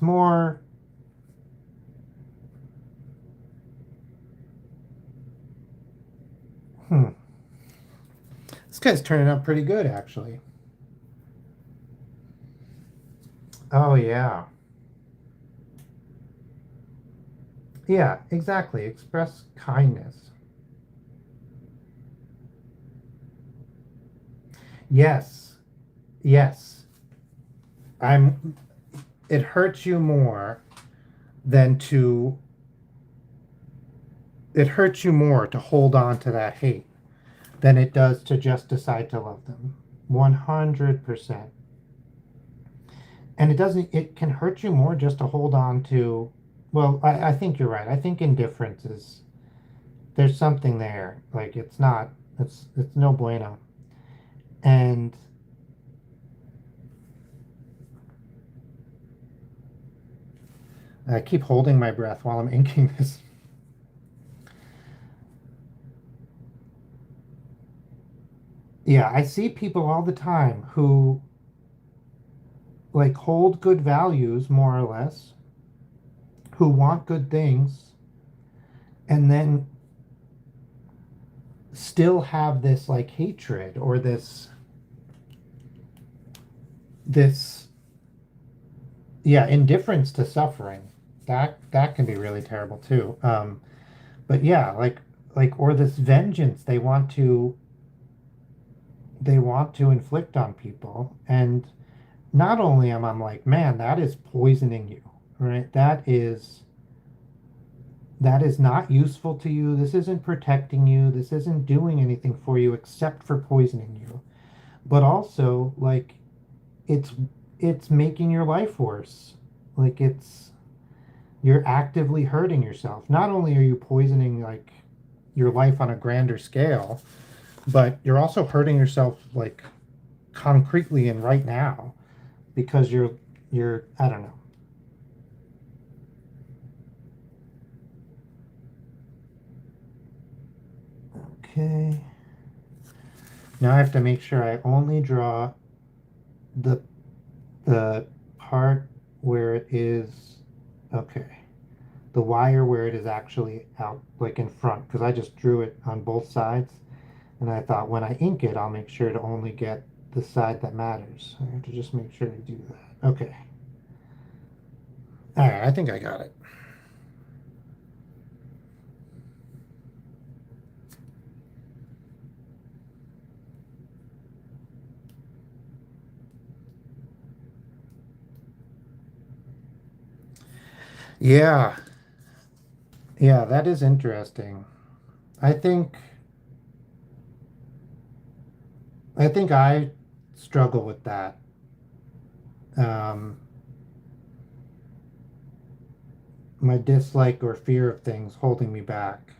more, hmm, this guy's turning out pretty good actually. Oh yeah. Yeah, exactly. Express kindness. Yes. Yes. I'm it hurts you more than to it hurts you more to hold on to that hate than it does to just decide to love them. 100%. And it can hurt you more just to hold on to, well, I think you're right. I think indifference is, there's something there. Like it's not, it's no bueno. And I keep holding my breath while I'm inking this. Yeah, I see people all the time who like hold good values more or less, who want good things, and then still have this like hatred or this yeah, indifference to suffering. That can be really terrible too. But yeah, like or this vengeance they want to inflict on people. And not only am I like, man, that is poisoning you, right? That is not useful to you. This isn't protecting you. This isn't doing anything for you except for poisoning you. But also, like, it's it's making your life worse. Like you're actively hurting yourself. Not only are you poisoning like your life on a grander scale, but you're also hurting yourself like concretely and right now because you're I don't know. Okay. Now I have to make sure I only draw the the part where it is okay. The wire where it is actually out like in front because I just drew it on both sides and I thought when I ink it I'll make sure to only get the side that matters. I have to just make sure to do that. Okay. All right, I think I got it. Yeah. Yeah, that is interesting. I think I struggle with that. Um, my dislike or fear of things holding me back.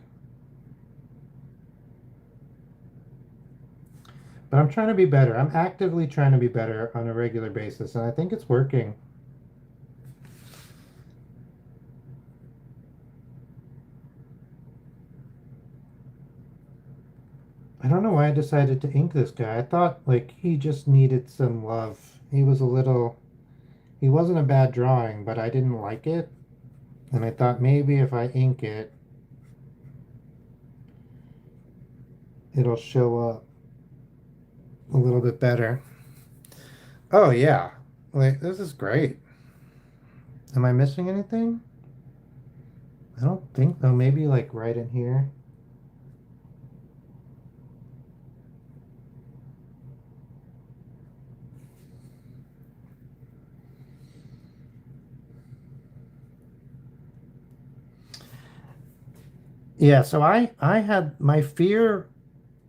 But I'm trying to be better. I'm actively trying to be better on a regular basis, and I think it's working. I don't know why I decided to ink this guy. I thought like he just needed some love. He wasn't a bad drawing, but I didn't like it. And I thought maybe if I ink it, it'll show up a little bit better. Oh yeah. Like this is great. Am I missing anything? I don't think though. Maybe like right in here. Yeah, so I had my fear,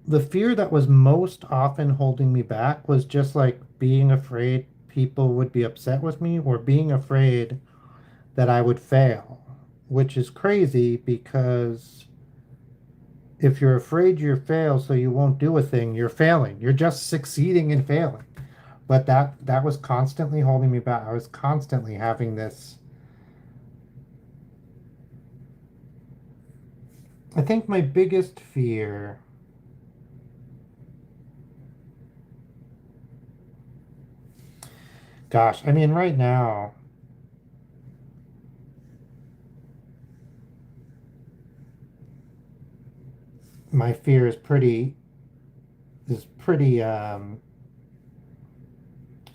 the fear that was most often holding me back was just like being afraid people would be upset with me or being afraid that I would fail, which is crazy because if you're afraid you fail so you won't do a thing, you're failing. You're just succeeding in failing. But that was constantly holding me back. I was constantly having I think my biggest fear, gosh, I mean, right now, my fear is pretty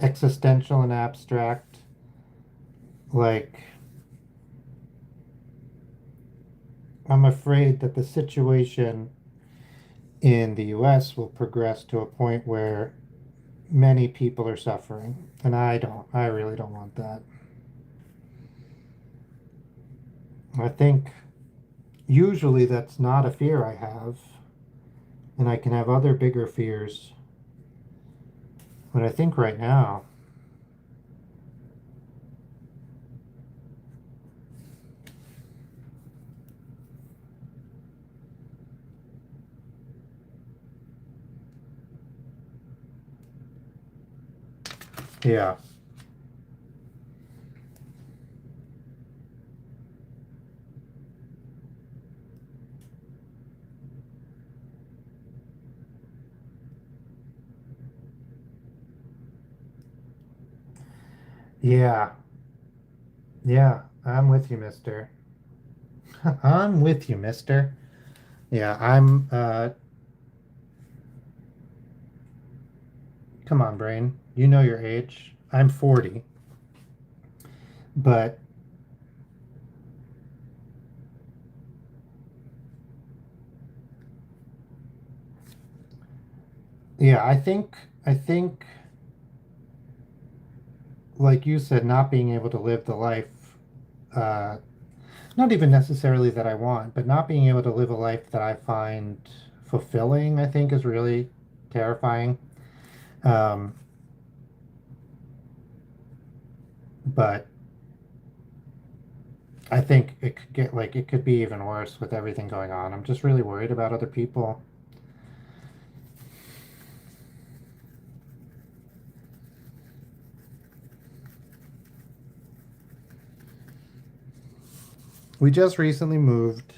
existential and abstract. Like, I'm afraid that the situation in the US will progress to a point where many people are suffering. And I really don't want that. I think usually that's not a fear I have, and I can have other bigger fears. But I think right now, yeah, yeah, yeah, I'm with you, mister. I'm with you, mister. Yeah, come on, brain. You know your age. I'm 40, but yeah, I think, like you said, not being able to live the life, uh, not even necessarily that I want, but not being able to live a life that I find fulfilling, I think is really terrifying. Um, but I think it could get like it could be even worse with everything going on. I'm just really worried about other people. We just recently moved,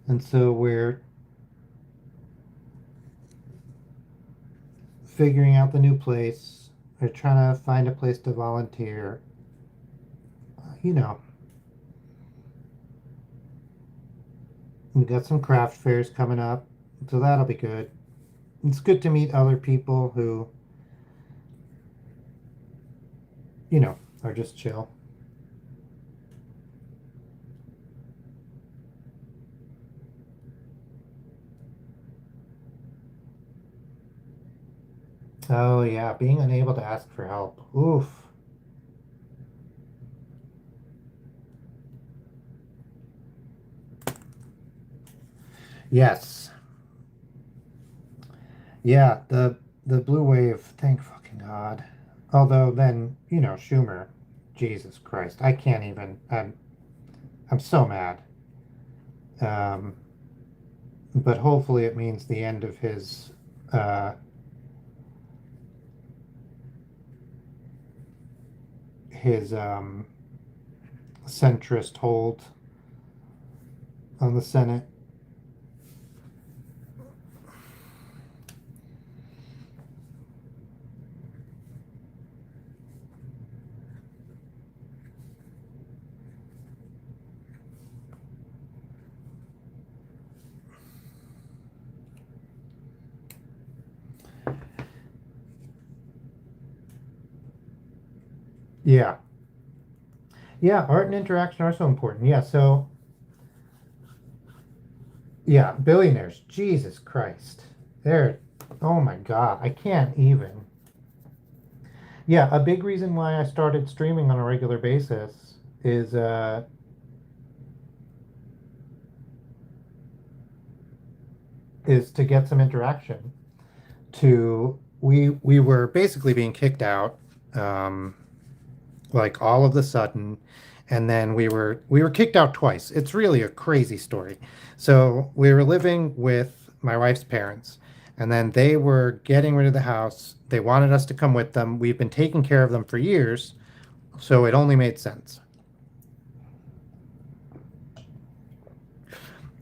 and so we're figuring out the new place. We're trying to find a place to volunteer. You know, we got some craft fairs coming up, so that'll be good. It's good to meet other people who, are just chill. Oh yeah, being unable to ask for help. Oof. Yes. Yeah, the blue wave, thank fucking God. Although then, Schumer, Jesus Christ, I can't even. I'm so mad. Um, but hopefully it means the end of uh, his centrist hold on the Senate. Yeah, yeah, art and interaction are so important. Yeah, so yeah, billionaires, Jesus Christ, they're, oh my God, I can't even. Yeah, a big reason why I started streaming on a regular basis is to get some interaction. We were basically being kicked out, um, like all of the sudden, and then we were kicked out twice. It's really a crazy story. So we were living with my wife's parents, and then they were getting rid of the house. They wanted us to come with them. We've been taking care of them for years, so it only made sense.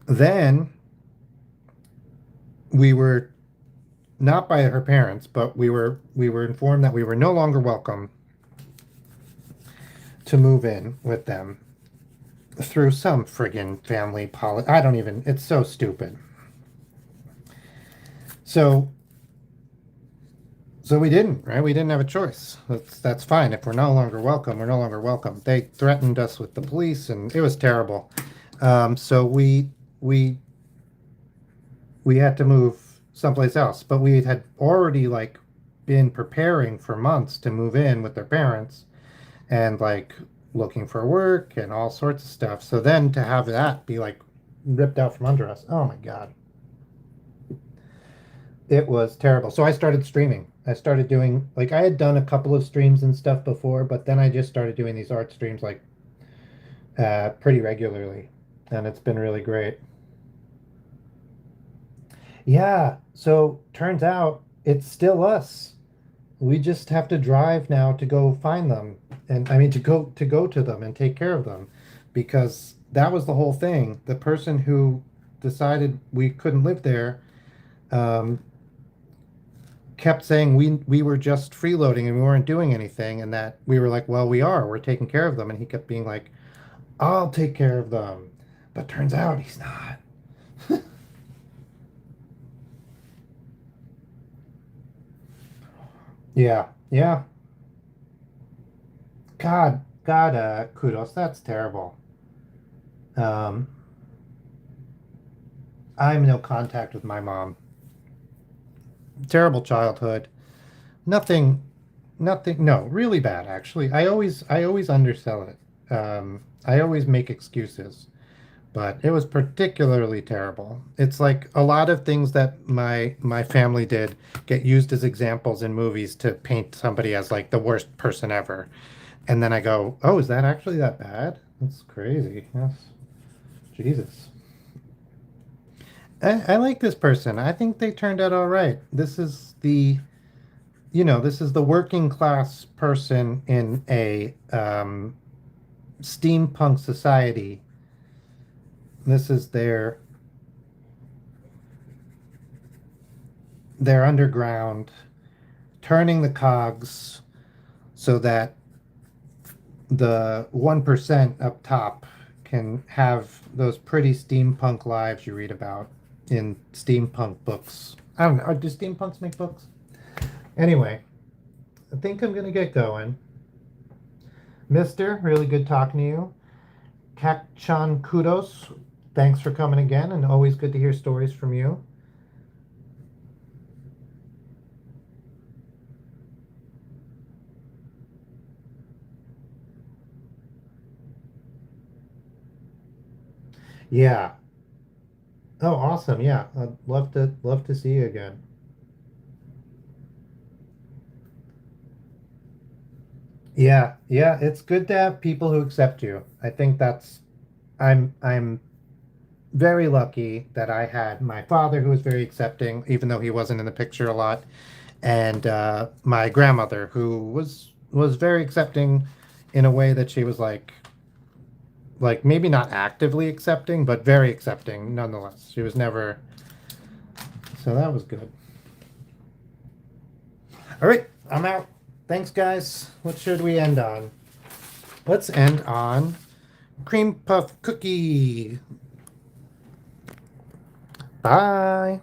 Then we were not by her parents, but we were informed that we were no longer welcome to move in with them through some friggin' family policy. I don't even, it's so stupid. So we didn't, right? We didn't have a choice. That's fine. If we're no longer welcome, we're no longer welcome. They threatened us with the police, and it was terrible. So we had to move someplace else. But we had already like been preparing for months to move in with their parents, and like looking for work and all sorts of stuff. So then to have that be like ripped out from under us, oh my God. It was terrible. So I started streaming. I started doing, like, I had done a couple of streams and stuff before, but then I just started doing these art streams like pretty regularly, and it's been really great. Yeah, so turns out it's still us. We just have to drive now to go find them, and I mean to go to them and take care of them, because that was the whole thing. The person who decided we couldn't live there um, kept saying we were just freeloading and we weren't doing anything, and that we were like, well, we are. We're taking care of them, and he kept being like, I'll take care of them, but turns out he's not. Yeah, yeah. God, kudos. That's terrible. Um, I'm no contact with my mom. Terrible childhood. Nothing, nothing. No, really bad actually. I always undersell it. I always make excuses, but it was particularly terrible. It's like a lot of things that my family did get used as examples in movies to paint somebody as like the worst person ever. And then I go, "Oh, is that actually that bad? That's crazy." Yes. Jesus. I like this person. I think they turned out all right. This is the working class person in a steampunk society. This is their underground, turning the cogs so that the 1% up top can have those pretty steampunk lives you read about in steampunk books. I don't know. Do steampunks make books? Anyway, I think I'm going to get going. Mister, really good talking to you. Kakchan kudos. Thanks for coming again, and always good to hear stories from you. Yeah. Oh, awesome. Yeah. I'd love to see you again. Yeah. Yeah, it's good to have people who accept you. I think I'm very lucky that I had my father who was very accepting, even though he wasn't in the picture a lot, and my grandmother who was very accepting in a way that she was like maybe not actively accepting, but very accepting nonetheless. She was never, so that was good. All right, I'm out. Thanks, guys. What should we end on? Let's end on cream puff cookie. Bye.